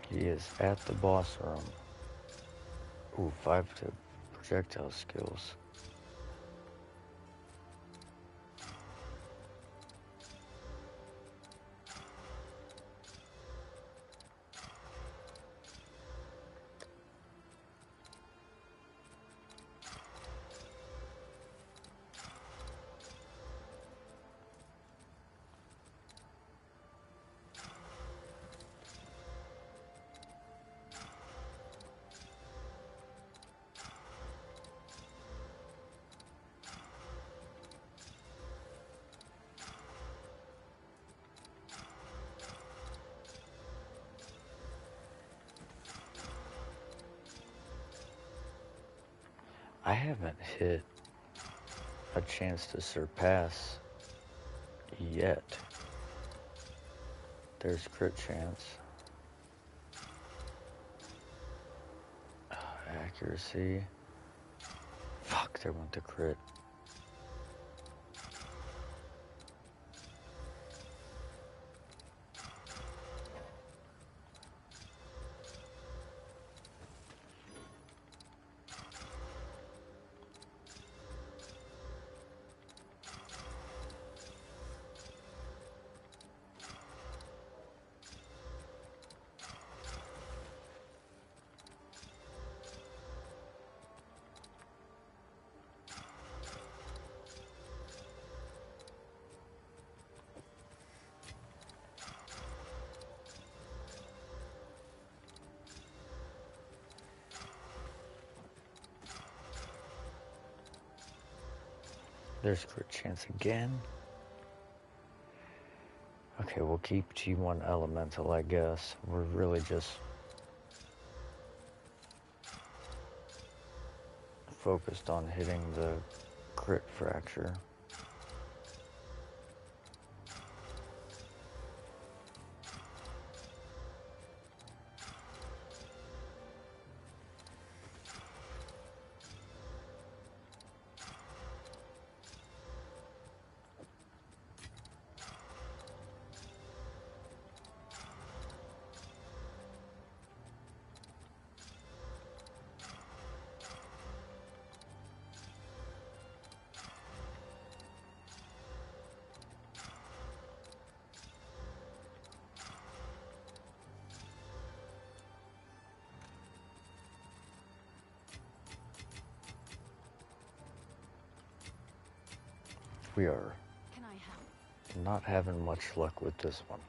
He is at the boss room. Ooh, 5 to projectile skills. I haven't hit a chance to surpass yet. There's crit chance. Accuracy. Fuck, there went the crit. There's crit chance again. Okay, we'll keep T1 elemental, I guess. We're really just focused on hitting the crit fracture. We are Can I help? not having much luck with this one.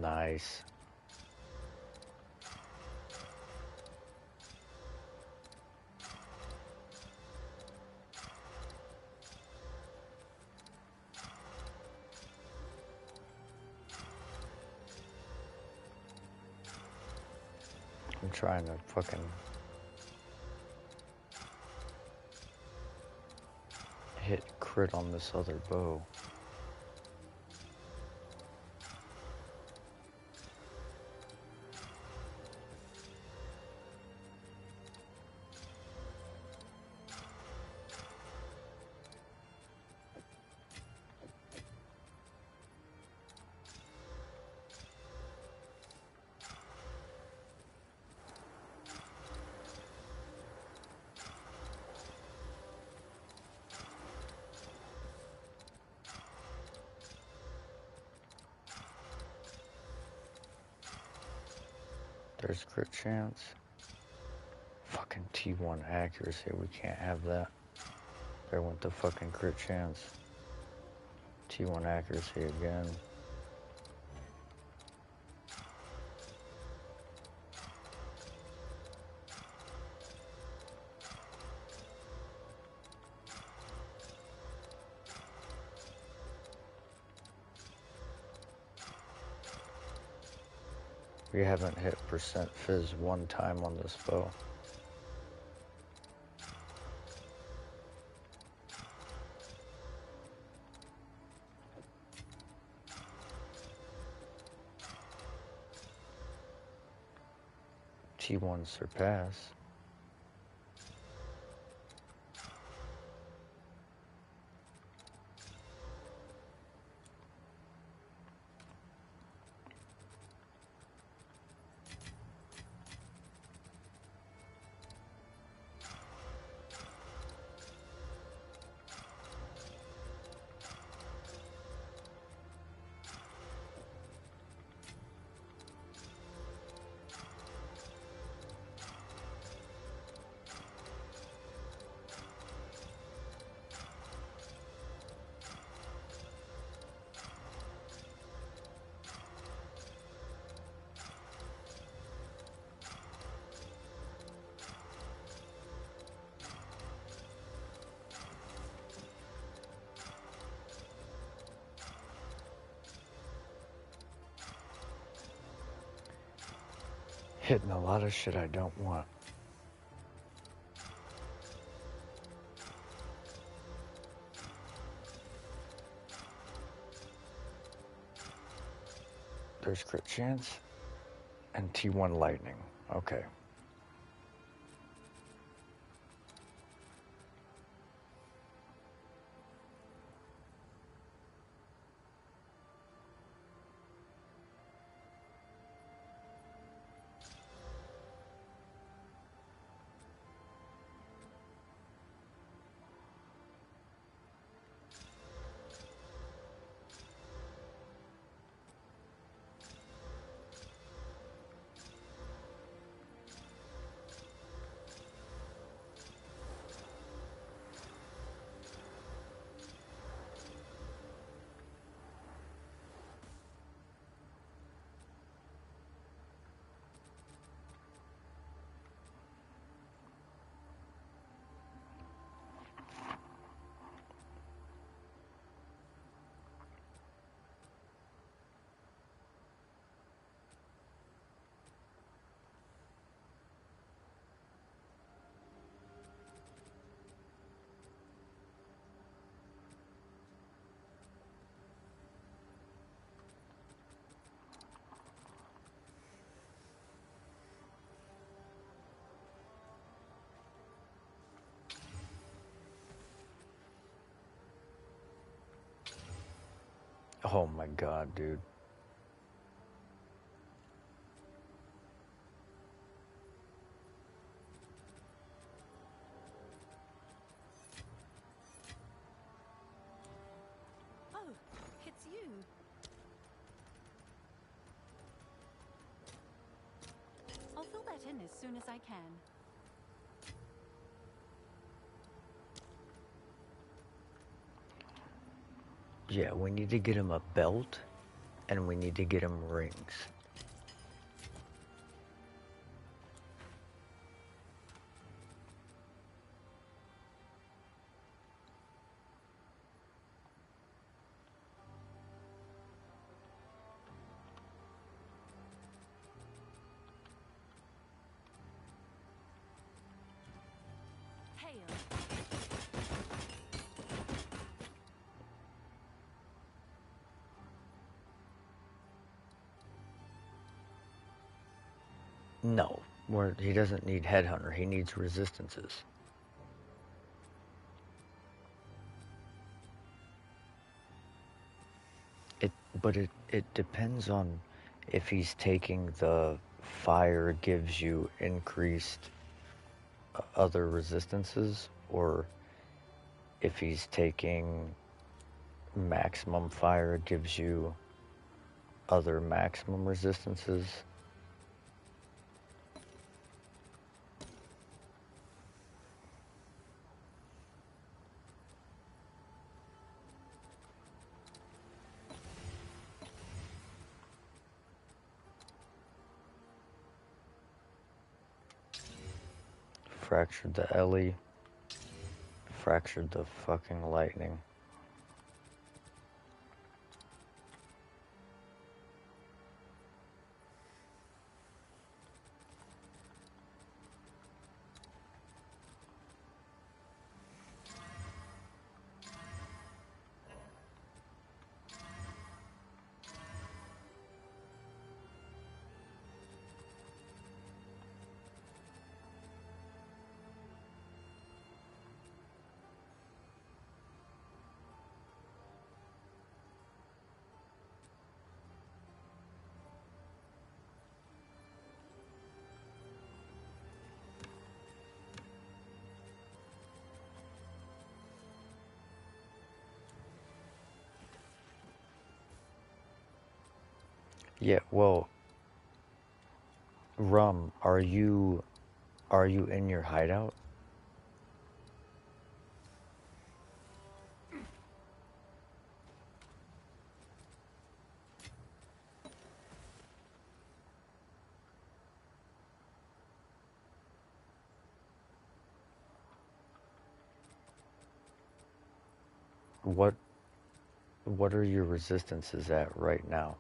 Nice. I'm trying to fucking hit crit on this other bow. There's crit chance. Fucking T1 accuracy, we can't have that. There went the fucking crit chance. T1 accuracy again. We haven't hit percent fizz one time on this bow. T1 surpass. Hitting a lot of shit I don't want. There's crit chance and T1 lightning. Okay. Oh my god, dude. Oh, it's you. I'll fill that in as soon as I can. Yeah, we need to get him a belt, and we need to get him rings. Hail. No, he doesn't need Headhunter. He needs resistances. But it depends on if he's taking the fire gives you increased other resistances, or if he's taking maximum fire gives you other maximum resistances. Fractured the Ellie. Fractured the fucking lightning. Yeah, well, Rum, are you in your hideout? What what are your resistances at right now?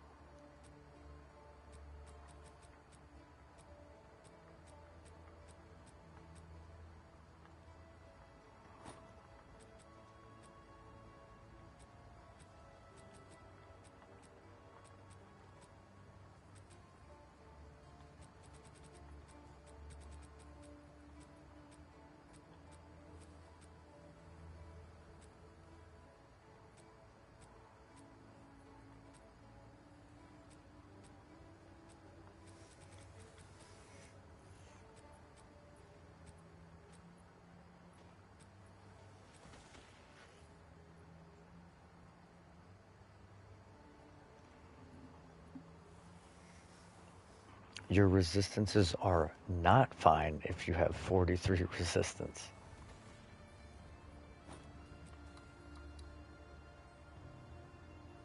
Your resistances are not fine if you have 43 resistance.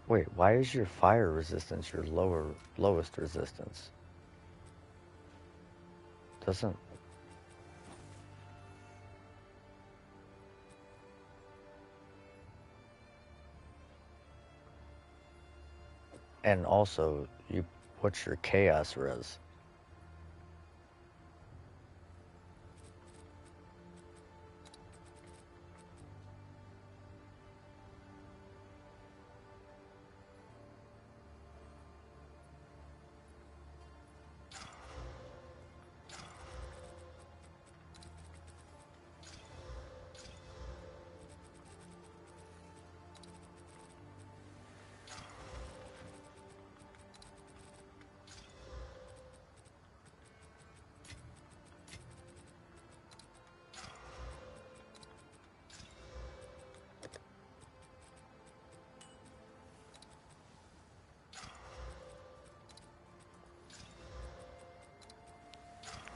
Wait, why is your fire resistance your lowest resistance? Doesn't and also what's your chaos res?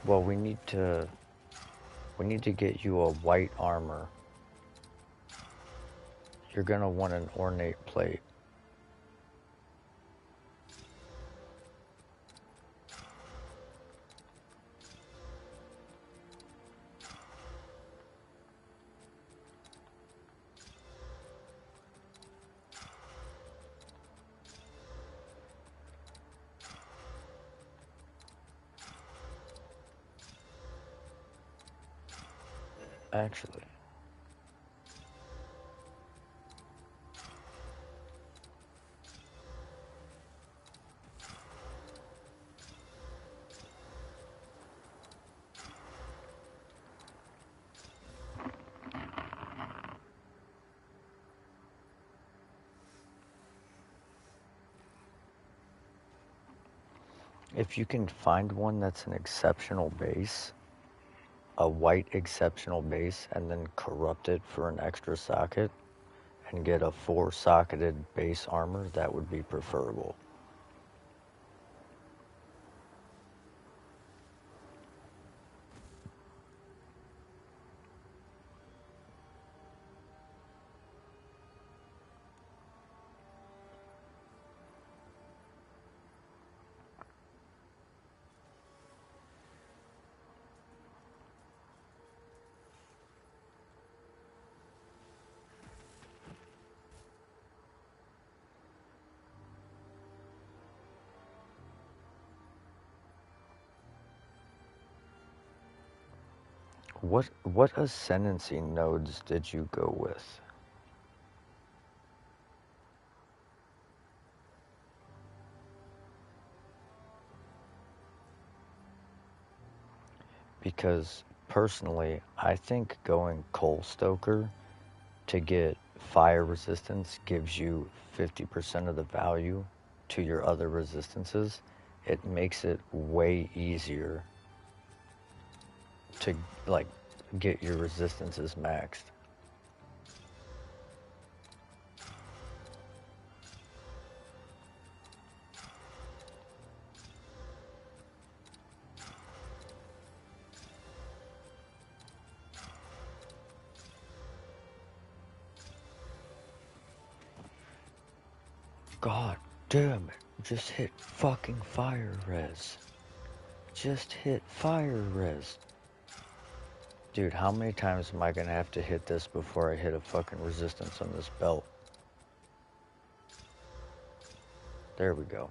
Well, we need to get you a white armor. You're gonna want an ornate plate. Actually, if you can find one that's an exceptional base, a white exceptional base, and then corrupt it for an extra socket and get a 4-socketed base armor, that would be preferable. What ascendancy nodes did you go with? Because personally, I think going Coal Stoker to get fire resistance gives you 50% of the value to your other resistances. It makes it way easier to like get your resistances maxed. God damn it. Just hit fucking fire res. Just hit fire res. Dude, how many times am I gonna have to hit this before I hit a fucking resistance on this belt? There we go.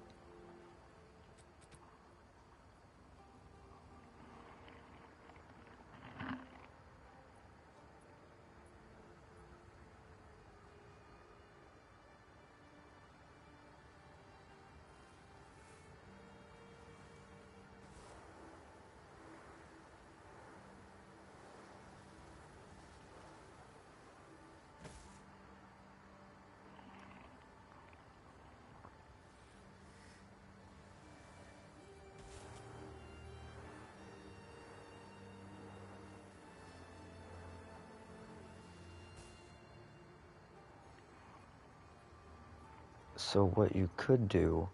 So what you could do,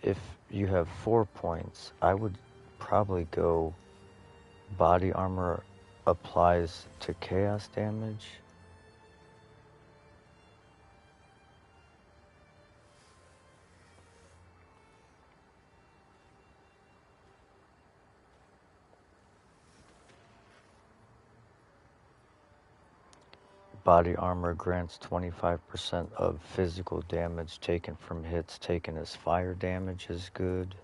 if you have 4 points, I would probably go body armor applies to chaos damage. Body armor grants 25% of physical damage taken from hits taken as fire damage is good.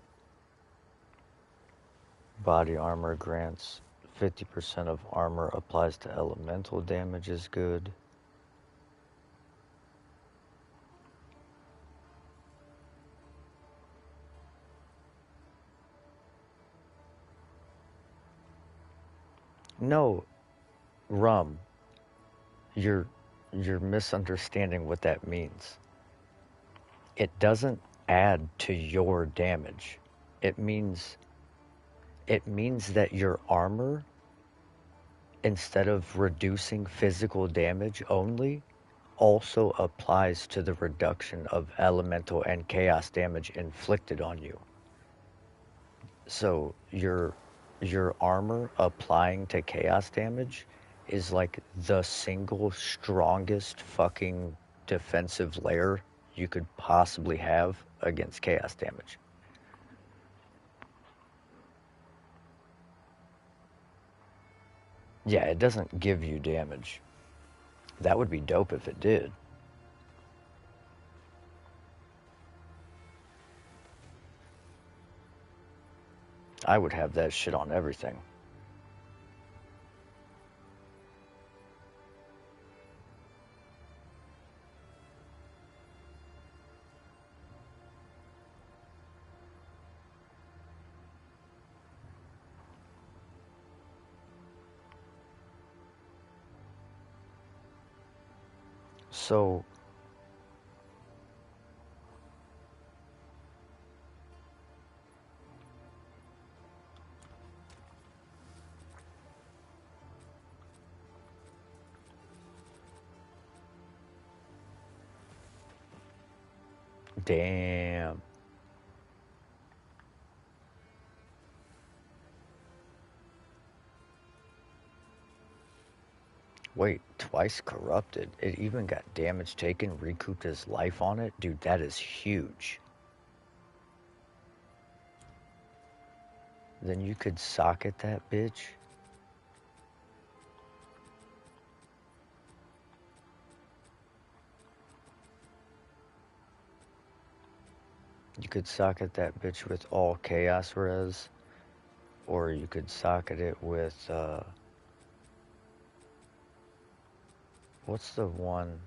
Body armor grants 50% of armor applies to elemental damage is good. No, Rum, you're misunderstanding what that means. It doesn't add to your damage. It means that your armor, instead of reducing physical damage only, also applies to the reduction of elemental and chaos damage inflicted on you. So your armor applying to chaos damage is like the single strongest fucking defensive layer you could possibly have against chaos damage. Yeah, it doesn't give you damage. That would be dope if it did. I would have that shit on everything. So, damn. Wait, twice corrupted. It even got damage taken, recouped his life on it? Dude, that is huge. Then you could socket that bitch. You could socket that bitch with all chaos res, or you could socket it with, what's the one?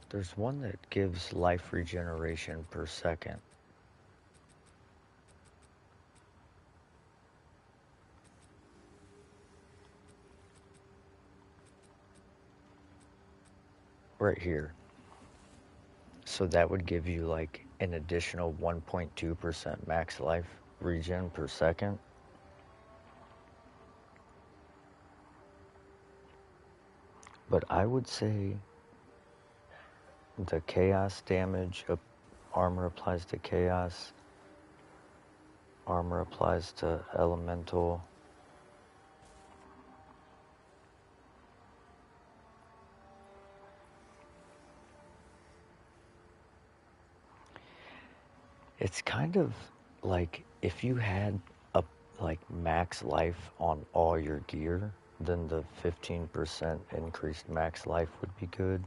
There's one that gives life regeneration per second. Right here. So that would give you like an additional 1.2% max life regen per second. But I would say the chaos damage, armor applies to chaos, armor applies to elemental. It's kind of like if you had a like max life on all your gear, then the 15% increased max life would be good.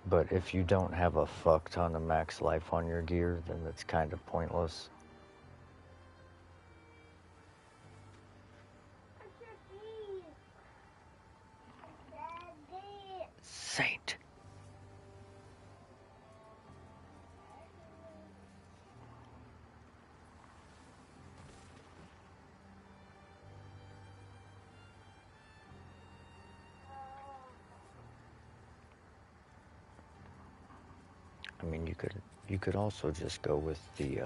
But if you don't have a fuck ton of max life on your gear, then it's kind of pointless. Saint. I mean, you could also just go with the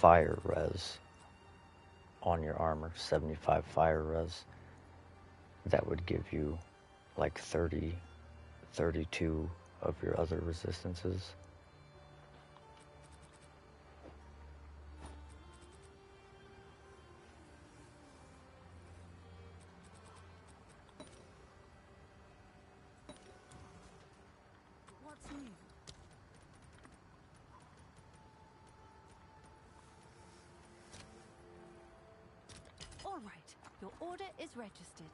fire res on your armor, 75 fire res. That would give you like 30, 32 of your other resistances. What's new? All right, your order is registered.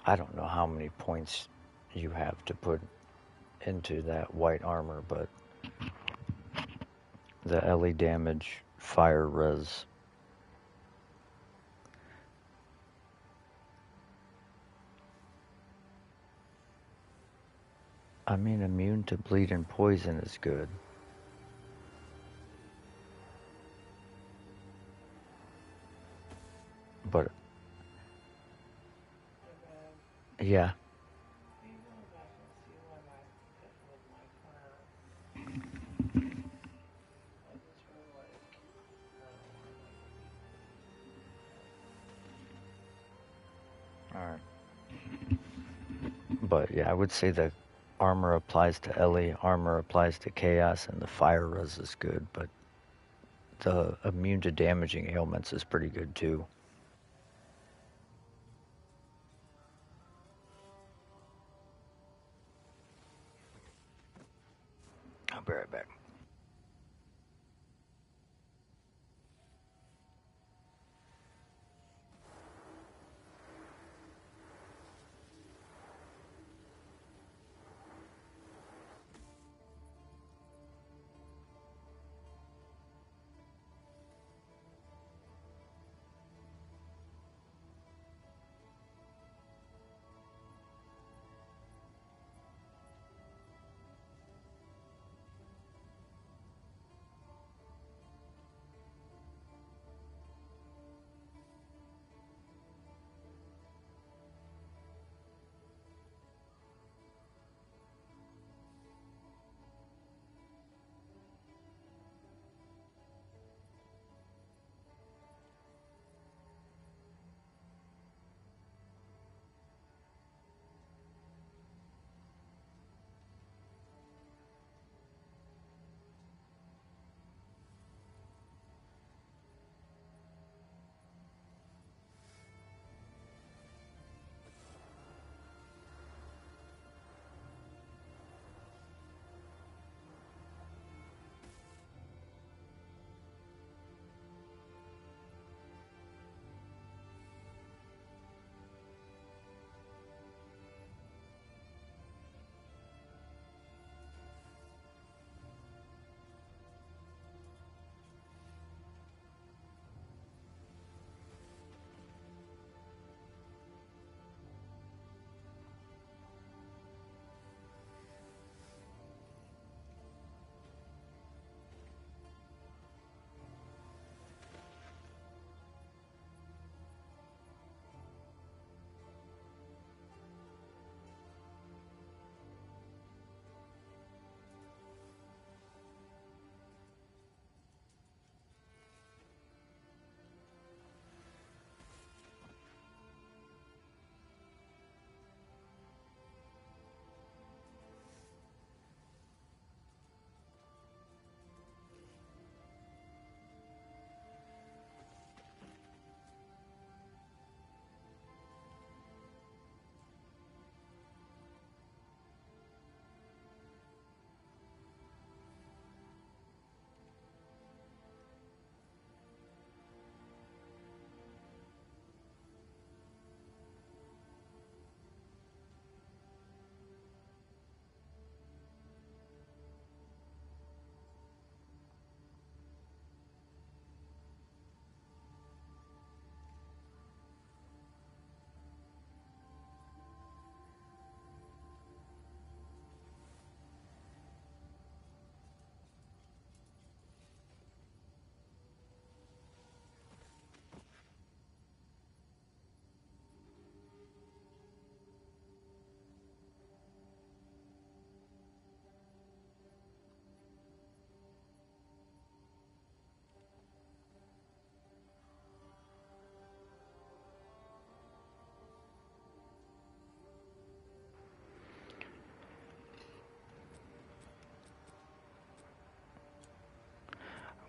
I don't know how many points you have to put into that white armor, but the LE damage, fire res. I mean, immune to bleed and poison is good. But Okay. yeah, Let me go back and see what I did with my class. I just were like, oh, I might be. all right. But yeah, I would say the armor applies to Ellie, armor applies to Chaos, and the fire res is good, but the immune to damaging ailments is pretty good too. I'll be right back.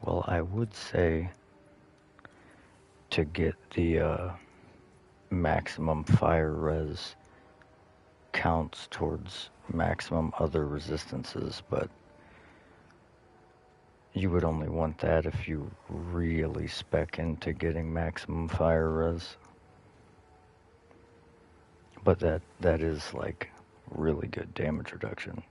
Well, I would say to get the maximum fire res counts towards maximum other resistances, but you would only want that if you really spec into getting maximum fire res. But that is like really good damage reduction.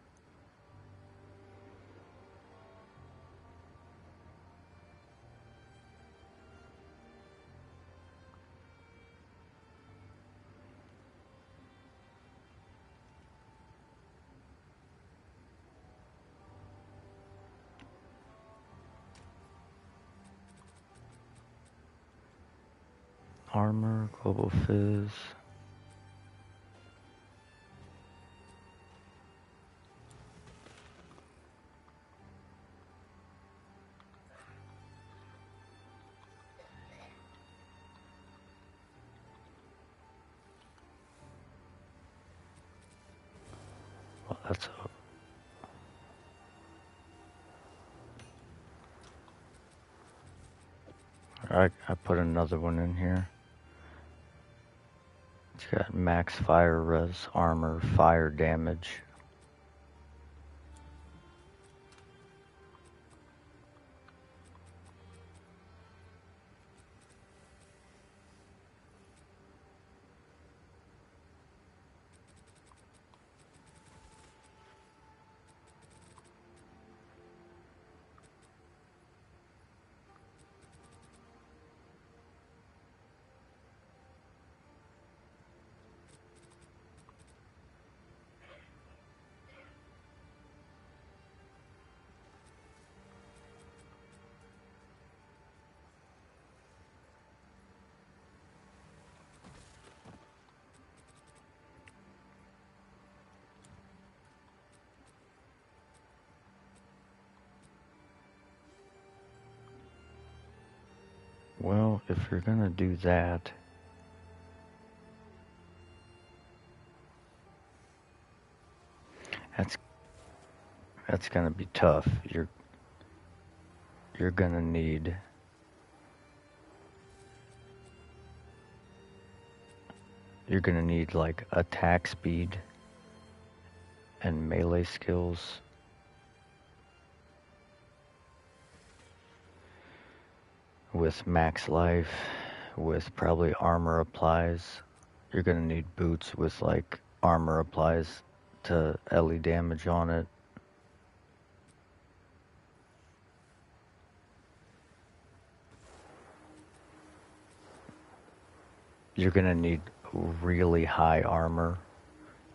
Armor, global fizz. Well, that's I put another one in here. It's got max fire res, armor, fire damage. Well, if you're gonna do that, that's gonna be tough. You're gonna need like attack speed and melee skills. With max life, with probably armor applies. You're gonna need boots with like armor applies to LE damage on it. You're gonna need really high armor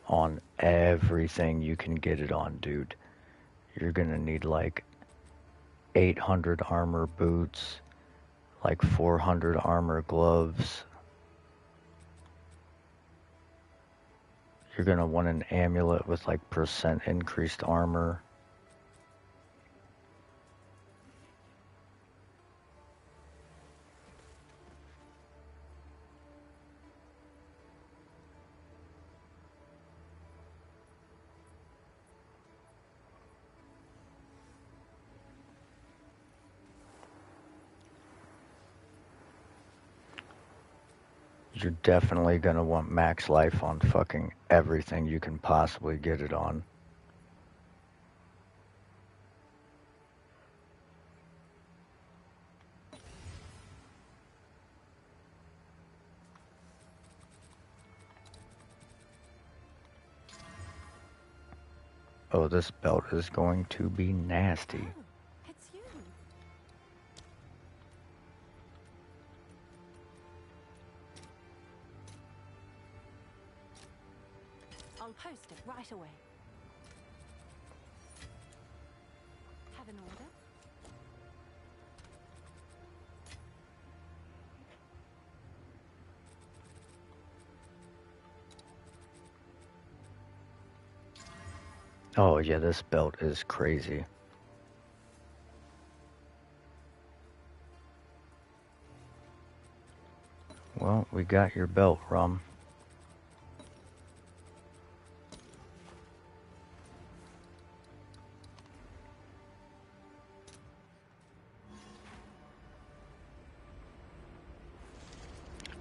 on everything you can get it on, dude. You're gonna need like 800 armor boots, like 400 armor gloves. You're gonna want an amulet with like percent increased armor. You're definitely gonna want max life on fucking everything you can possibly get it on. Oh, this belt is going to be nasty. Oh, it's you. I'll post it right away. Have an order? Oh yeah, this belt is crazy. Well, we got your belt, Rum.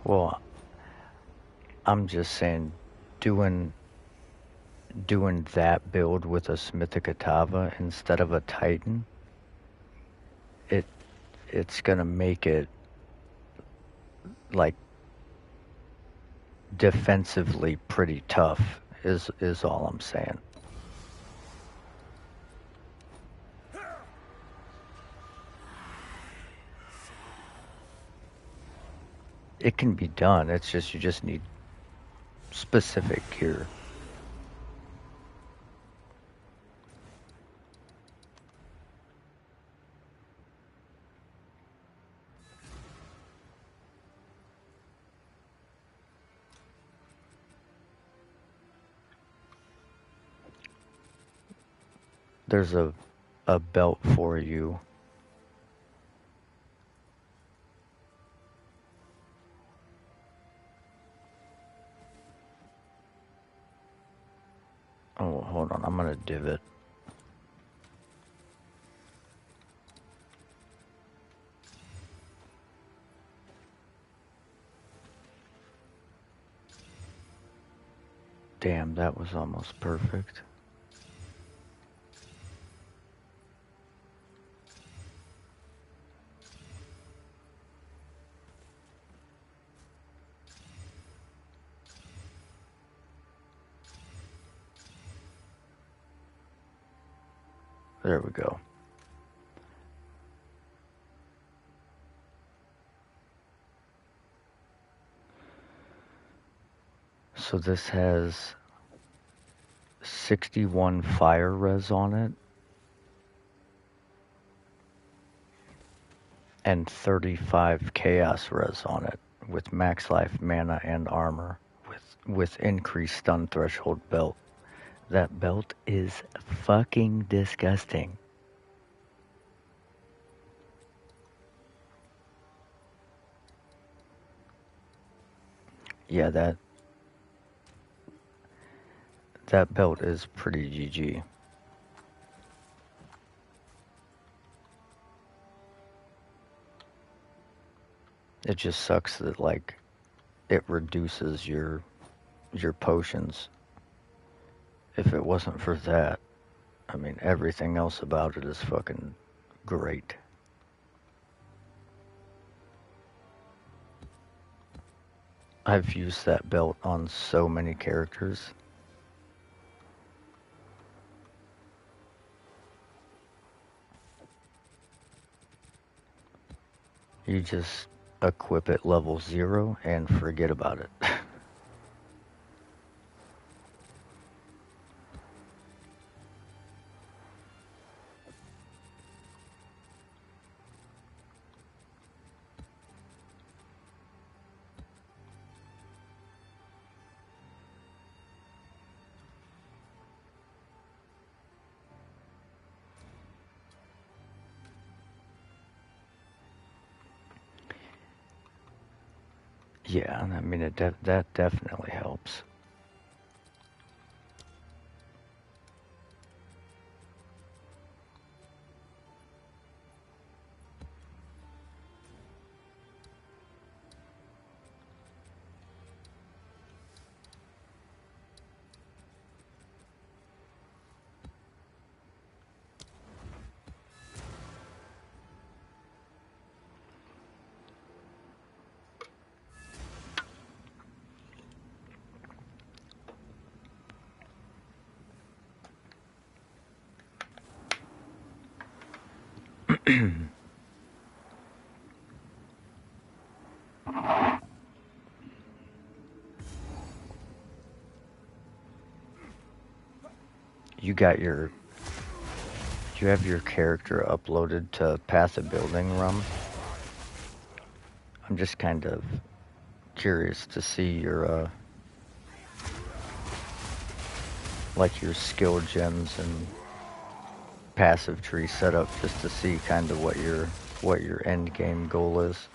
Well, I'm just saying, doing that build with a Smithicatava instead of a Titan, it's gonna make it like defensively pretty tough. Is all I'm saying. It can be done. It's just you just need specific gear. There's a belt for you. Oh, hold on. I'm gonna divot. Damn, that was almost perfect. There we go. So this has 61 fire res on it and 35 chaos res on it with max life, mana, and armor with increased stun threshold belt. That belt is fucking disgusting. Yeah, that belt is pretty GG. It just sucks that like it reduces your potions. If it wasn't for that, I mean everything else about it is fucking great. I've used that belt on so many characters. You just equip it level 0 and forget about it. Yeah, I mean that definitely helps. You got you have your character uploaded to Path of Building Rum. I'm just kind of curious to see your like your skill gems and passive tree setup, just to see kind of what your end game goal is.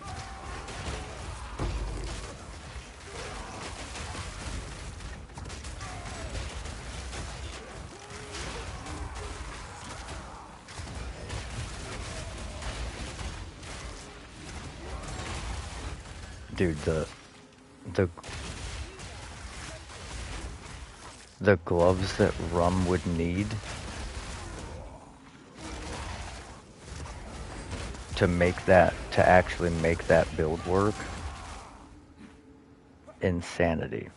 Dude, the the gloves that Rum would need to actually make that build work, insanity.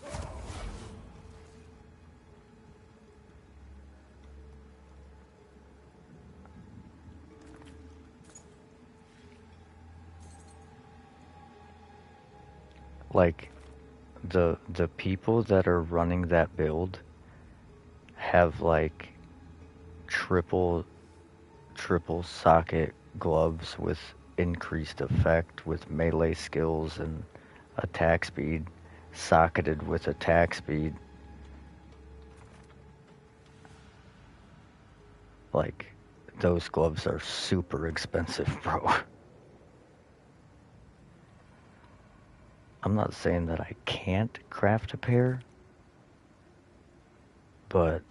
Like the people that are running that build have like triple socket gloves with increased effect with melee skills and attack speed, socketed with attack speed. Like, those gloves are super expensive, bro. I'm not saying that I can't craft a pair, but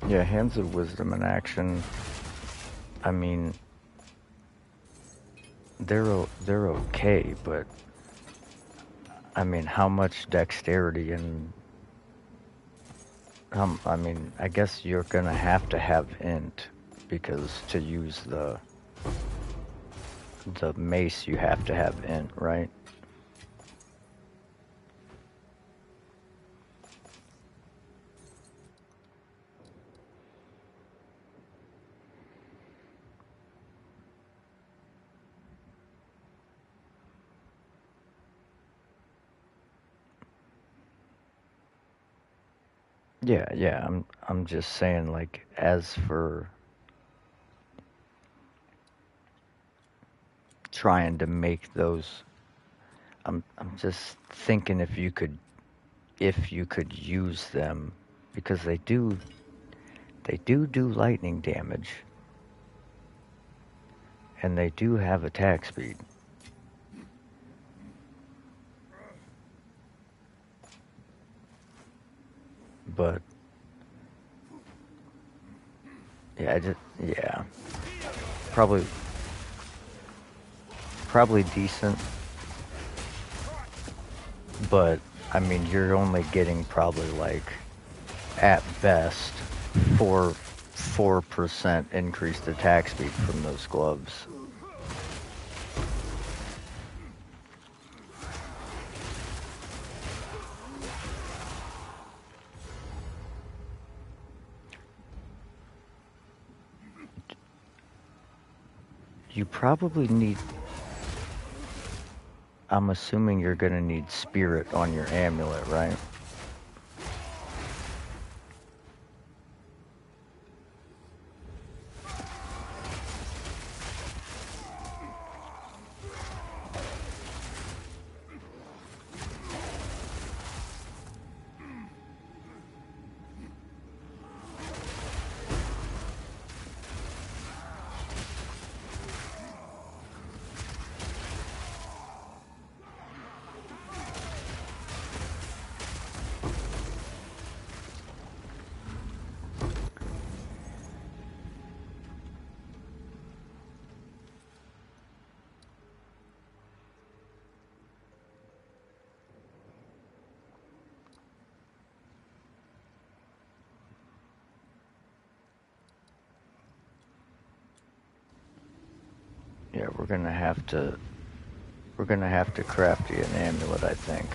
yeah, Hands of Wisdom in action, I mean, they're okay, but I mean, how much dexterity and I mean, I guess you're gonna have to have int because to use the mace you have to have int, right? Yeah, I'm just saying, like, as for trying to make those, I'm just thinking if you could use them, because they do lightning damage, and they do have attack speed. But yeah, probably decent, but I mean, you're only getting probably, like, at best 4% increased attack speed from those gloves. You probably need, I'm assuming you're gonna need spirit on your amulet, right? Yeah, we're gonna have to craft you an amulet, I think.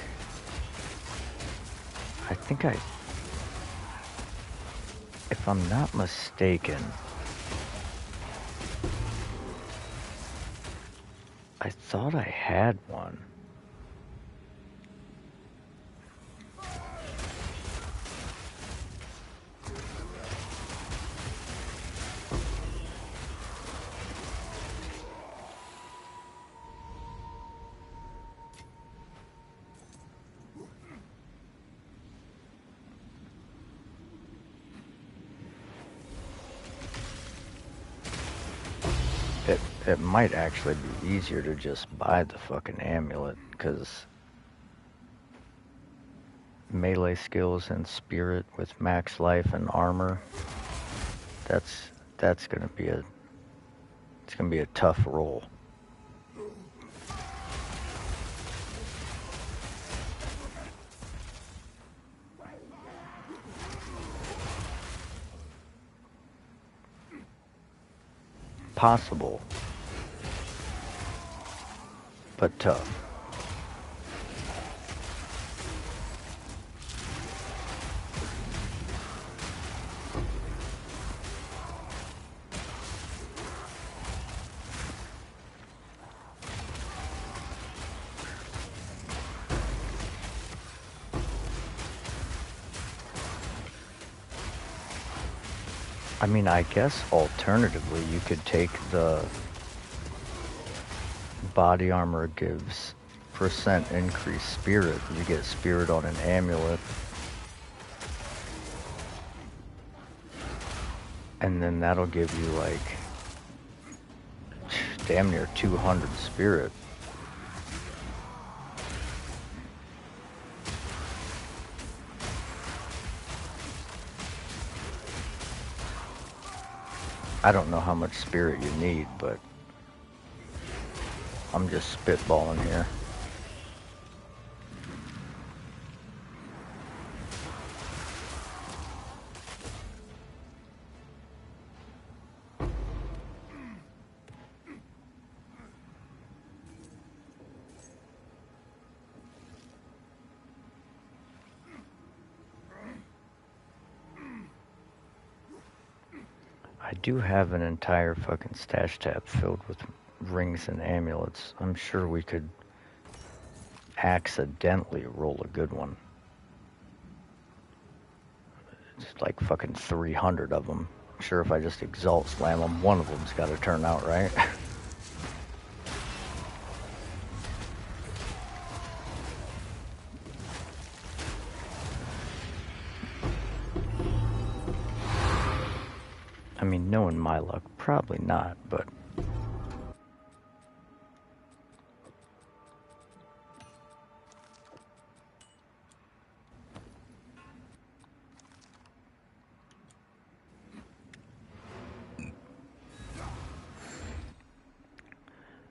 If I'm not mistaken, I thought I had one. It might actually be easier to just buy the fucking amulet, because melee skills and spirit with max life and armor, that's gonna be a tough roll. Possible, but tough. I mean, I guess alternatively, you could take the body armor gives % increased spirit. You get spirit on an amulet. And then that'll give you like damn near 200 spirit. I don't know how much spirit you need, but I'm just spitballing here. I do have an entire fucking stash tab filled with rings and amulets. I'm sure we could accidentally roll a good one. It's like fucking 300 of them. I'm sure if I just exalt slam them, one of them's got to turn out right. I mean, knowing my luck, probably not, but...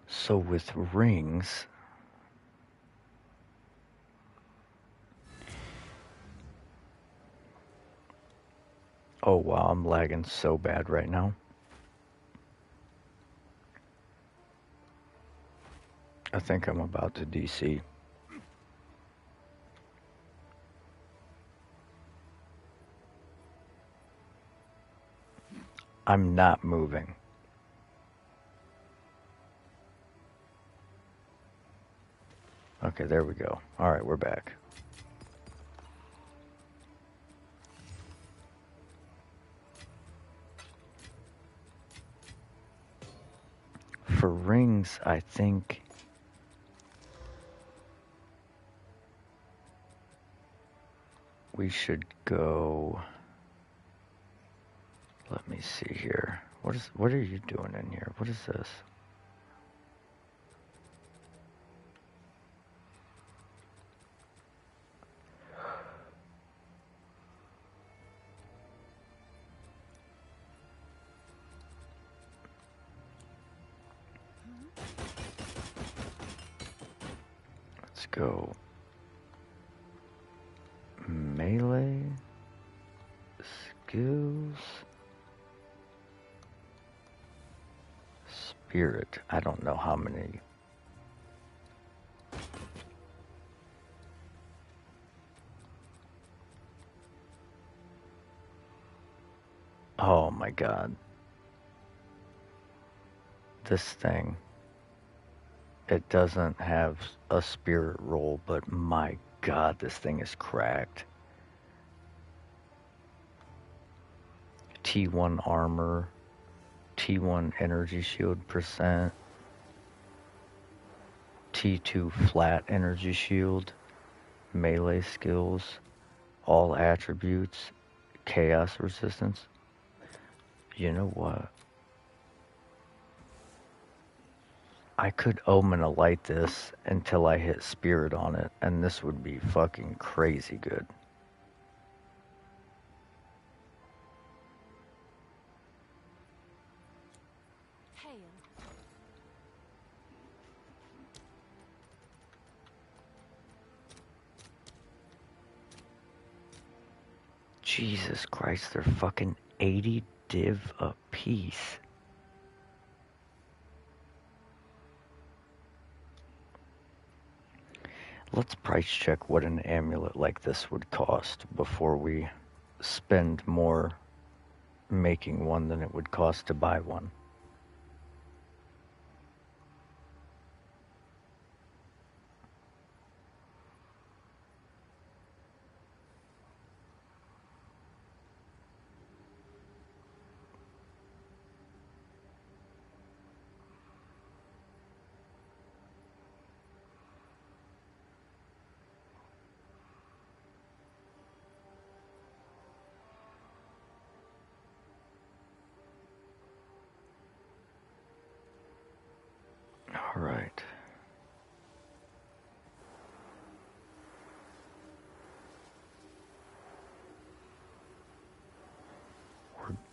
So with rings... Oh wow, I'm lagging so bad right now. I think I'm about to DC. I'm not moving. Okay, there we go. Alright, we're back. For rings, I think... we should go... Let me see here. What are you doing in here? What is this? Let's go melee skills spirit. I don't know how many. Oh my god. This thing, it doesn't have a spirit roll, but my god, this thing is cracked. T1 armor, T1 energy shield percent, T2 flat energy shield, melee skills, all attributes, chaos resistance. You know what? I could Omen a light this until I hit spirit on it, and this would be fucking crazy good. Hail. Jesus Christ, they're fucking 80 div a piece. Let's price check what an amulet like this would cost before we spend more making one than it would cost to buy one.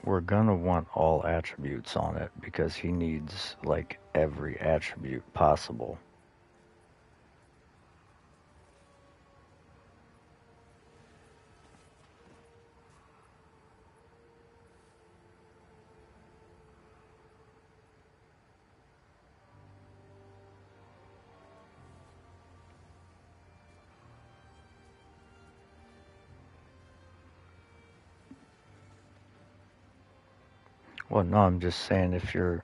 We're gonna want all attributes on it because he needs like every attribute possible. Well, no, I'm just saying if you're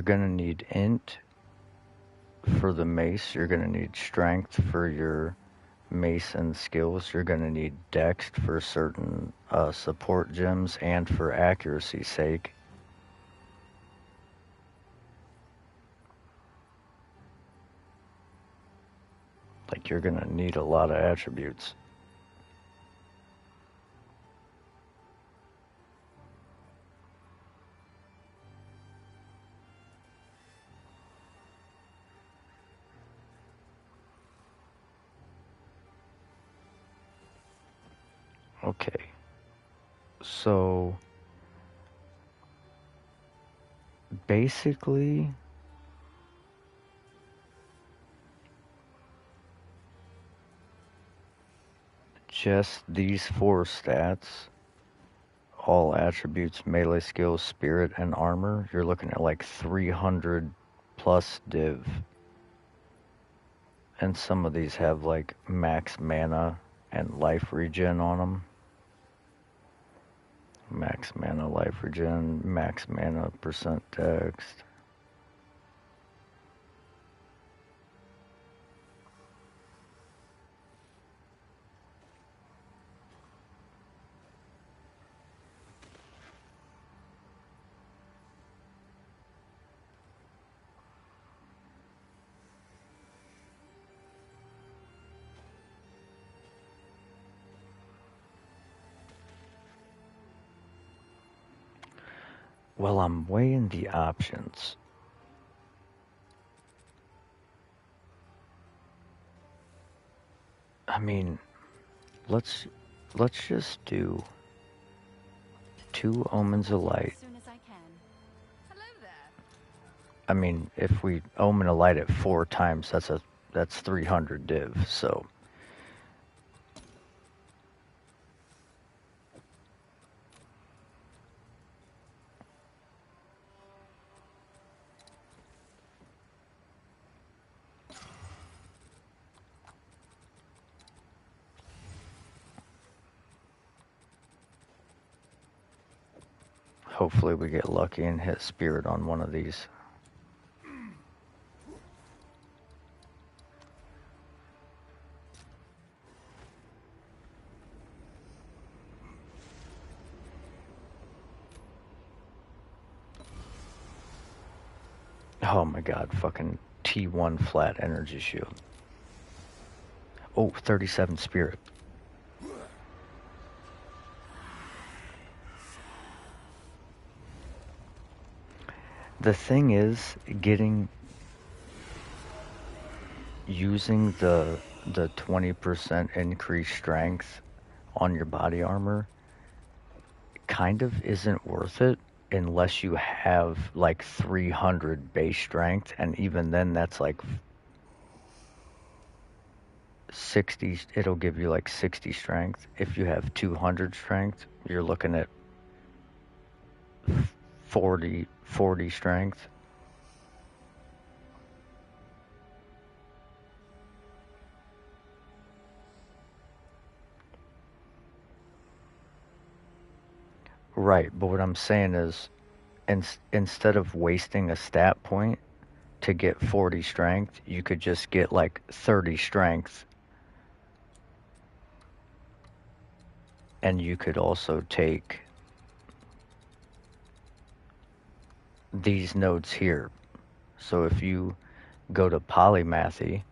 gonna need int for the mace, you're gonna need strength for your mace and skills, you're gonna need dex for certain support gems and for accuracy's sake. Like you're gonna need a lot of attributes. Okay. So basically just these four stats, all attributes, melee skills, spirit, and armor, you're looking at like 300 plus div. And some of these have like max mana and life regen on them. Max mana, life regen, max mana, percent dex. Well, I'm weighing the options. I mean, let's just do 2 omens of light. As soon as I can. Hello there. I mean, if we omen a light at 4 times, that's 300 div. So hopefully we get lucky and hit spirit on one of these. Oh my god, fucking T1 flat energy shield. Oh, 37 spirit. The thing is, using the 20% increased strength on your body armor kind of isn't worth it unless you have like 300 base strength, and even then that's like 60, it'll give you like 60 strength. If you have 200 strength, you're looking at 40 strength. Right, but what I'm saying is, instead of wasting a stat point to get 40 strength, you could just get like 30 strength, and you could also take these nodes here. So if you go to polymathy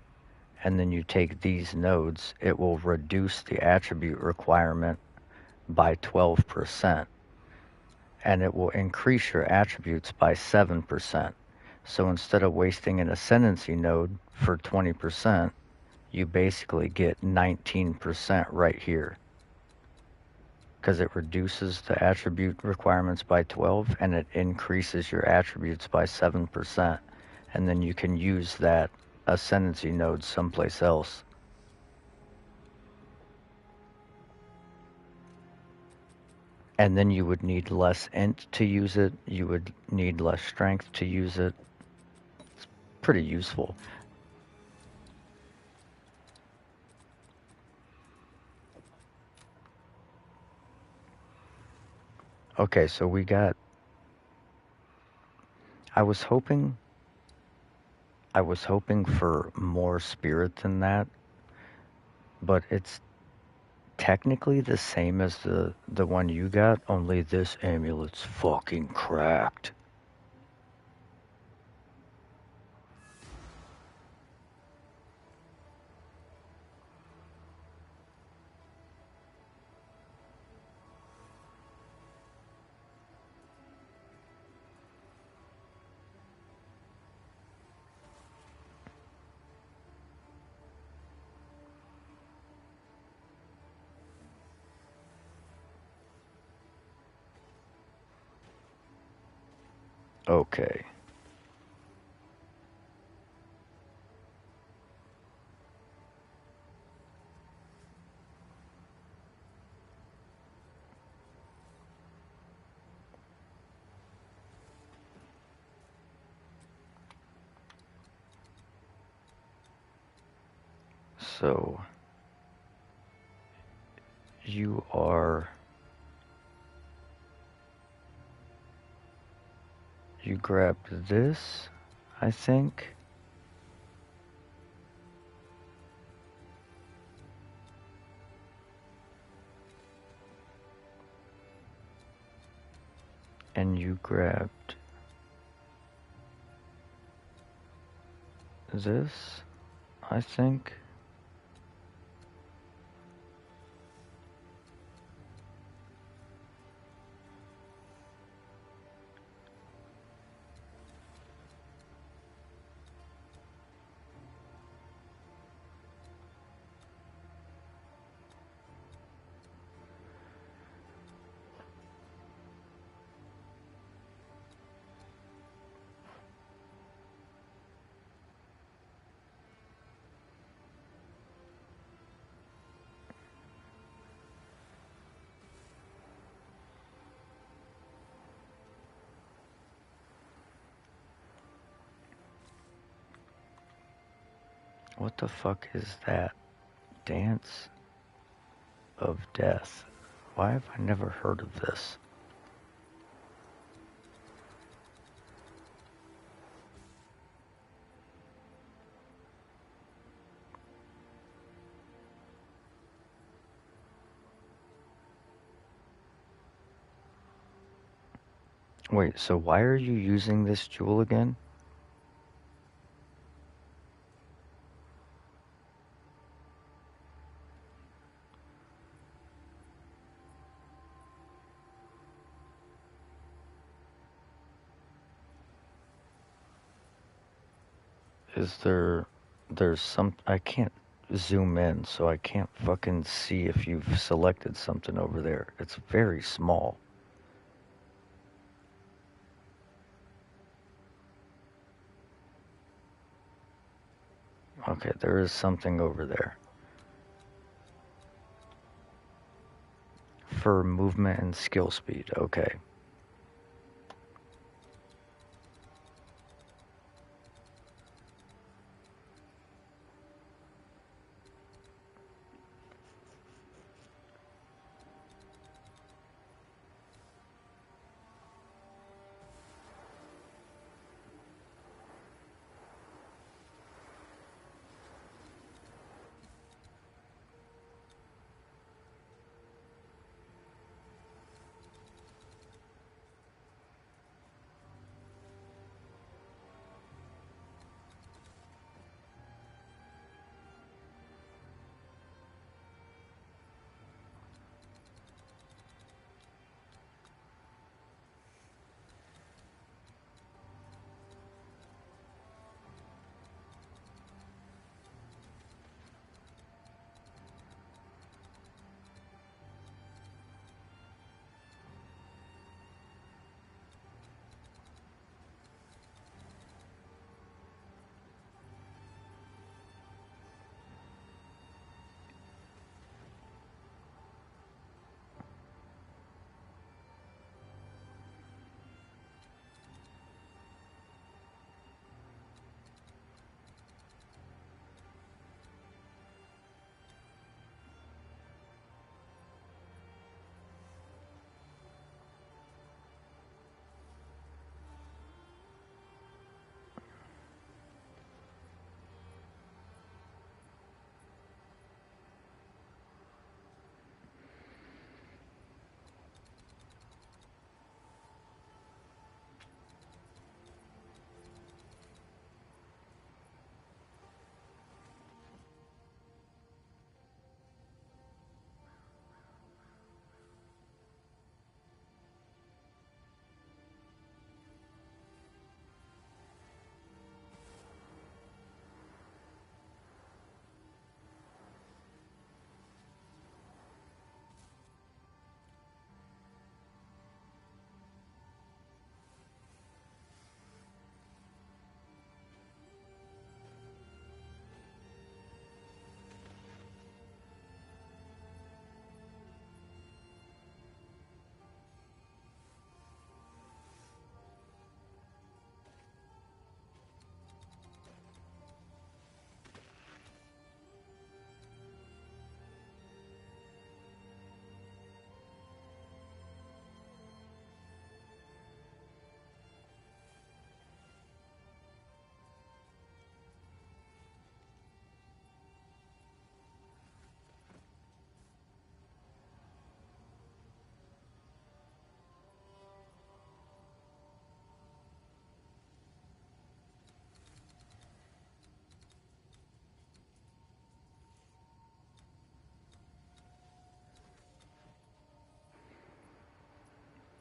and then you take these nodes, it will reduce the attribute requirement by 12%, and it will increase your attributes by 7%. So instead of wasting an ascendancy node for 20%, you basically get 19% right here. because it reduces the attribute requirements by 12 and it increases your attributes by 7%. And then you can use that ascendancy node someplace else. And then you would need less int to use it. You would need less strength to use it. It's pretty useful. Okay, so we got... I was hoping for more spirit than that, but it's technically the same as the one you got, only this amulet's fucking cracked. Okay. So you grabbed this, I think. And you grabbed this, I think. What the fuck is that? Dance of Death. Why have I never heard of this? Wait, so why are you using this jewel again? There's some, I can't zoom in, so I can't fucking see if you've selected something over there. It's very small. Okay, there is something over there. For movement and skill speed, okay.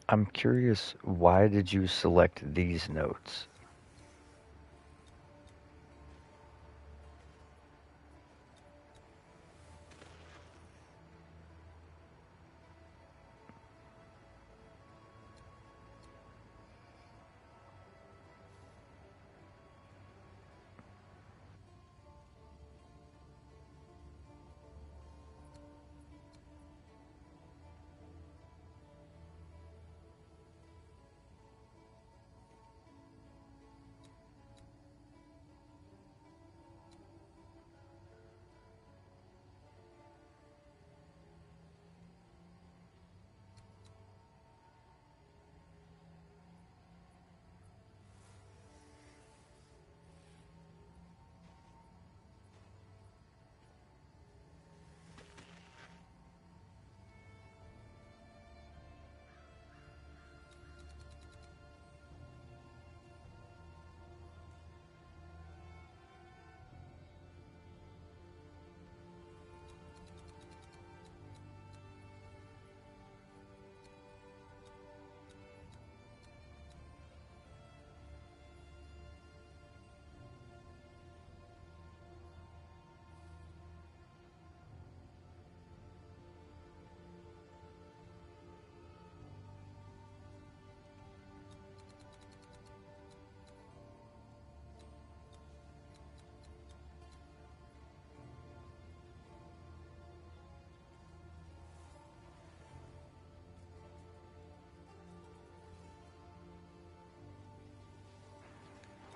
I'm curious, why did you select these nodes?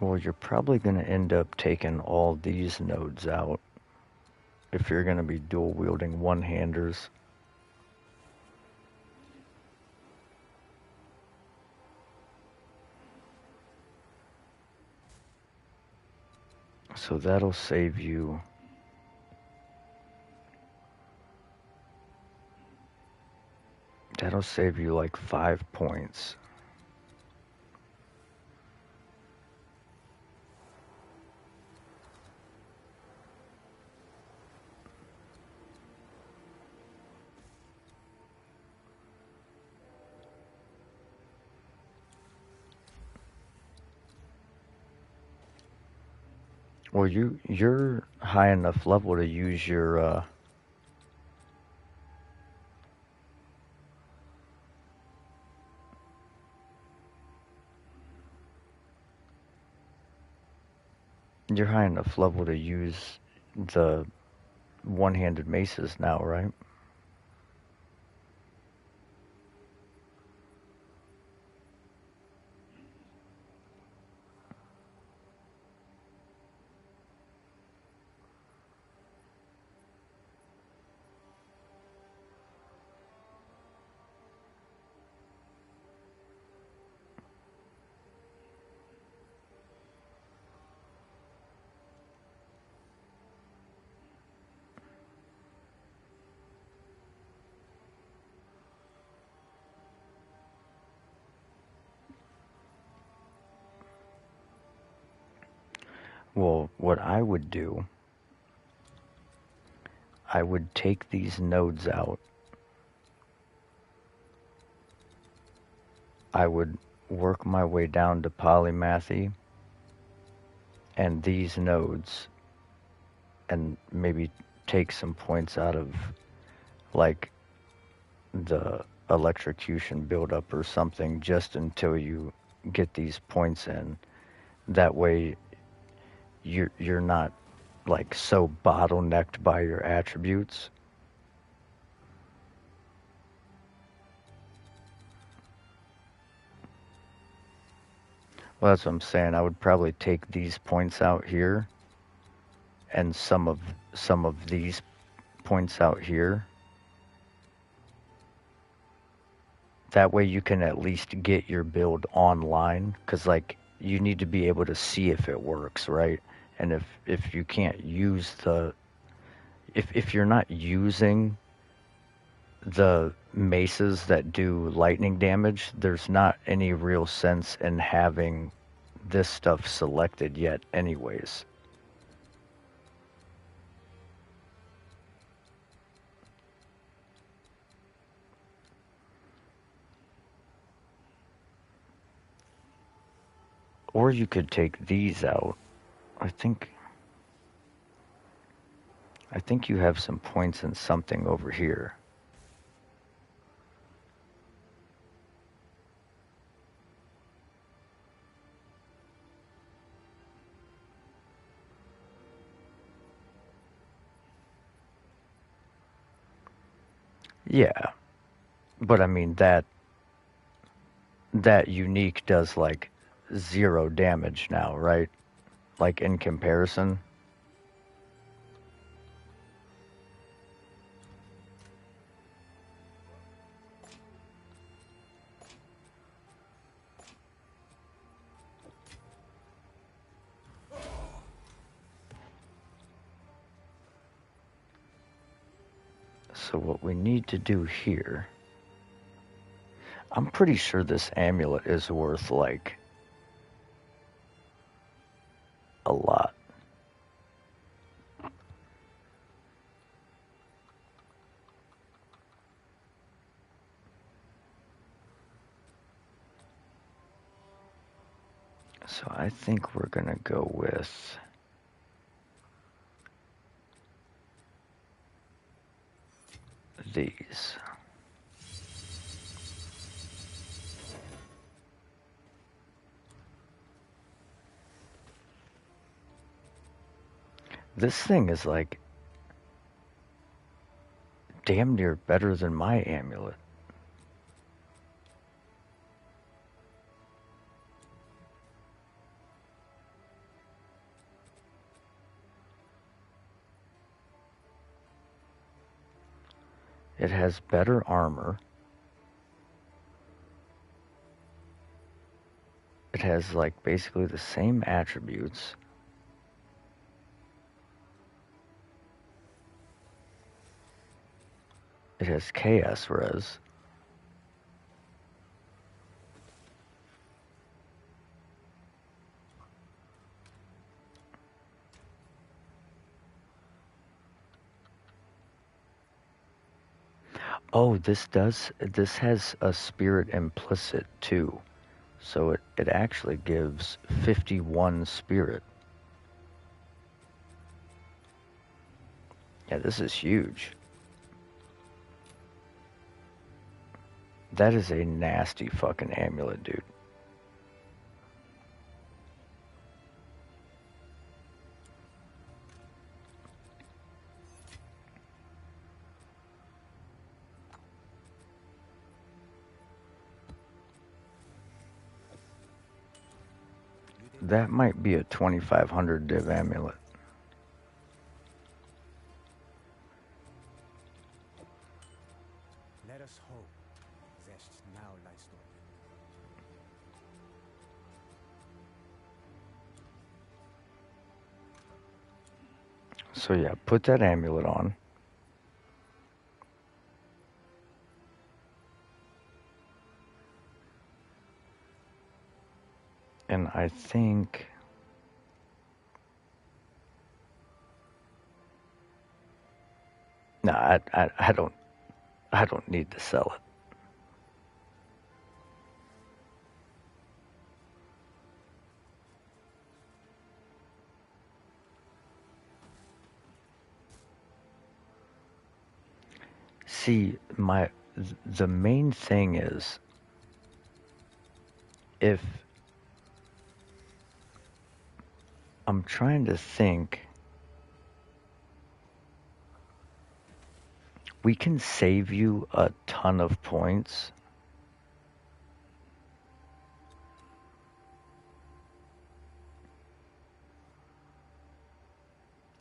Well, you're probably going to end up taking all these nodes out if you're going to be dual wielding one-handers. So that'll save you. That'll save you like 5 points. Well, you're high enough level to use you're high enough level to use the one-handed maces now, right? Well, what I would do, I would take these nodes out. I would work my way down to polymathy and these nodes, and maybe take some points out of like the electrocution buildup or something just until you get these points in. That way you're not like so bottlenecked by your attributes. Well, that's what I'm saying. I would probably take these points out here and some of these points out here. That way you can at least get your build online, because like you need to be able to see if it works, right? And if you can't use the if you're not using the maces that do lightning damage, there's not any real sense in having this stuff selected yet anyways. Or you could take these out. I think you have some points in something over here. Yeah, but I mean that unique does like 0 damage now, right? Like in comparison. So what we need to do here, I'm pretty sure this amulet is worth like a lot. So I think we're gonna go with these. This thing is like damn near better than my amulet. It has better armor. It has like basically the same attributes. It has chaos res. Oh, this has a spirit implicit too. So it actually gives 51 spirit. Yeah, this is huge. That is a nasty fucking amulet, dude. That might be a 2500 div amulet. Let us hope. Zest now lies dormant. So yeah, put that amulet on. And I think no, I don't need to sell it. See, the main thing is if I'm trying to think, we can save you a ton of points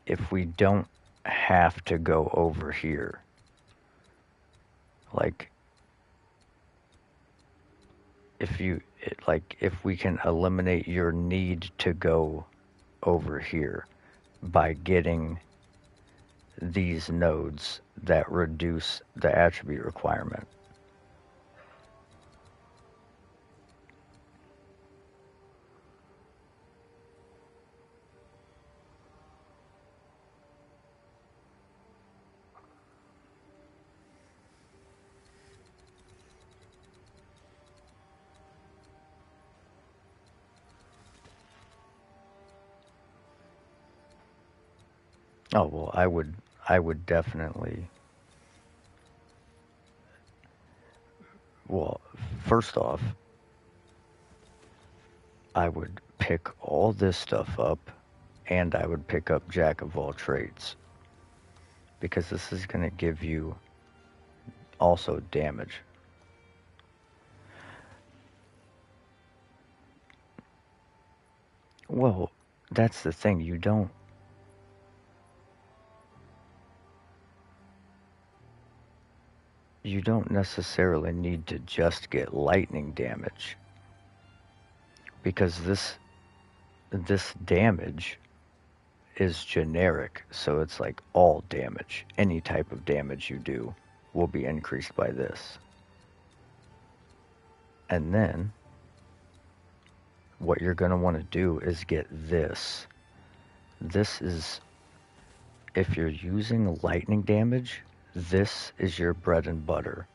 if we don't have to go over here. Like if we can eliminate your need to go over here by getting these nodes that reduce the attribute requirement. Oh, well, I would definitely, well, first off, I would pick all this stuff up and I would pick up Jack of all trades because this is going to give you also damage. Well, that's the thing, you don't necessarily need to just get lightning damage because this damage is generic, so it's like all damage. Any type of damage you do will be increased by this. And then what you're going to want to do is get this. This is, if you're using lightning damage, this is your bread and butter.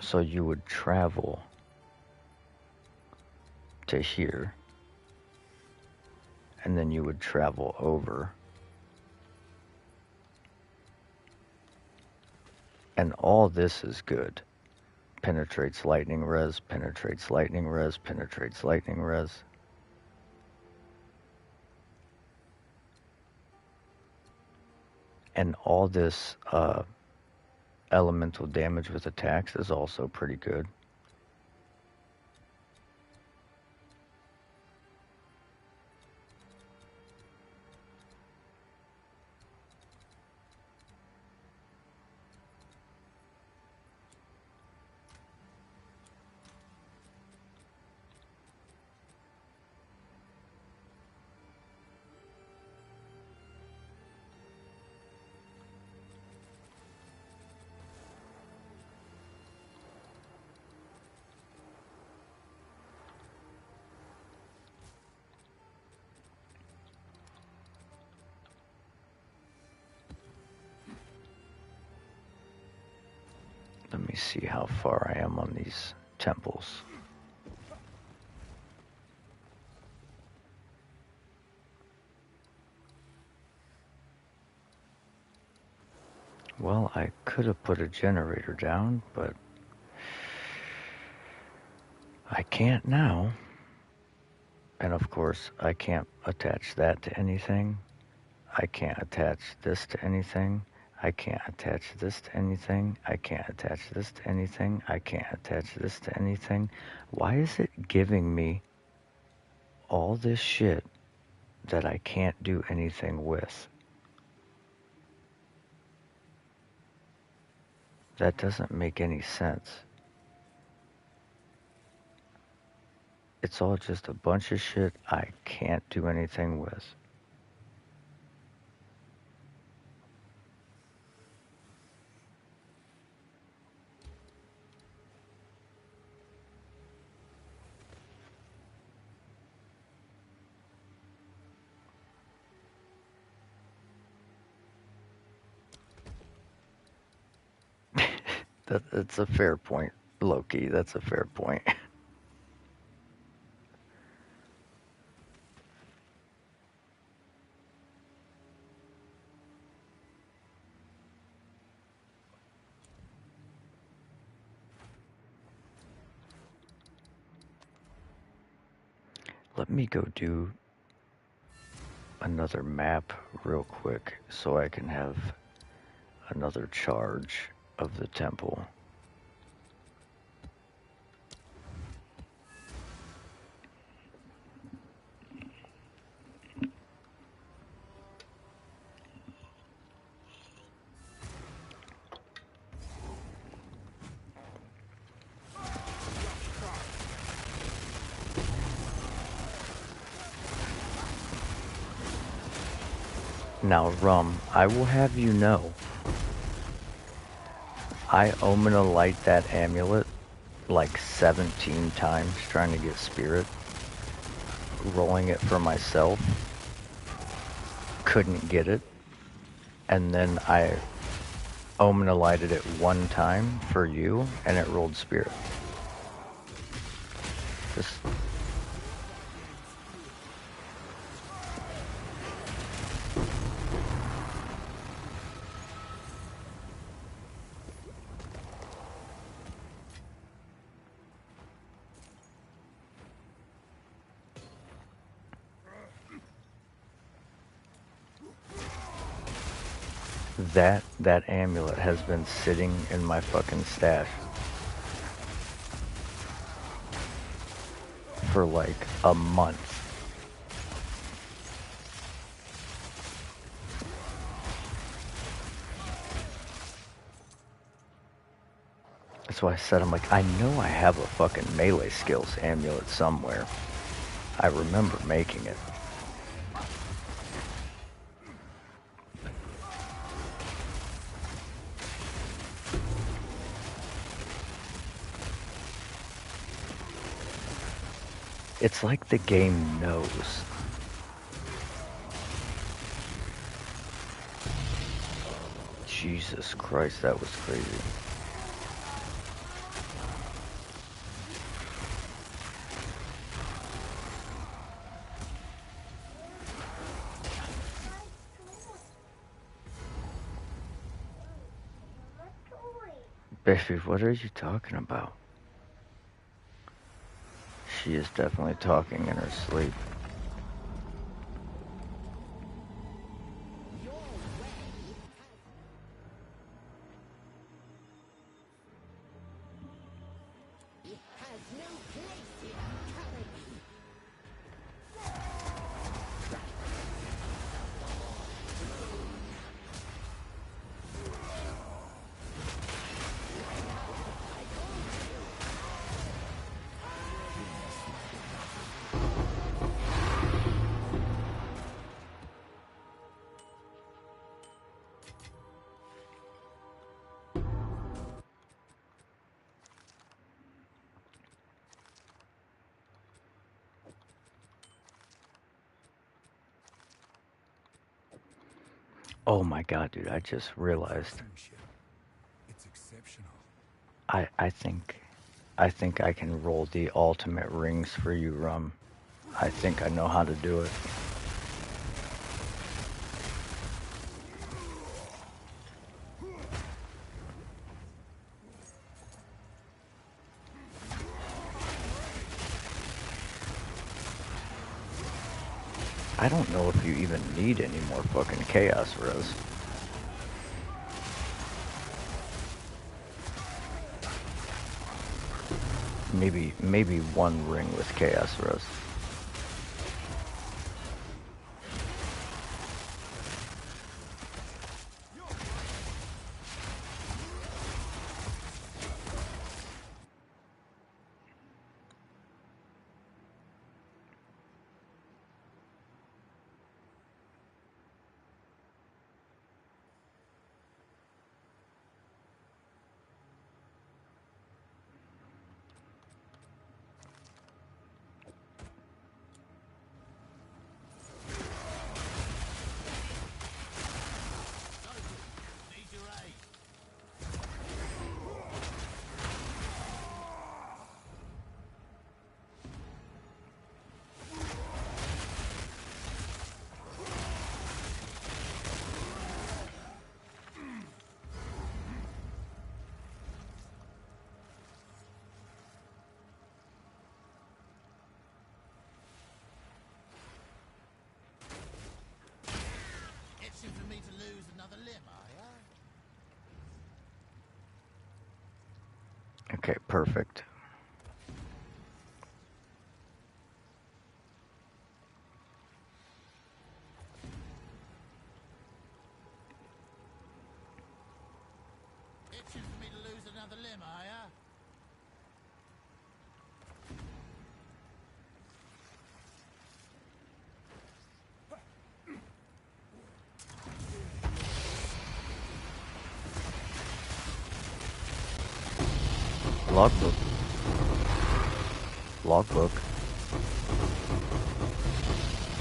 So you would travel to here, and then you would travel over. And all this is good. Penetrates lightning res, penetrates lightning res, penetrates lightning res. And all this elemental damage with attacks is also pretty good. Let me see how far I am on these temples. Well, I could have put a generator down, but I can't now. And of course, I can't attach that to anything. I can't attach this to anything. I can't attach this to anything. I can't attach this to anything. I can't attach this to anything. Why is it giving me all this shit that I can't do anything with? That doesn't make any sense. It's all just a bunch of shit I can't do anything with. That's a fair point, Loki. That's a fair point. Let me go do another map real quick so I can have another charge of the temple. Now, Rum, I will have you know, I Omena light that amulet like 17 times trying to get spirit. Rolling it for myself. Couldn't get it. And then I Omena lighted it one time for you, and it rolled spirit. Just That amulet has been sitting in my fucking stash for like a month. That's why I said, I'm like, I know I have a fucking melee skills amulet somewhere. I remember making it. It's like the game knows. Jesus Christ, that was crazy. Baby, what are you talking about? She is definitely talking in her sleep. Oh my god, dude, I just realized. It's exceptional. I think I can roll the ultimate rings for you, Rum. I think I know how to do it. I don't know if you even need any more fucking chaos res. Maybe one ring with chaos res. Itching for me to lose another limb, are ya? Okay, perfect. Itching for me to lose another limb, are ya? Logbook. Logbook.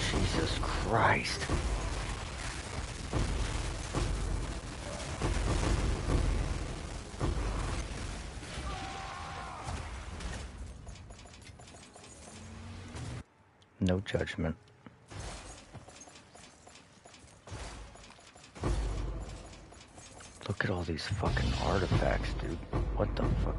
Jesus Christ. No judgment. Look at all these fucking artifacts, dude. What the fuck?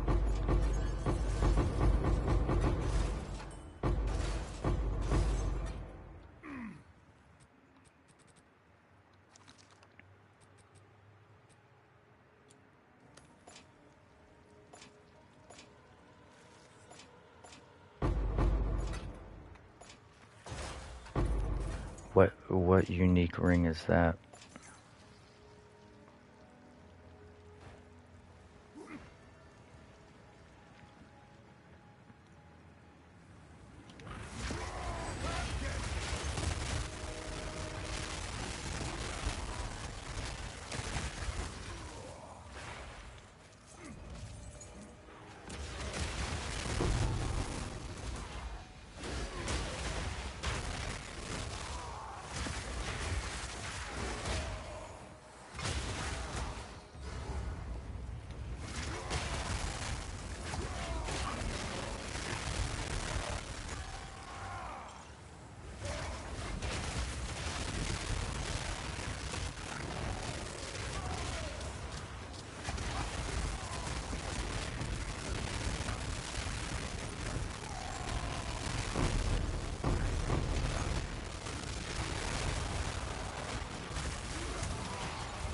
What unique ring is that?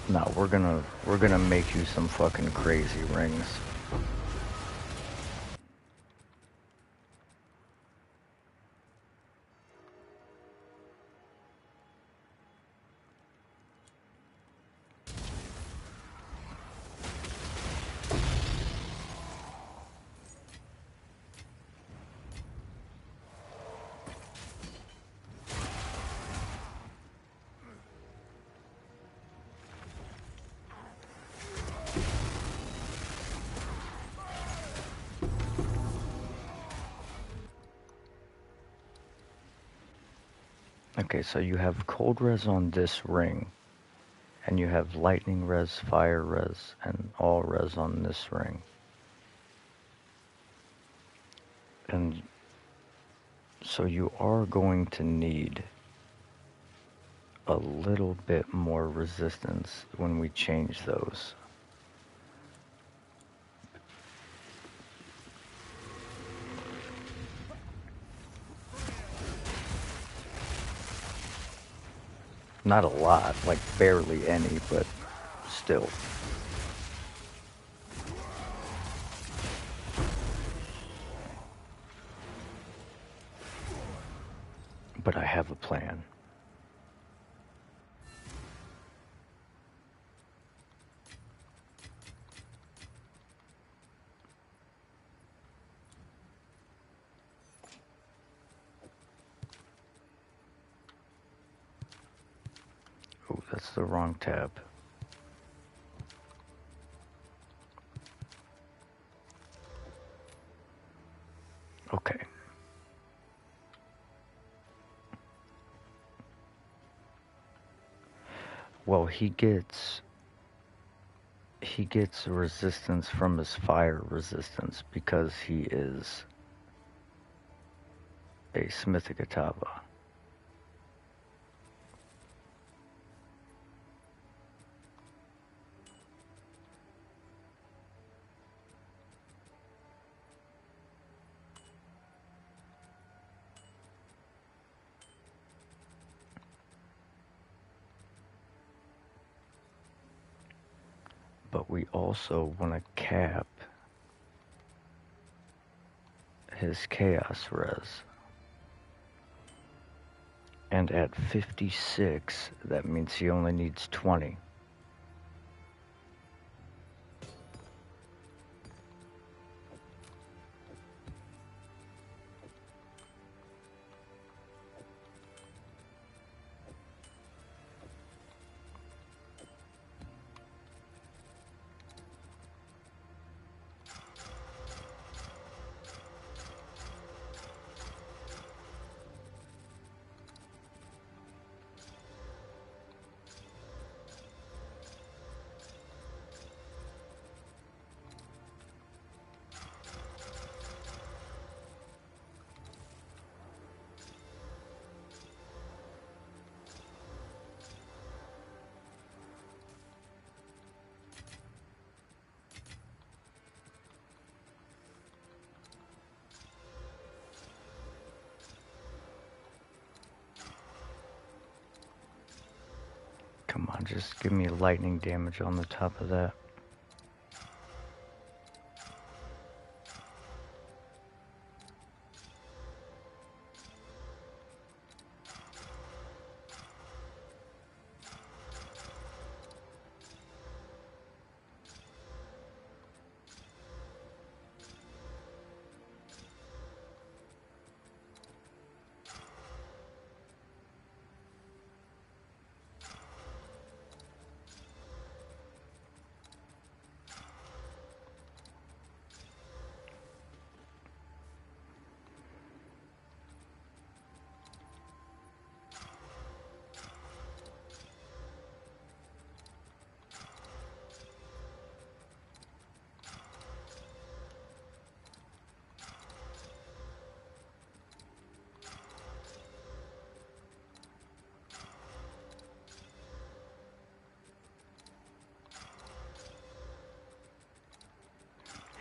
No, we're gonna make you some fucking crazy rings. Okay, so you have cold res on this ring, and you have lightning res, fire res, and all res on this ring. And so you are going to need a little bit more resistance when we change those. Not a lot, like barely any, but still. But I have a plan. Oh, that's the wrong tab. Okay. Well, he gets resistance from his fire resistance because he is a Smithikatava. But we also want to cap his chaos res. And at 56, that means he only needs 20. Come on, just give me lightning damage on the top of that.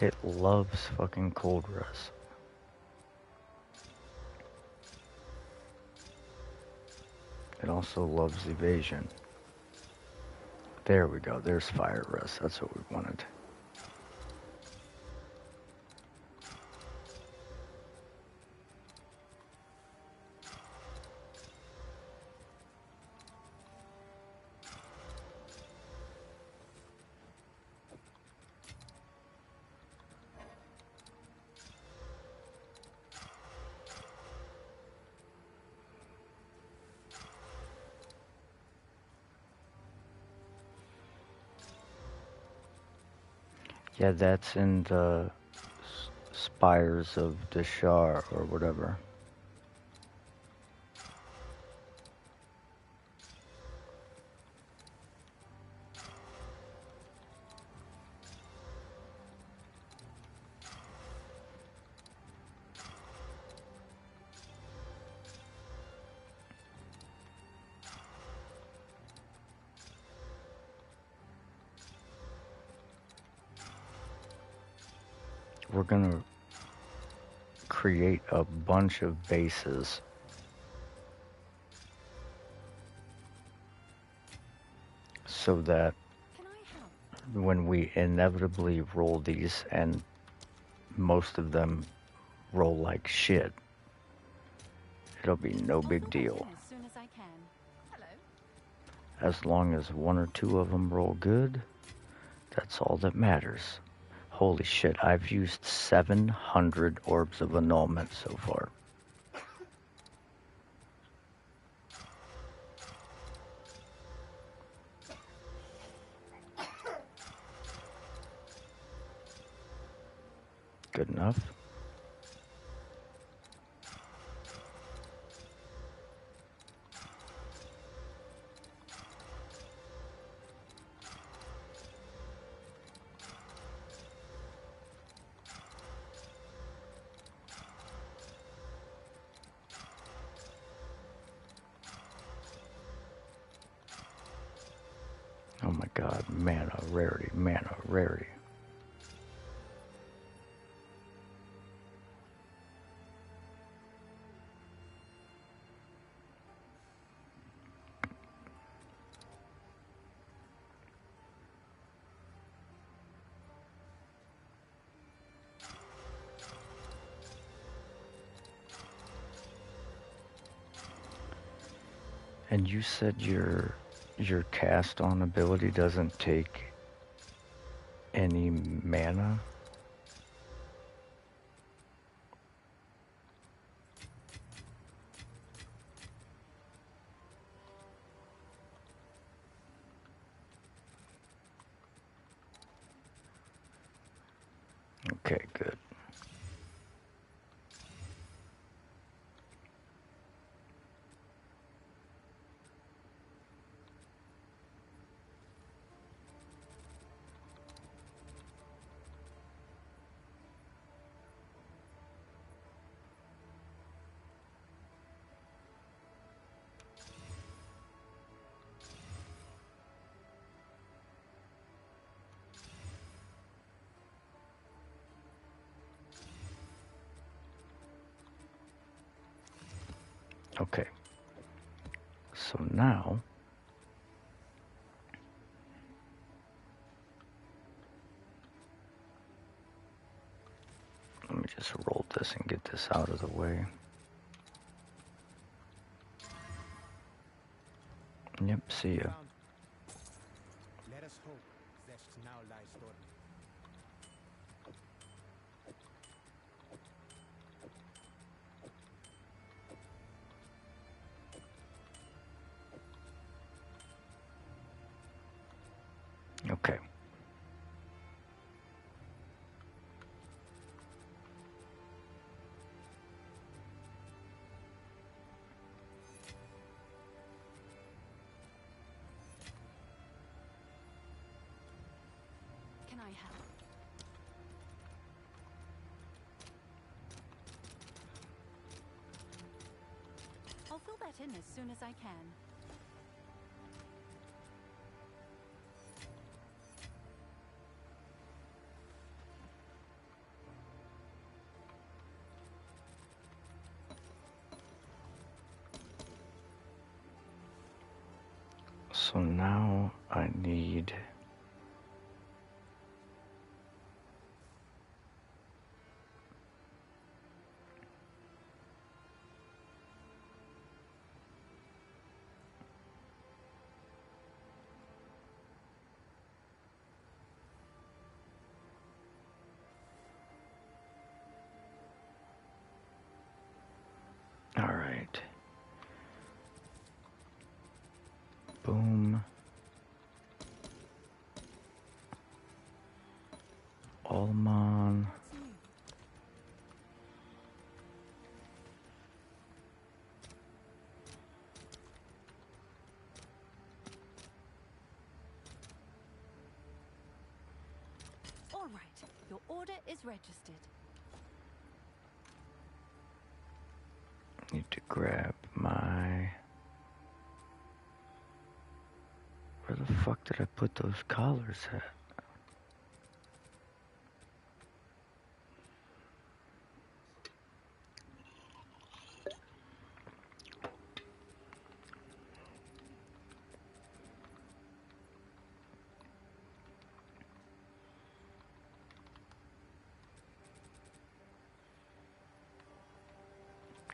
It loves fucking cold res. It also loves evasion. There we go. There's fire res. That's what we wanted. Yeah, that's in the Spires of Deshar or whatever. We're gonna create a bunch of bases so that Can I help? when we inevitably roll these, and most of them roll like shit, it'll be no I'll big fill that deal. in as soon as I can. Hello. As long as one or two of them roll good, that's all that matters. Holy shit, I've used 700 orbs of annulment so far. Good enough. Oh my god, mana, rarity, mana, rarity. And you said your cast on ability doesn't take any mana? Okay, good. Okay. So now let me just roll this and get this out of the way. Yep, see ya. Found. Let us hope Zesh's now lies dormant. Okay. Can I help? I'll fill that in as soon as I can. So now I need... All right. Boom. Almon. All right, your order is registered. Need to grab my... Where the fuck did I put those collars at?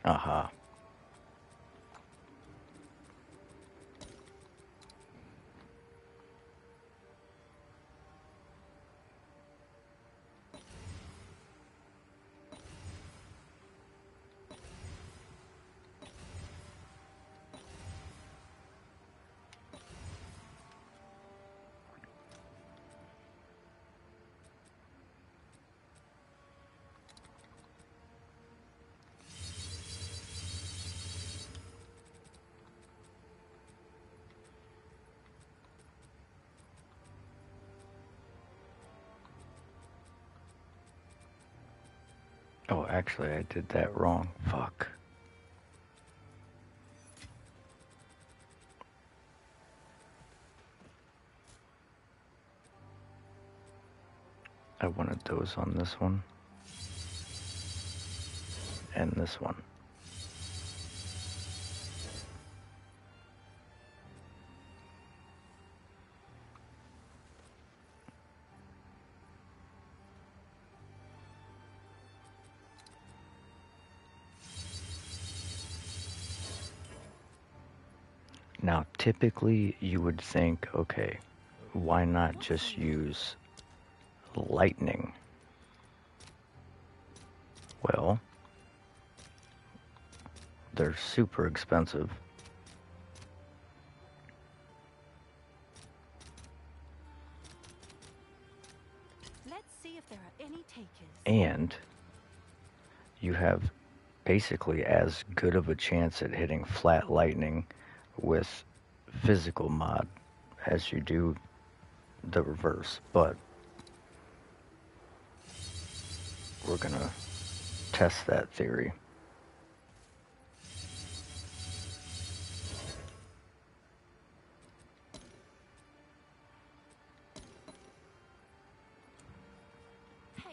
Aha. Oh, actually, I did that wrong. Fuck. I wanted those on this one. And this one. Now, typically, you would think, okay, why not just use lightning? Well, they're super expensive. Let's see if there are any takers. And you have basically as good of a chance at hitting flat lightning with physical mod as you do the reverse, but we're gonna test that theory. Hail.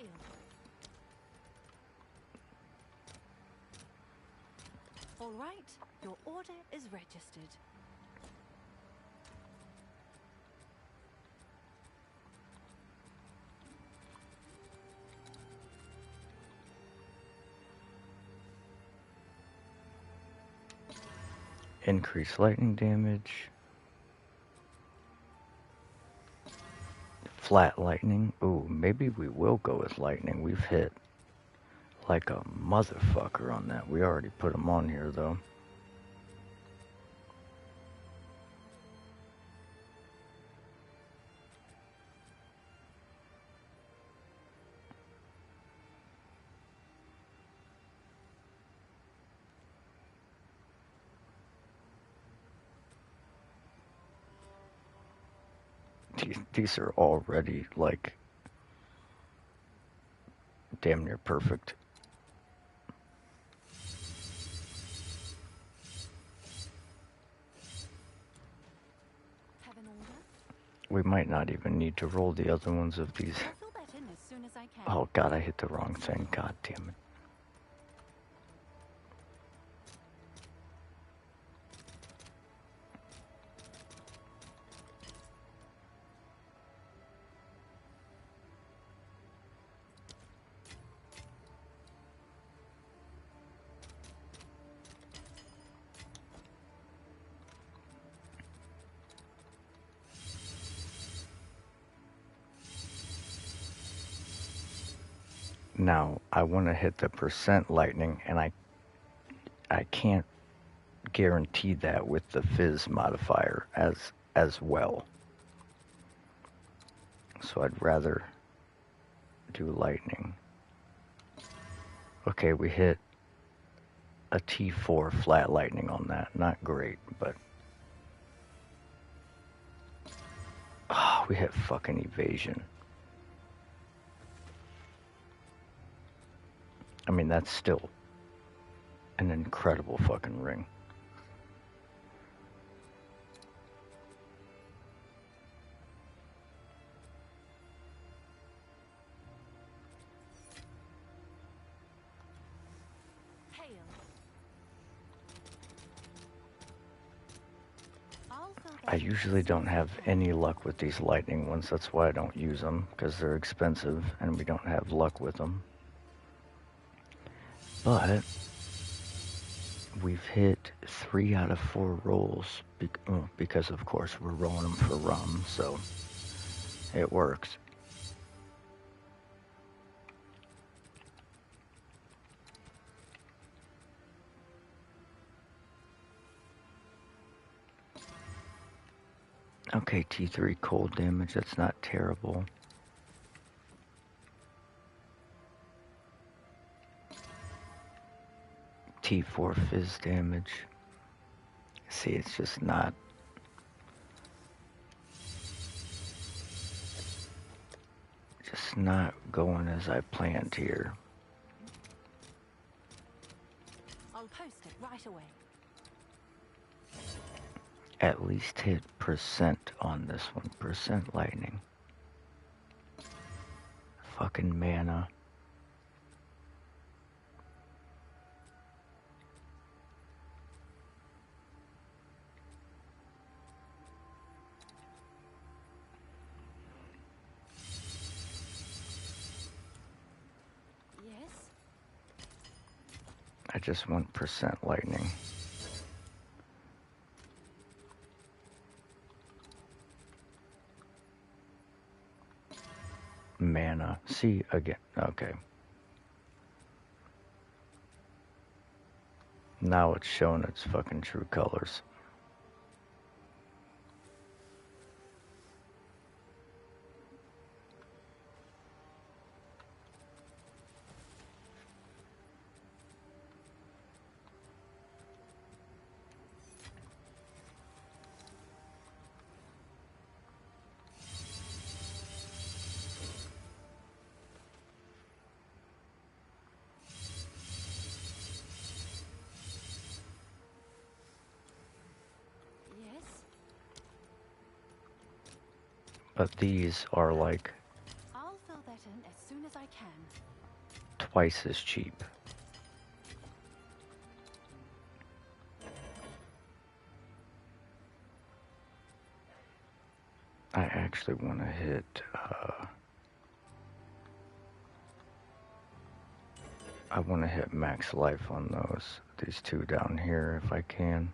All right, your order is registered. Increase lightning damage. Flat lightning. Ooh, maybe we will go with lightning. We've hit like a motherfucker on that. We already put them on here though. These are already like damn near perfect. Have an order? We might not even need to roll the other ones of these. I'll fill that in as soon as I can. Oh god, I hit the wrong thing. God damn it. Now, I want to hit the percent lightning, and I can't guarantee that with the fizz modifier as well. So I'd rather do lightning. Okay, we hit a T4 flat lightning on that. Not great, but we hit fucking evasion. I mean, that's still an incredible fucking ring. Hail. I'll fill that I in usually as don't soon as have I can. any luck with these lightning ones. That's why I don't use them, because they're expensive and we don't have luck with them. But we've hit 3 out of 4 rolls because, of course, we're rolling them for rum, so it works. Okay, T3 cold damage, that's not terrible. T4 fizz damage. See, it's just not going as I planned here. I'll post it right away. At least hit percent on this one. Percent lightning. Fucking mana. Yes? I just want percent lightning. Mana. See, again. Okay. Now it's showing its fucking true colors. Yes? But these are like I'll fill that in as soon as I can. twice as cheap. I actually want to hit I want to hit max life on these two down here if I can.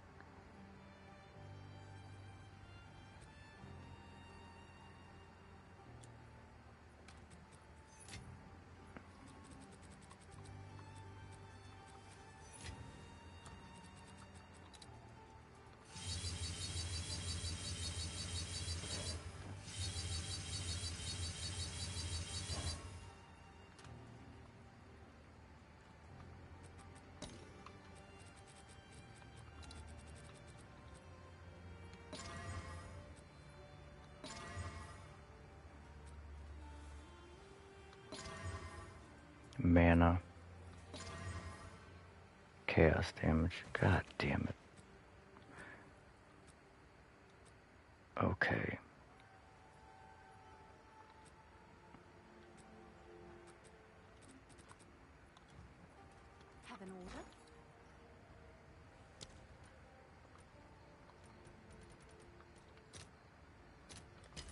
Mana. Chaos damage. God damn it. Okay. Have an order?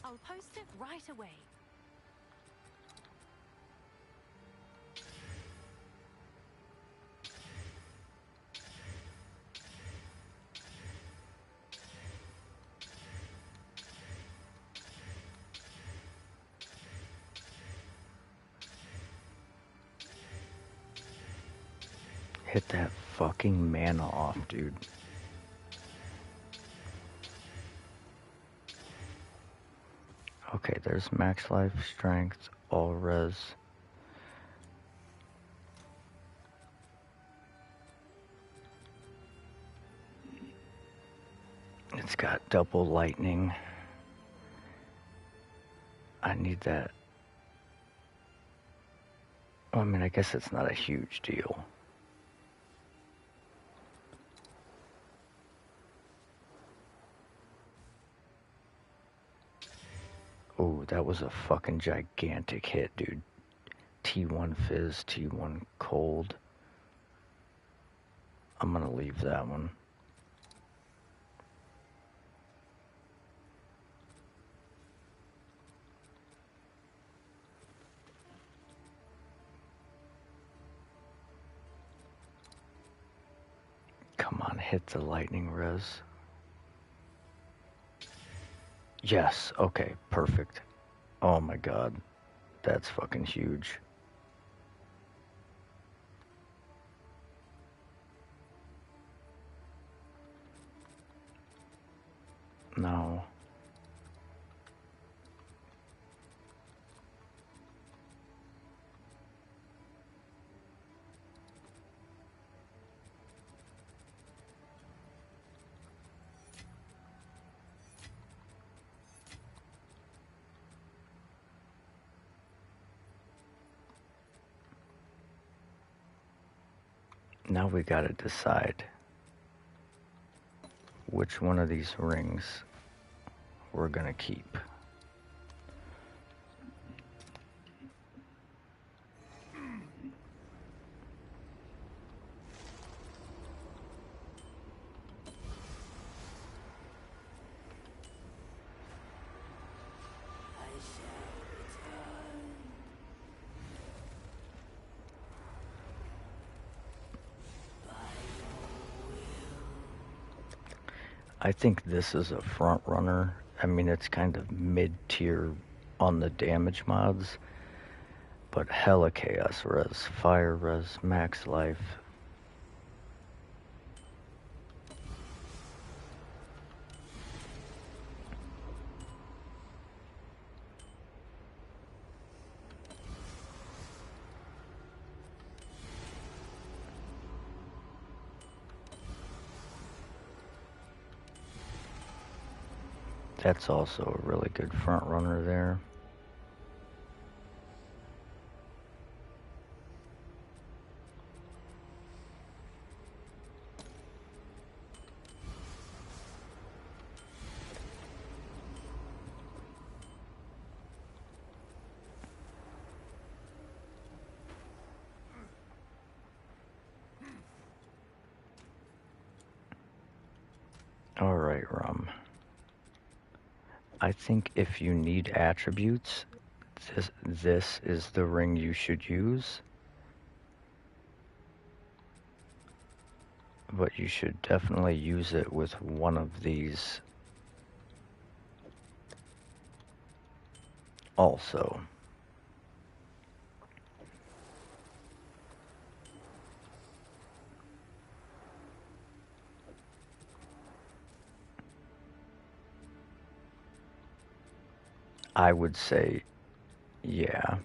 I'll post it right away. Hit that fucking mana off, dude. Okay, there's max life, strength, all res. It's got double lightning. I need that. Well, I mean, I guess it's not a huge deal. Oh, that was a fucking gigantic hit, dude. T1 fizz, T1 cold. I'm gonna leave that one. Come on, hit the lightning res. Yes, okay, perfect. Oh my god, that's fucking huge. No. Now we gotta decide which one of these rings we're gonna keep. I think this is a front runner. I mean, it's kind of mid-tier on the damage mods, but hella chaos res, fire res, max life. That's also a really good front runner there. All right, Rum. I think if you need attributes, this is the ring you should use. But you should definitely use it with one of these also. I would say, yeah.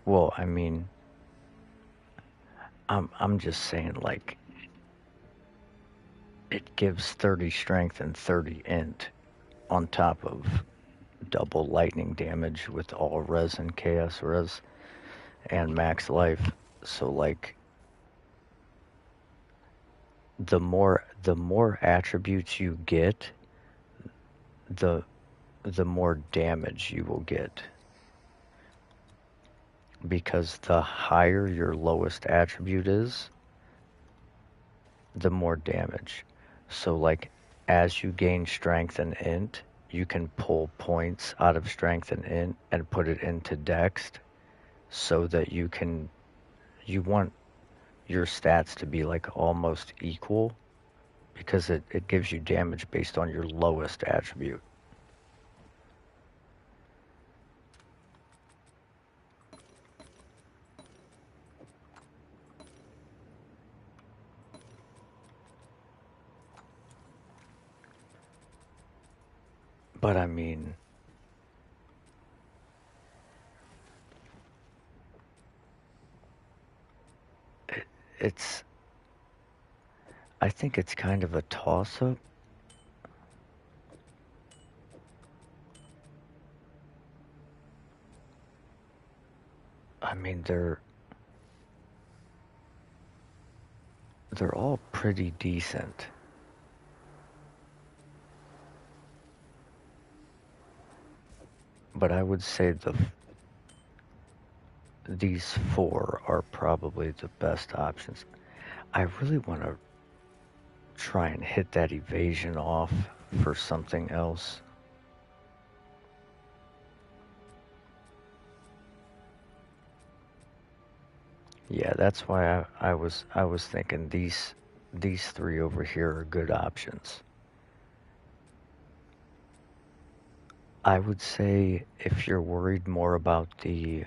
Well, I mean, I'm just saying, like, it gives 30 strength and 30 int on top of double lightning damage with all res and chaos res and max life. So, like, the more attributes you get, the more damage you will get, because the higher your lowest attribute is, the more damage. So like, as you gain strength and int, you can pull points out of strength and int and put it into dex, so that you want your stats to be like almost equal, because it gives you damage based on your lowest attribute. But I mean, it's, I think it's kind of a toss-up. I mean, they're all pretty decent. But I would say these four are probably the best options. I really want to try and hit that evasion off for something else. Yeah, that's why I was thinking these three over here are good options. I would say if you're worried more about the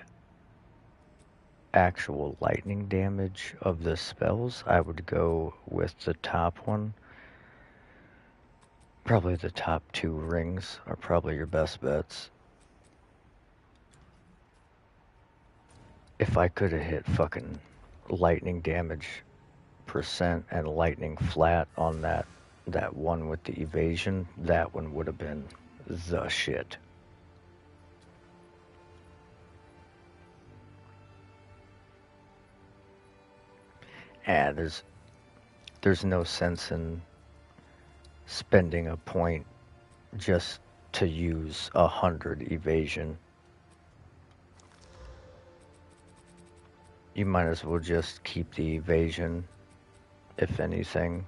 actual lightning damage of the spells, I would go with the top one. Probably the top two rings are probably your best bets. If I could have hit fucking lightning damage percent and lightning flat on that one with the evasion, that one would have been the shit. And there's no sense in spending a point just to use 100 evasion. You might as well just keep the evasion, if anything.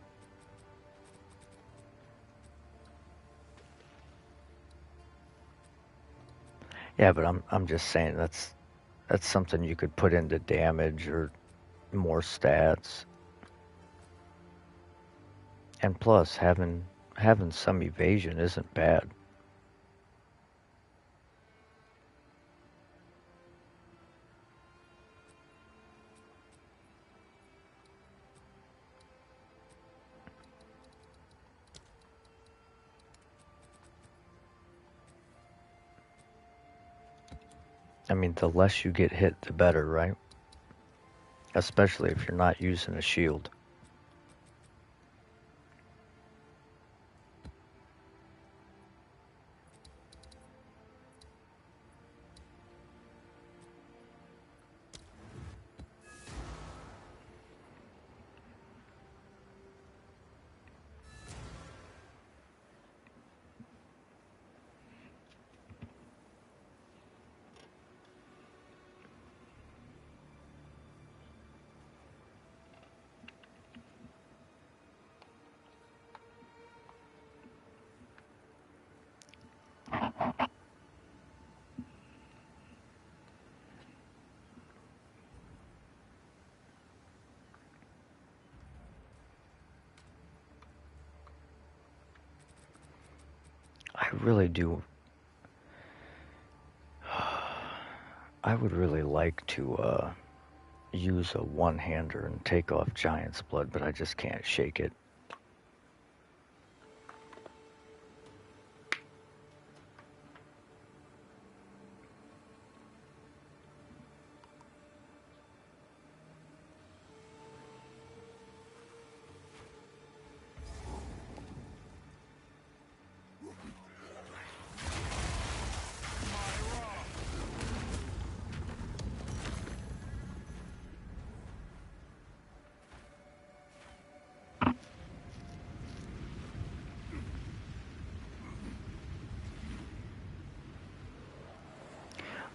Yeah, but I'm just saying that's something you could put into damage or more stats. And plus, having some evasion isn't bad. I mean, the less you get hit, the better, right? Especially if you're not using a shield. I really do. I would really like to use a one-hander and take off Giant's Blood, but I just can't shake it.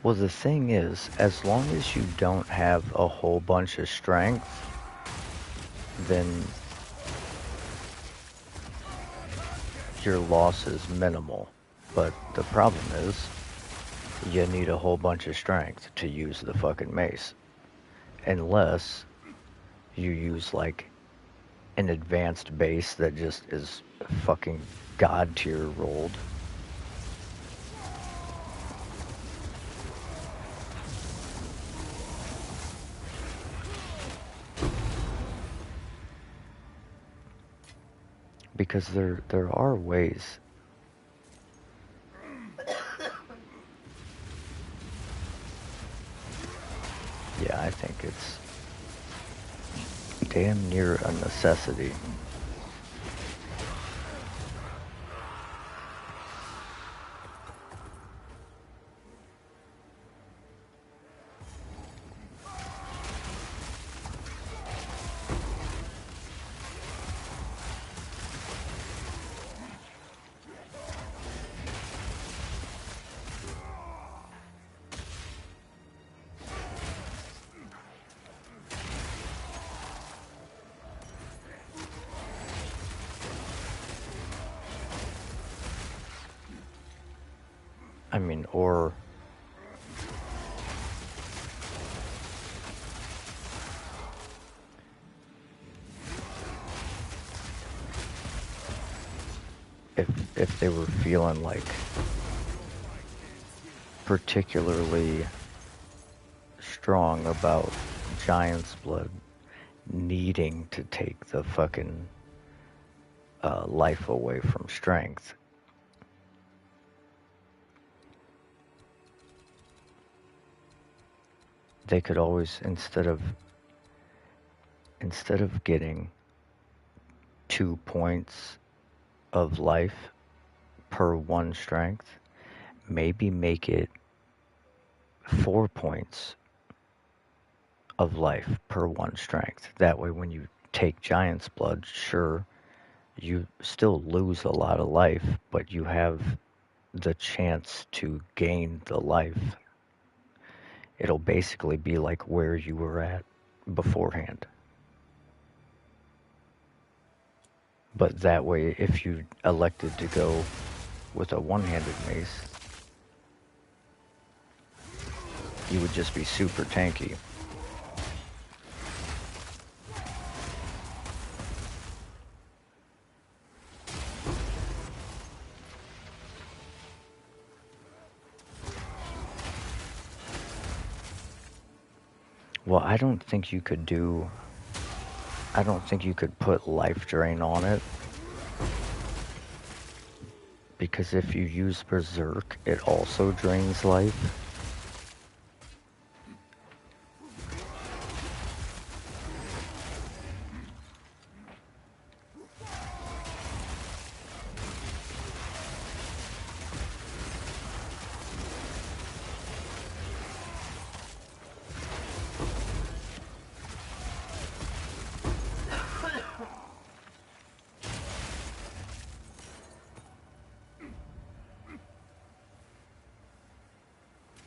Well, the thing is, as long as you don't have a whole bunch of strength, then your loss is minimal. But the problem is, you need a whole bunch of strength to use the fucking mace. Unless you use, like, an advanced base that just is fucking god tier rolled. Because there are ways. Yeah, I think it's damn near a necessity. I mean, or if they were feeling like particularly strong about Giant's blood needing to take the fucking life away from strength, they could always, instead of getting 2 points of life per 1 strength, maybe make it 4 points of life per 1 strength. That way when you take Giant's blood, sure, you still lose a lot of life, but you have the chance to gain the life. It'll basically be like where you were at beforehand. But that way, if you elected to go with a one-handed mace, you would just be super tanky. Well, I don't think you could put life drain on it, because if you use Berserk, it also drains life.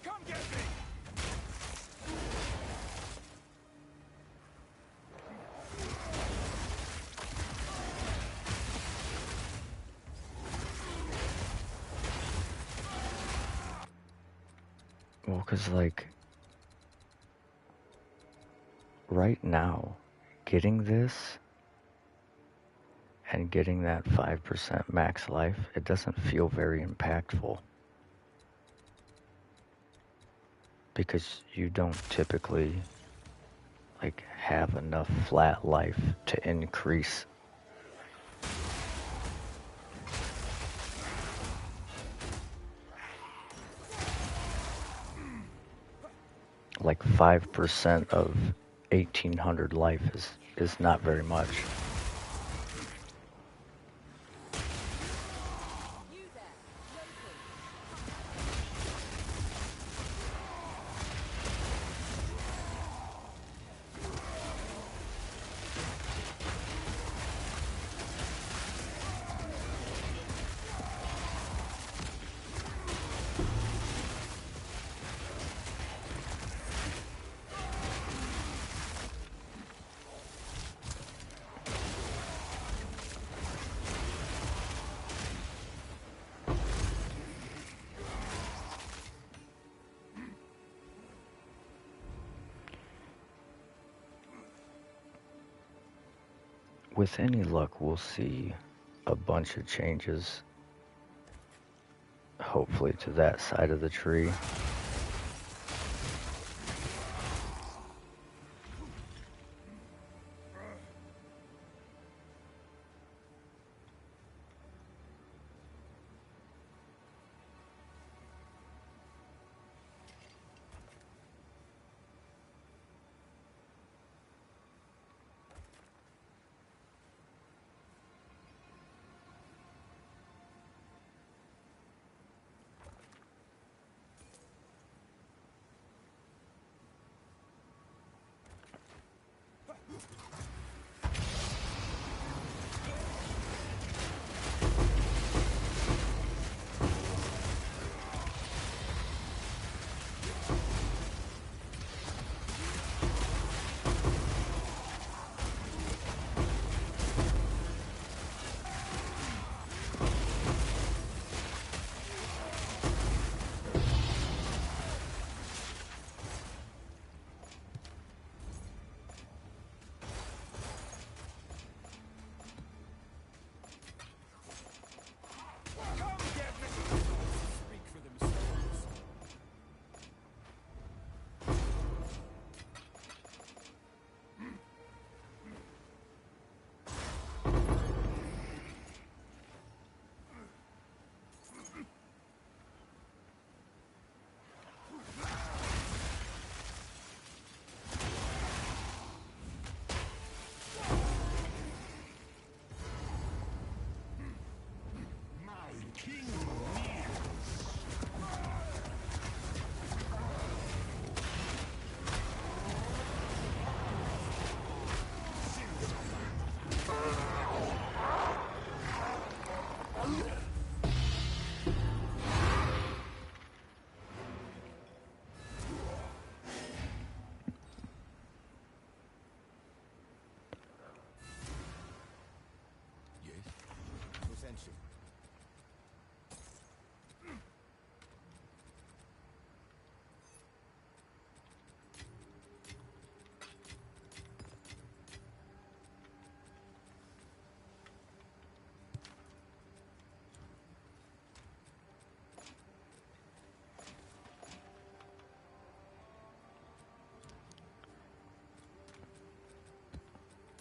Come get me! Well, because, like, right now, getting this and getting that 5% max life, it doesn't feel very impactful. Because you don't typically, like, have enough flat life to increase. Like 5% of 1800 life is not very much. You there, local. With any luck, we'll see a bunch of changes, hopefully to that side of the tree. attention.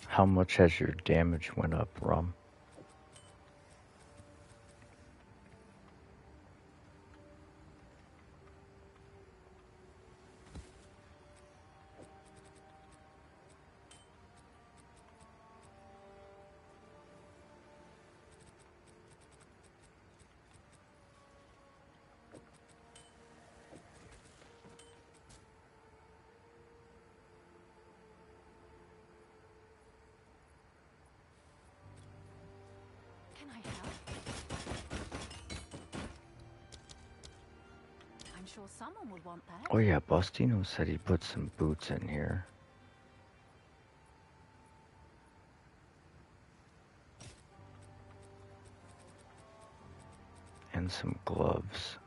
How much has your damage went up, Rum? Can I help? I'm sure someone would want that. Oh yeah, Bustino said he put some boots in here. And some gloves.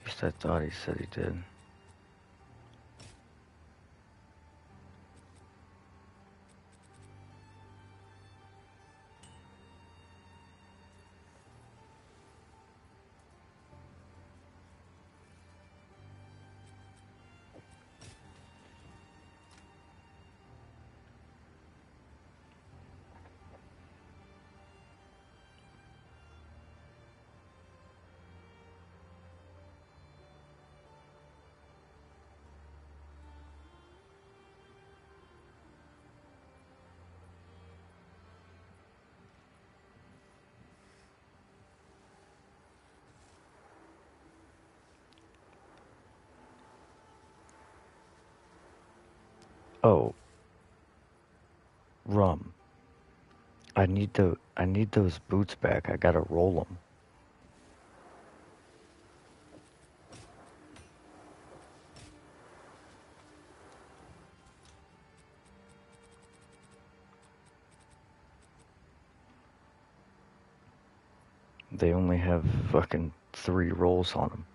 At least I thought he said he did. Oh, Rum. I need those boots back. I gotta roll them. They only have fucking 3 rolls on them.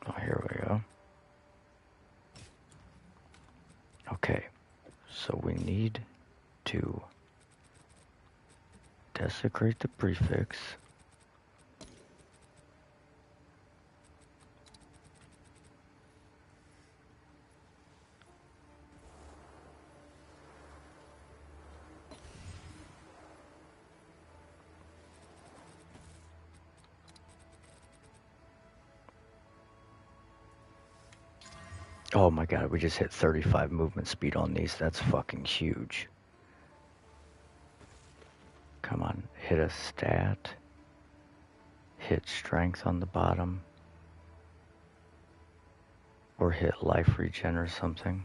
Oh, here we go. Okay, so we need to desecrate the prefix. Oh my god, we just hit 35 movement speed on these. That's fucking huge. Come on, hit a stat. Hit strength on the bottom. Or hit life regen or something.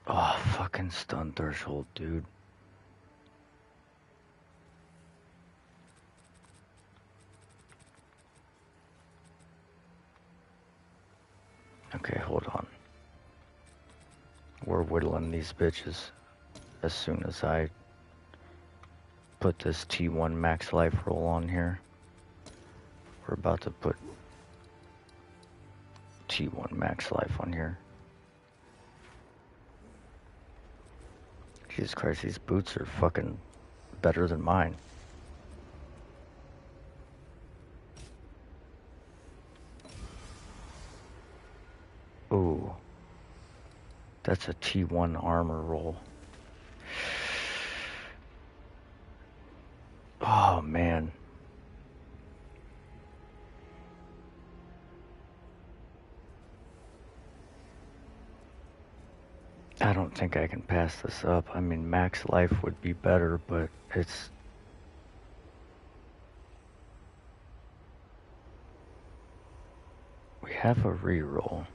Oh, fucking stun threshold, dude. Okay, hold on. We're whittling these bitches as soon as I put this T1 max life roll on here. We're about to put T1 max life on here. Jesus Christ, these boots are fucking better than mine. Ooh. That's a T1 armor roll. Oh, man. I don't think I can pass this up. I mean, max life would be better, but it's... We have a reroll.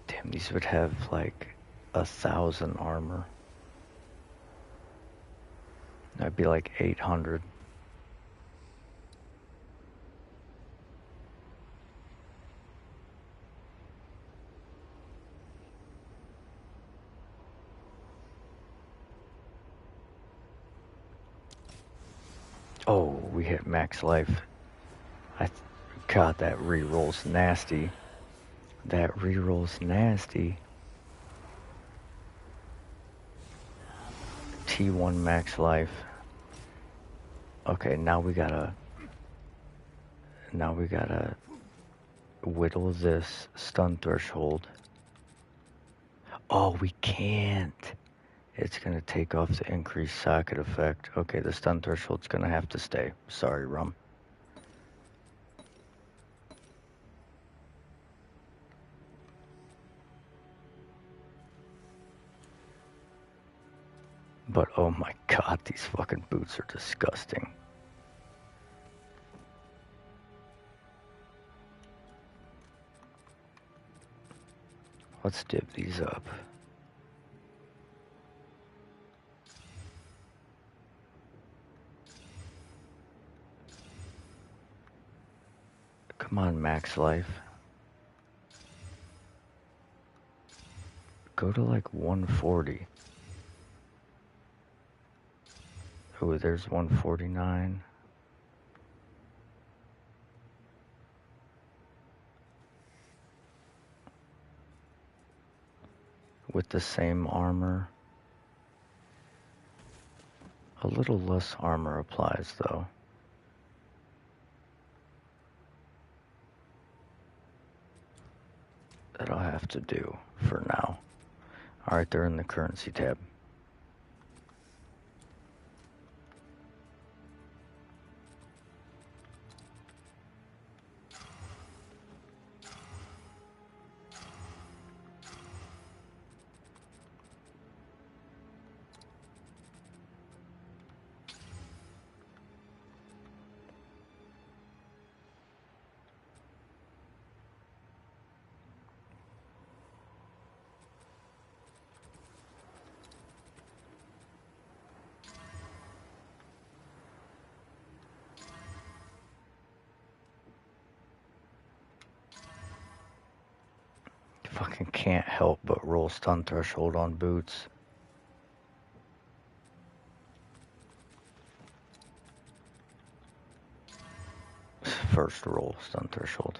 Damn, these would have like 1,000 armor. That'd be like 800. Oh, we hit max life. God, that reroll's nasty. That reroll's nasty. T1 max life. Okay, now we gotta whittle this stun threshold. Oh, we can't. It's gonna take off the increased socket effect. Okay, the stun threshold's gonna have to stay. Sorry, Rum. But oh my god, these fucking boots are disgusting. Let's dip these up. Come on, max life. Go to like 140. Oh, there's 149. With the same armor. A little less armor applies, though. That I'll have to do for now. Alright, they're in the currency tab. Fucking can't help but roll stun threshold on boots. First roll stun threshold.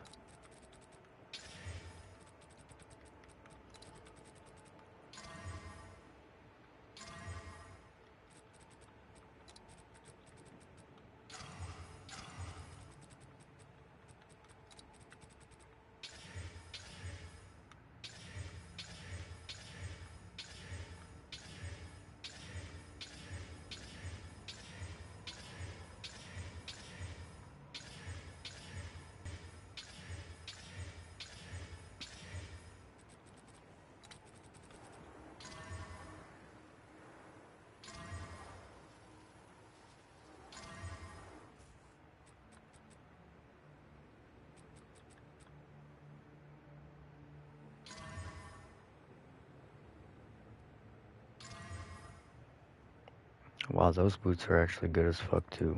Wow, those boots are actually good as fuck too.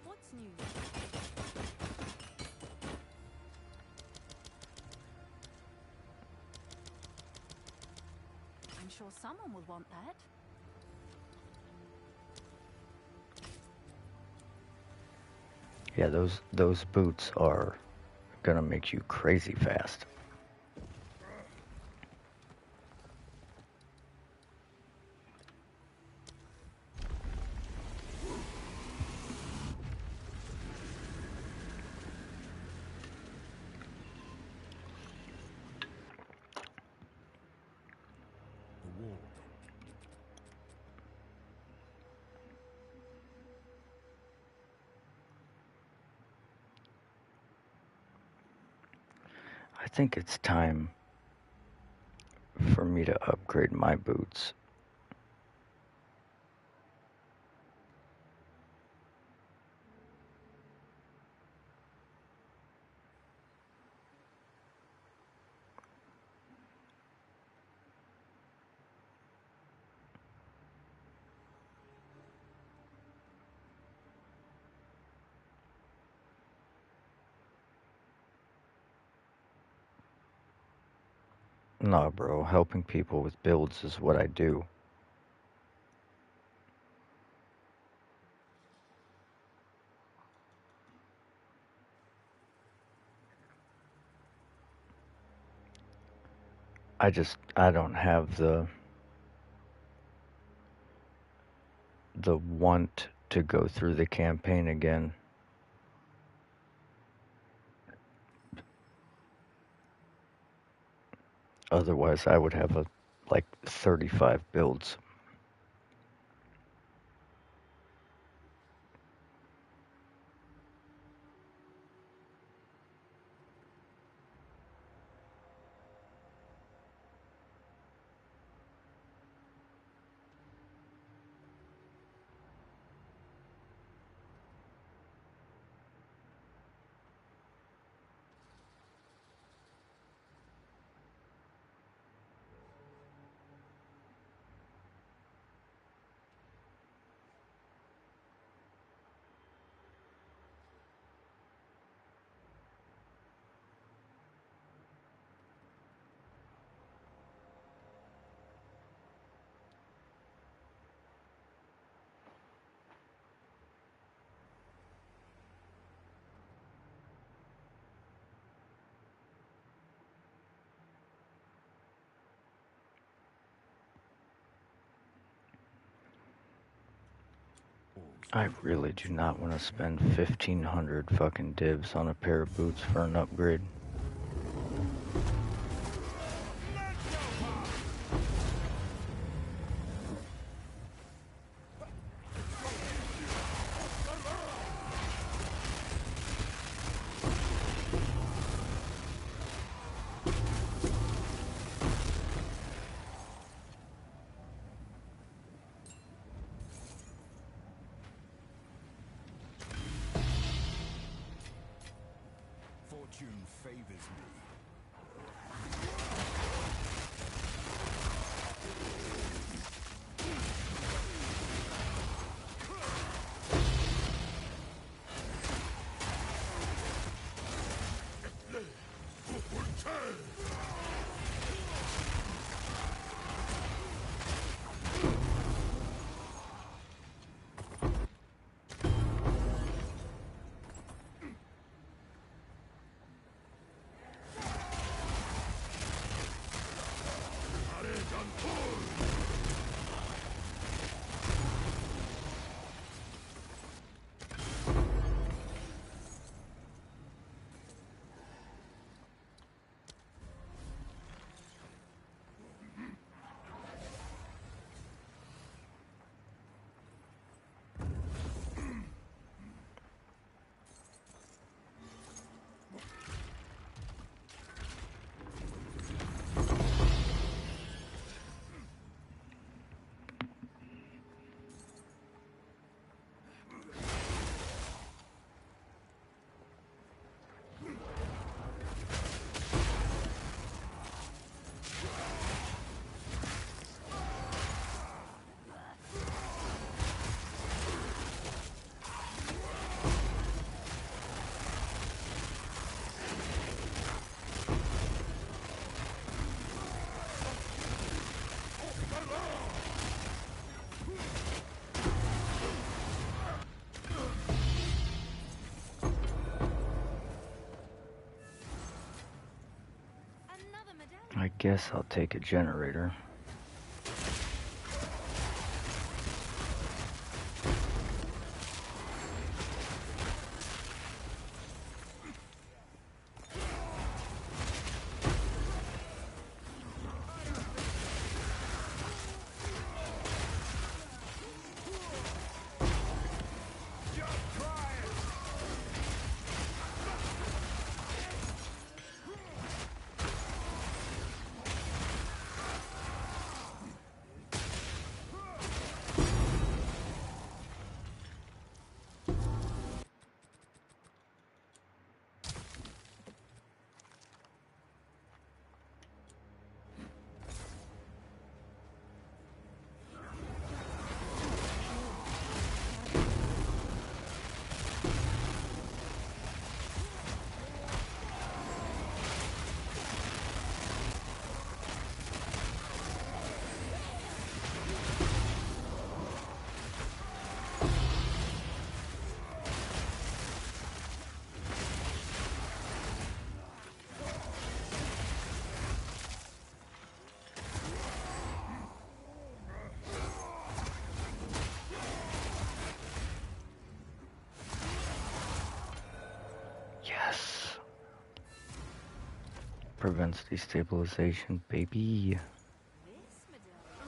What's new? I'm sure someone will want that. Yeah, those boots are gonna make you crazy fast. The wall. I think it's time for me to upgrade my boots. Nah, bro, helping people with builds is what I do. I don't have the want to go through the campaign again. Otherwise, I would have like 35 builds. I really do not want to spend 1,500 fucking divs on a pair of boots for an upgrade. Fortune favors me. guess I'll take a generator. Yes. Prevents destabilization, baby. This medallion.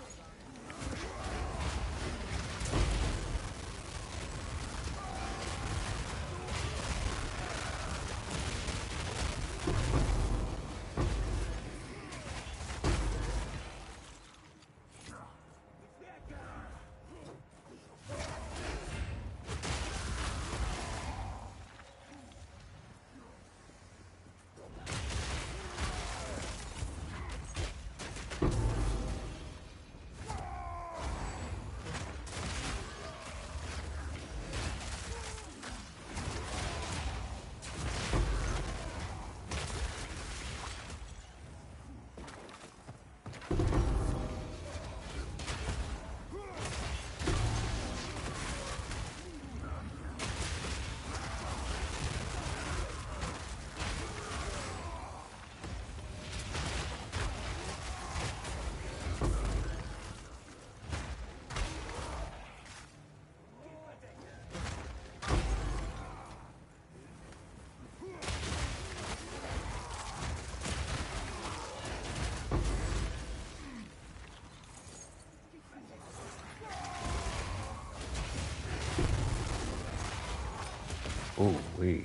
Ooh, wee.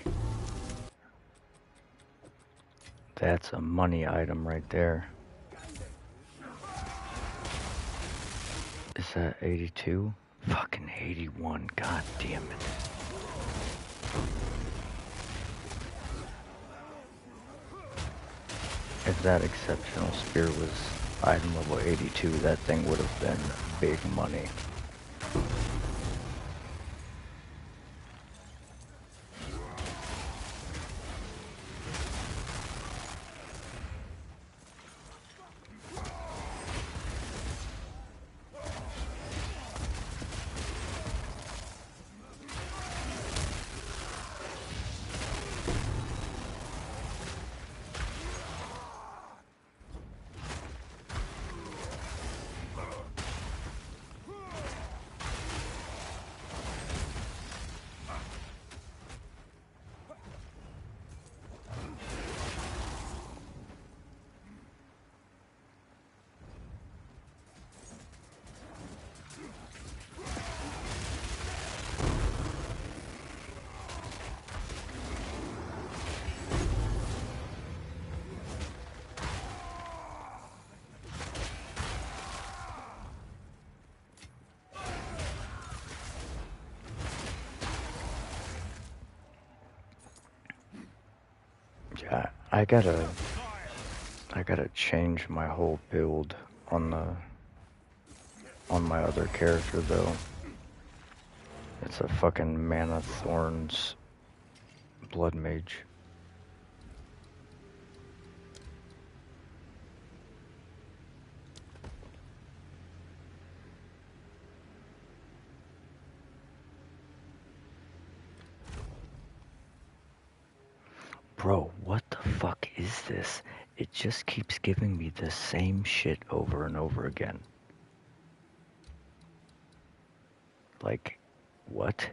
That's a money item right there. Is that 82? Fucking 81, god damn it. If that exceptional spear was item level 82, that thing would have been big money. Yeah, I gotta change my whole build on my other character though. It's a fucking Mana Thorns Blood Mage. Bro, what the fuck is this? It just keeps giving me the same shit over and over again. Like, what?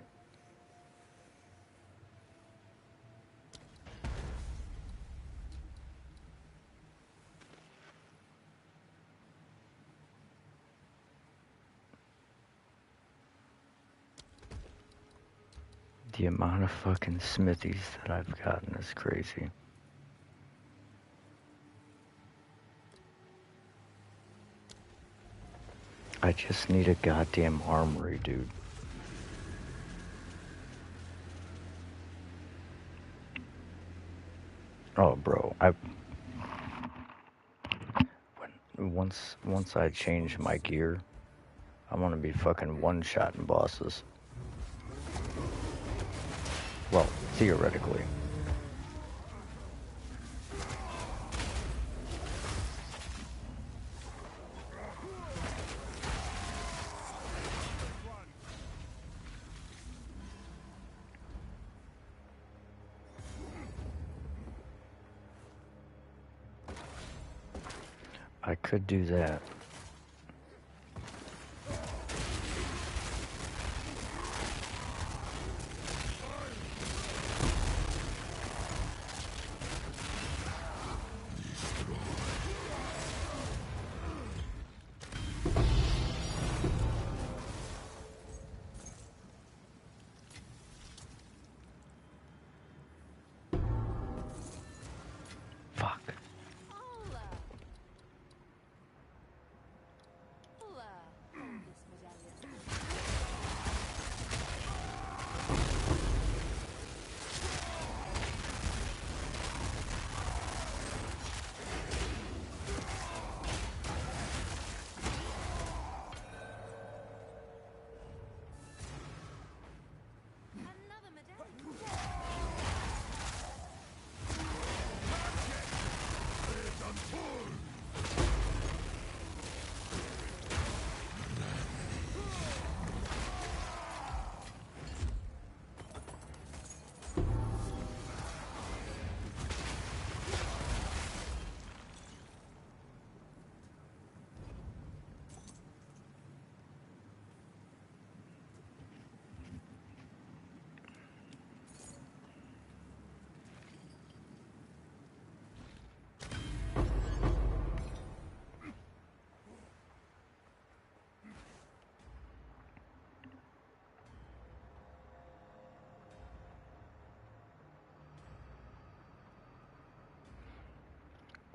The amount of fucking smithies that I've gotten is crazy. I just need a goddamn armory, dude. Oh, bro, once I change my gear, I'm gonna be fucking one-shotting bosses. Well, theoretically. I could do that. Fuck. Hola. Hola. Hold this medallion. Another medallion.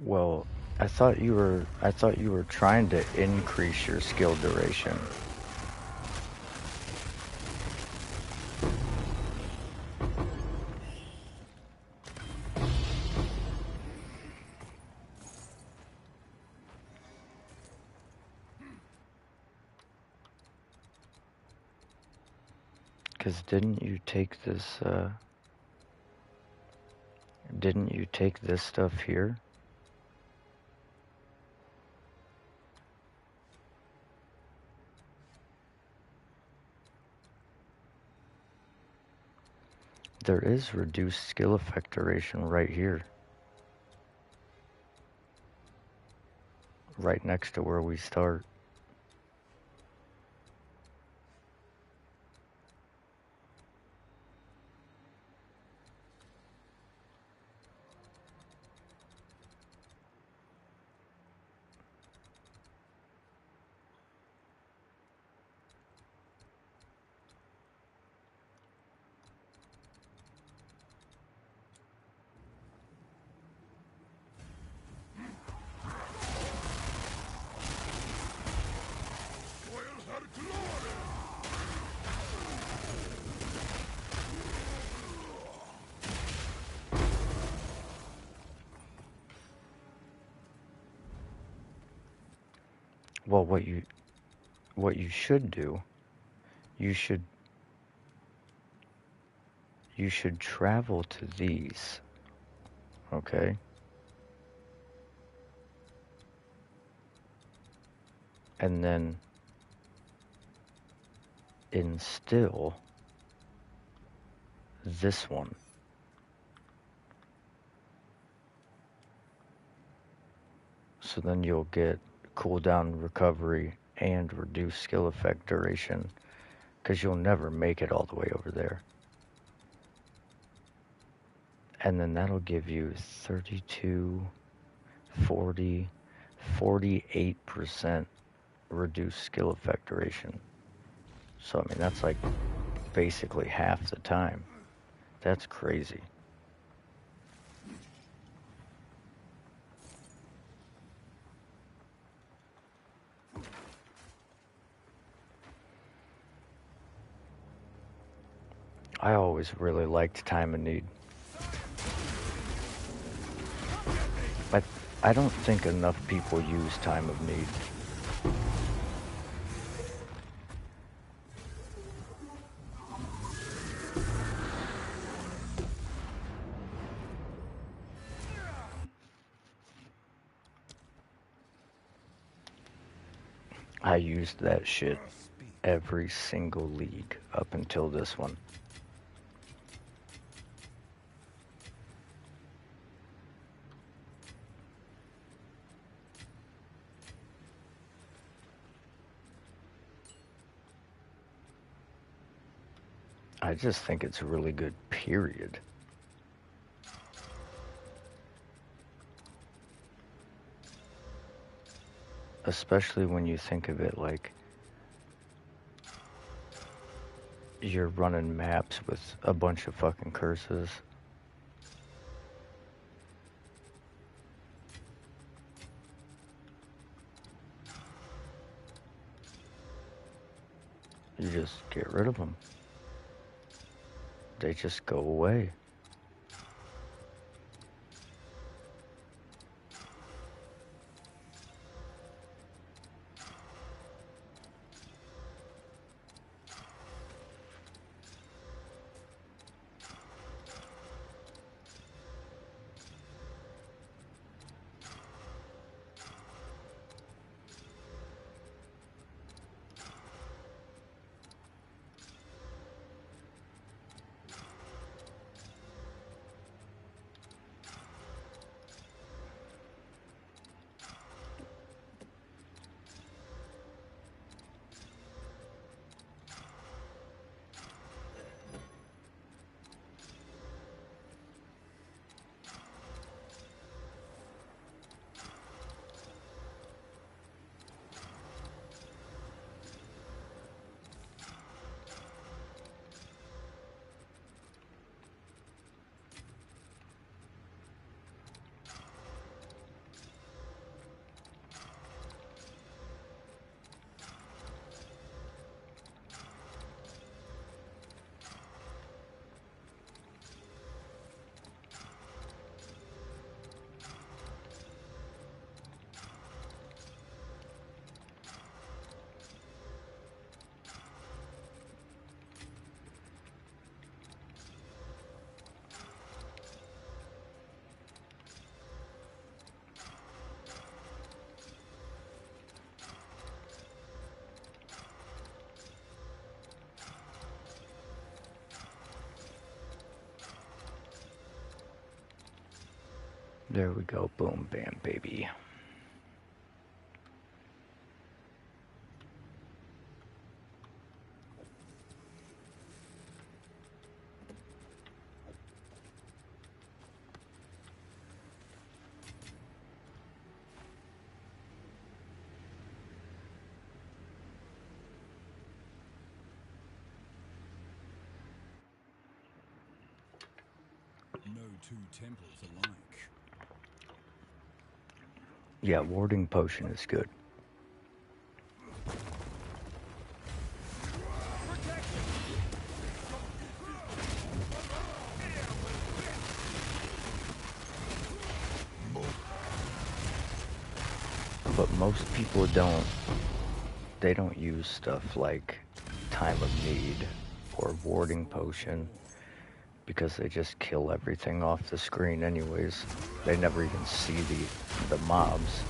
Well, I thought you were trying to increase your skill duration. Cause didn't you take this stuff here? There is reduced skill effect duration right here. Right next to where we start. Well, what you should do, you should travel to these, okay? And then instill this one. So then you'll get cooldown recovery and reduced skill effect duration, because you'll never make it all the way over there. And then that'll give you 32, 40, 48% reduced skill effect duration. So, I mean, that's like basically half the time. That's crazy. I always really liked Time of Need. I don't think enough people use Time of Need. I used that shit every single league up until this one. I just think it's really good, period. Especially when you think of it like you're running maps with a bunch of fucking curses. You just get rid of them. They just go away. There we go. Boom, bam, baby. No two temples alike. Yeah, warding potion is good. But most people they don't use stuff like Time of Need or warding potion because they just kill everything off the screen anyways. They never even see the mobs.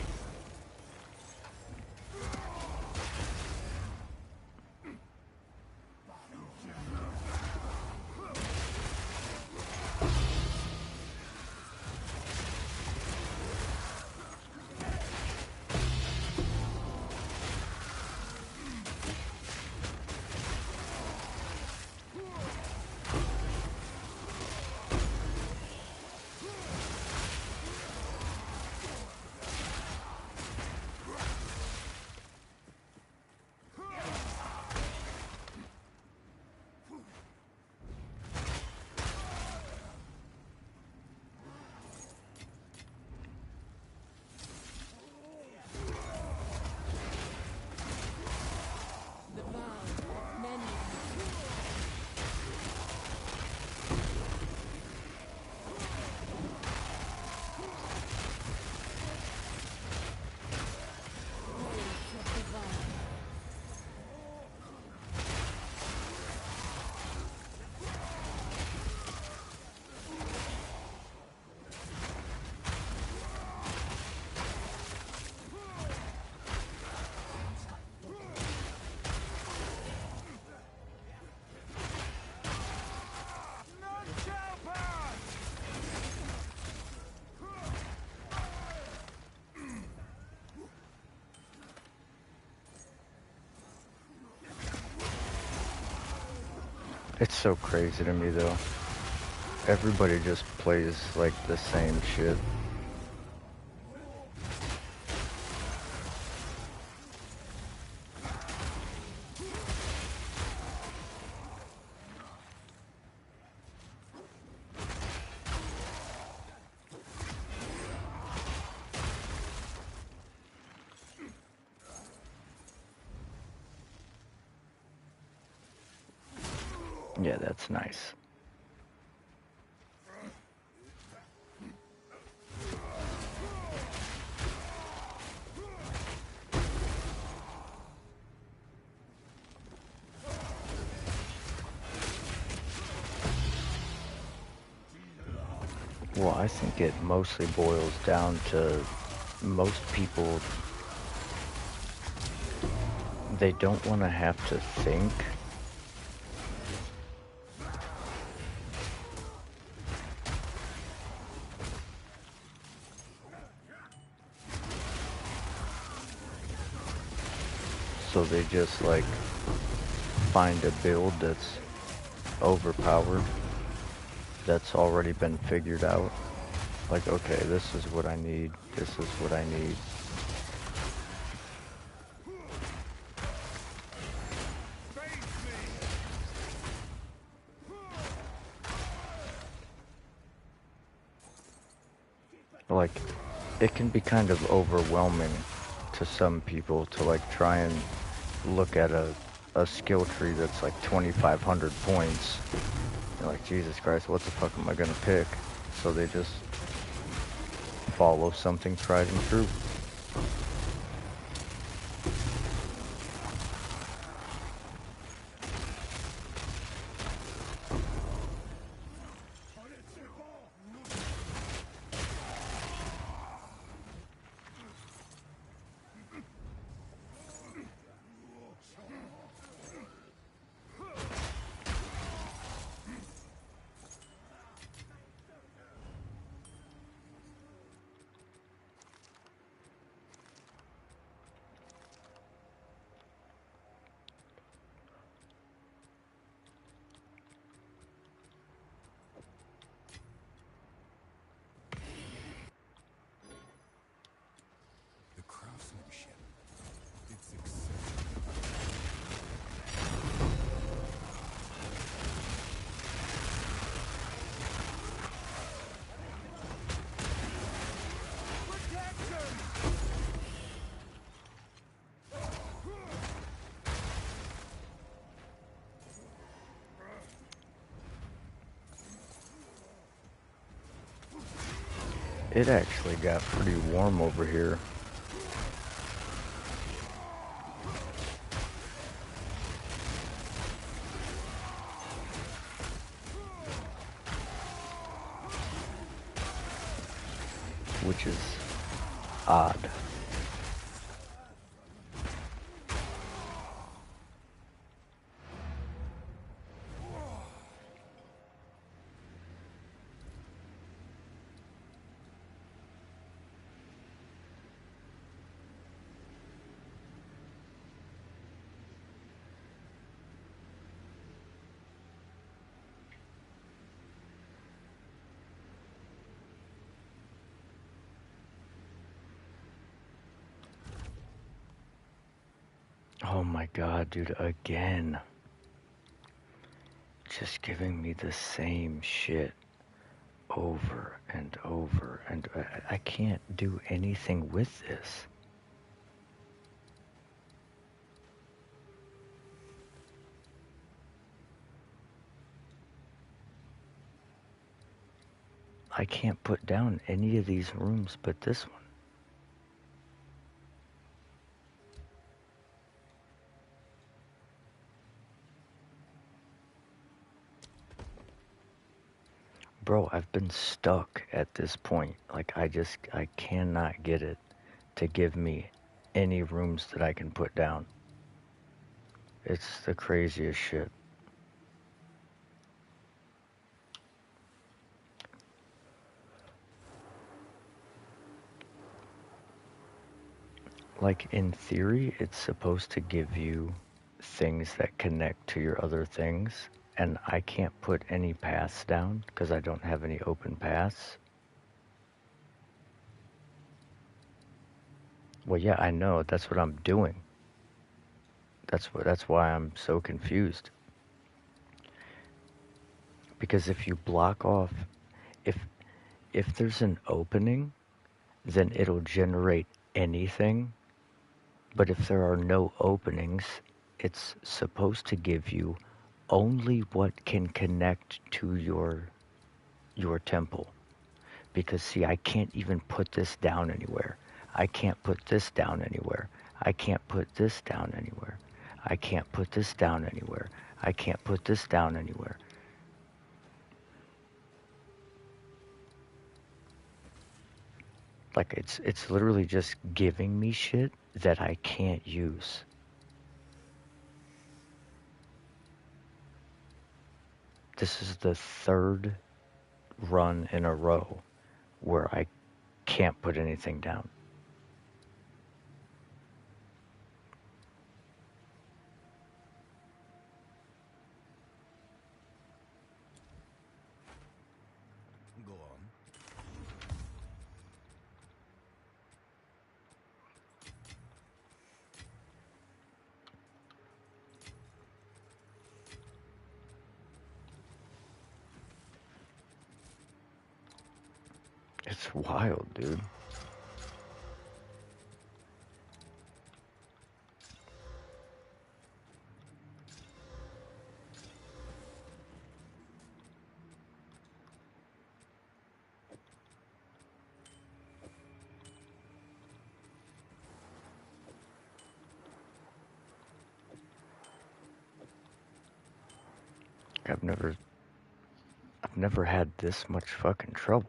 It's so crazy to me though. Everybody just plays like the same shit. Yeah, that's nice. Well, I think it mostly boils down to most people, they don't want to have to think. So they just like find a build that's overpowered, that's already been figured out. Like, okay, this is what I need, this is what I need. Like, it can be kind of overwhelming to some people to like try and look at a skill tree that's like 2,500 points. You're like, Jesus Christ, what the fuck am I gonna pick? So they just follow something tried and true. The craftsmanship. It's exceptional. It actually got pretty warm over here. Which is odd. Oh my god, dude, again. Just giving me the same shit over and over, and I can't do anything with this. I can't put down any of these rooms but this one. Bro, I've been stuck at this point. Like, I cannot get it to give me any rooms that I can put down. It's the craziest shit. Like, in theory, it's supposed to give you things that connect to your other things. and I can't put any paths down because I don't have any open paths. Well, yeah, I know. That's what I'm doing. That's why I'm so confused. Because if you block off, if if there's an opening, then it'll generate anything. But if there are no openings, it's supposed to give you only what can connect to your temple. Because see, I can't even put this down anywhere. I can't put this down anywhere. I can't put this down anywhere. I can't put this down anywhere. I can't put this down anywhere. Like it's literally just giving me shit that I can't use. This is the third run in a row where I can't put anything down. Go on. It's wild, dude. I've never had this much fucking trouble.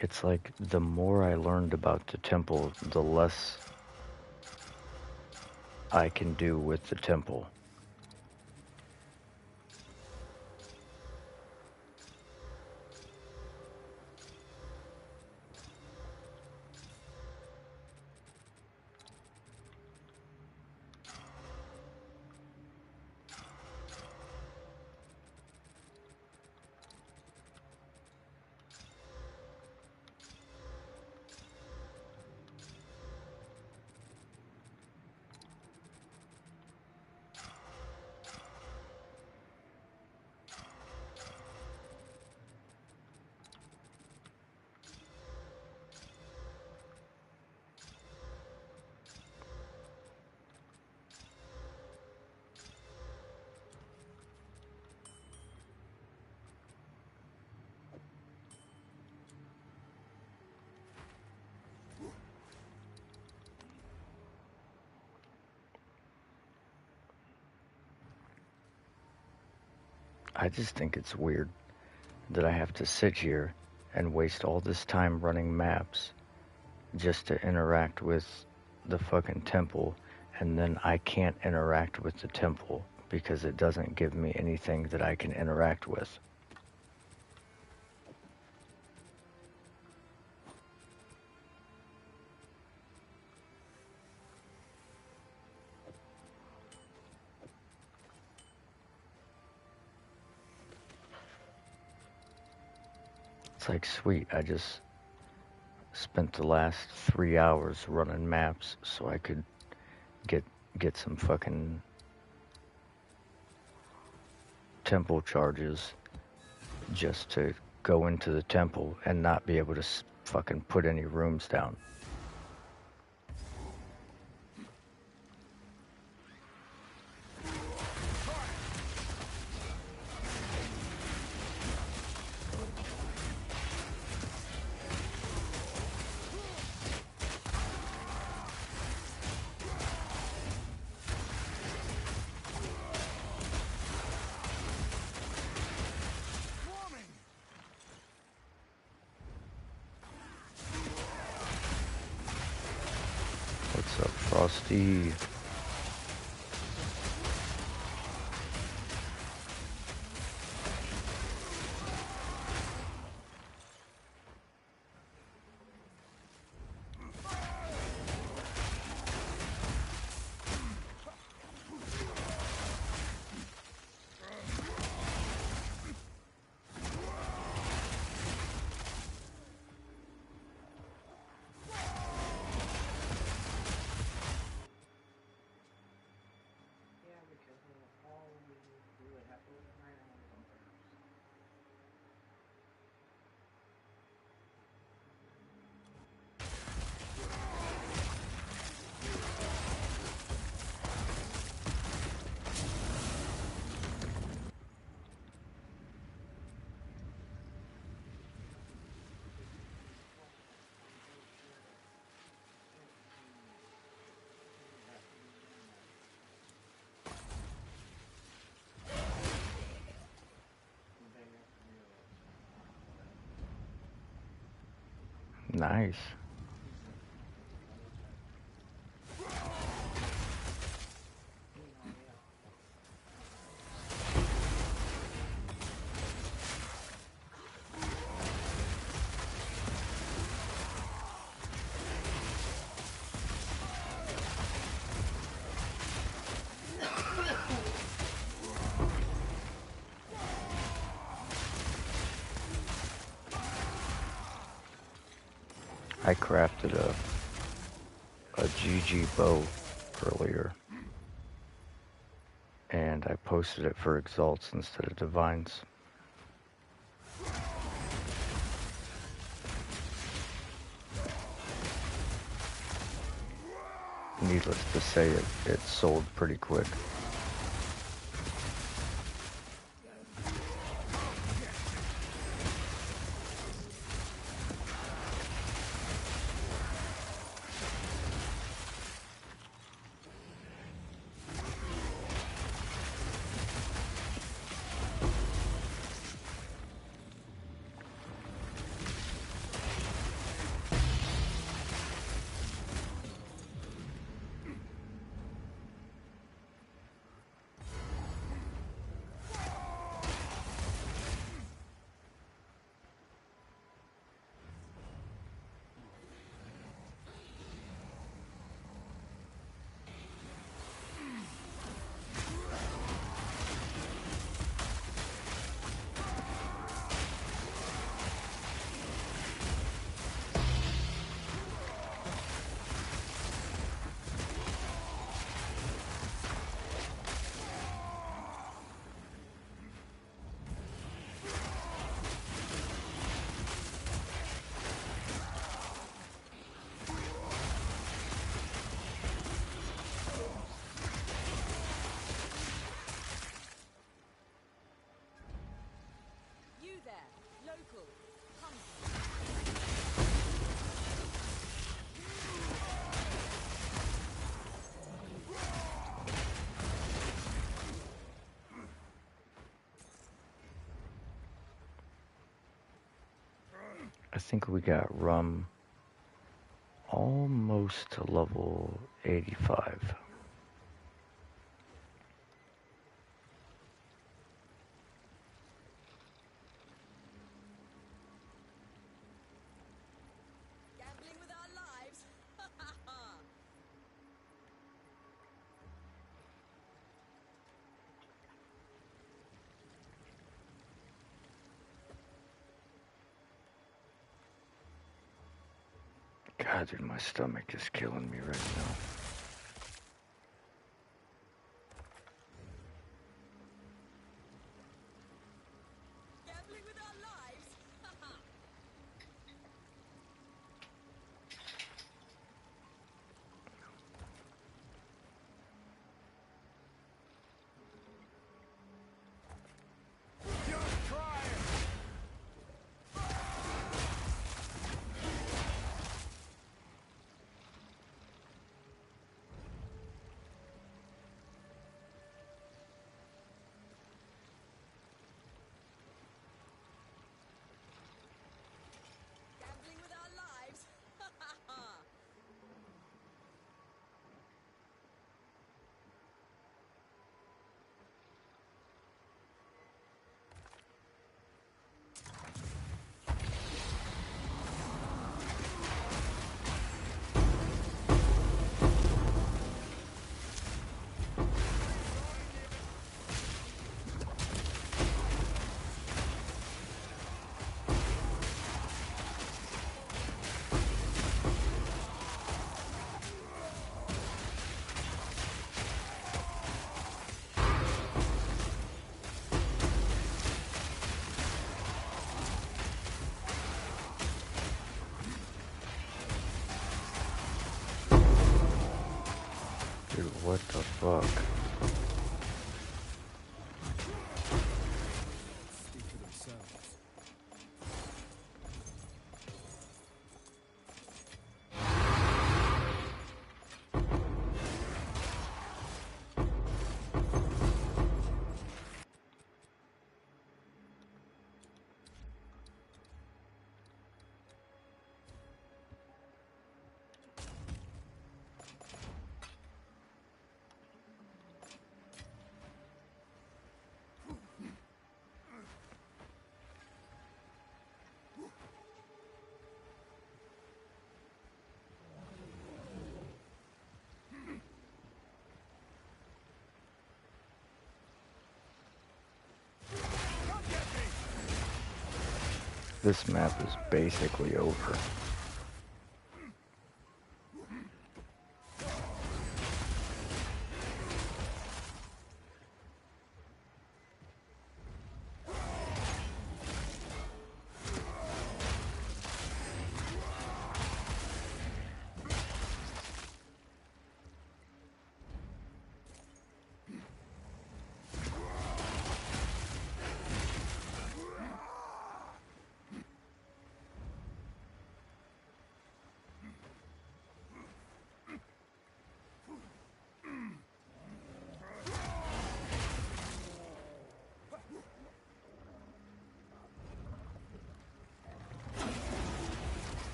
It's like the more I learned about the temple, the less I can do with the temple. I just think it's weird that I have to sit here and waste all this time running maps just to interact with the fucking temple, and then I can't interact with the temple because it doesn't give me anything that I can interact with. It's like, sweet, I just spent the last 3 hours running maps so I could get some fucking temple charges just to go into the temple and not be able to fucking put any rooms down. What's up, Frosty? Nice. I crafted a GG bow earlier, and I posted it for exalts instead of divines. Needless to say, it sold pretty quick. You there, local. Come. I think we got rum almost to level 85. Gambling with our lives. God, dude, my stomach is killing me right now. Gambling with our lives. Just try it! Gambling with our lives. Dude, what the fuck? Speak for themselves. This map is basically over.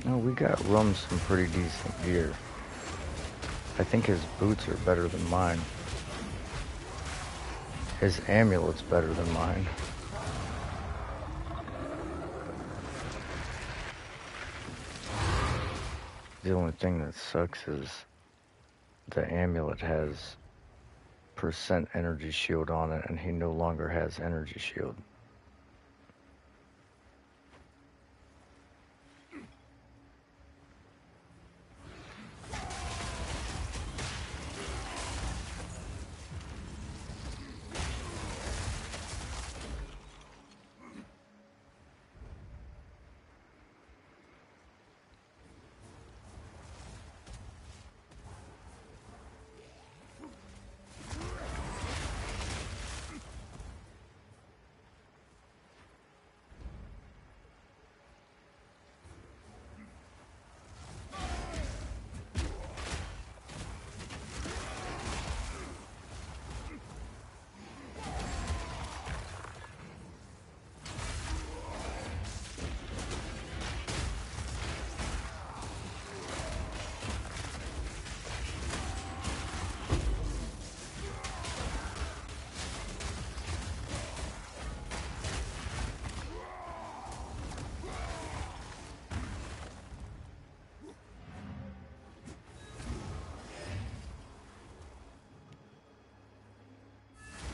No, we got Rum some pretty decent gear. I think his boots are better than mine. His amulet's better than mine. The only thing that sucks is the amulet has % energy shield on it, and he no longer has energy shield.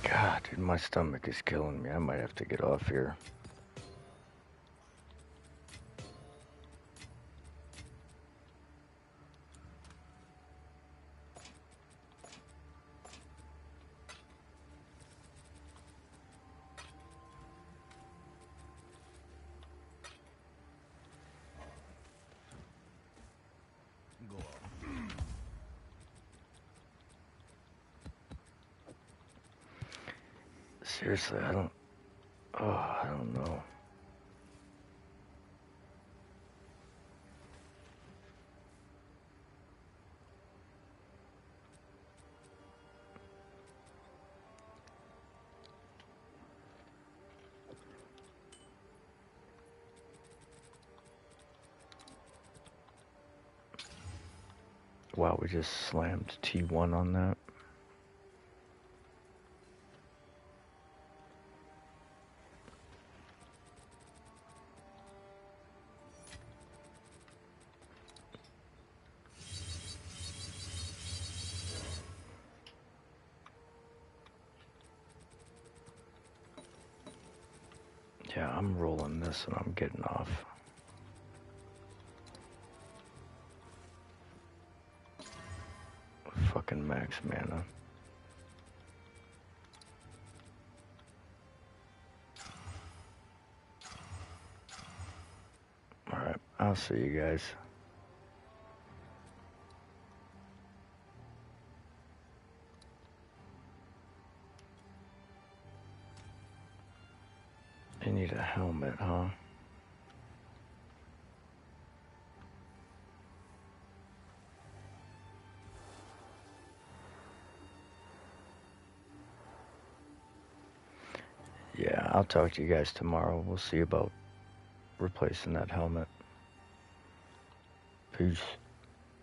God, dude, my stomach is killing me. I might have to get off here. Go on. Seriously, I don't know. Wow, we just slammed T1 on that. Yeah, I'm rolling this and I'm getting off. Fucking max mana. Alright, I'll see you guys. You need a helmet, huh? Yeah, I'll talk to you guys tomorrow. We'll see about replacing that helmet. Peace.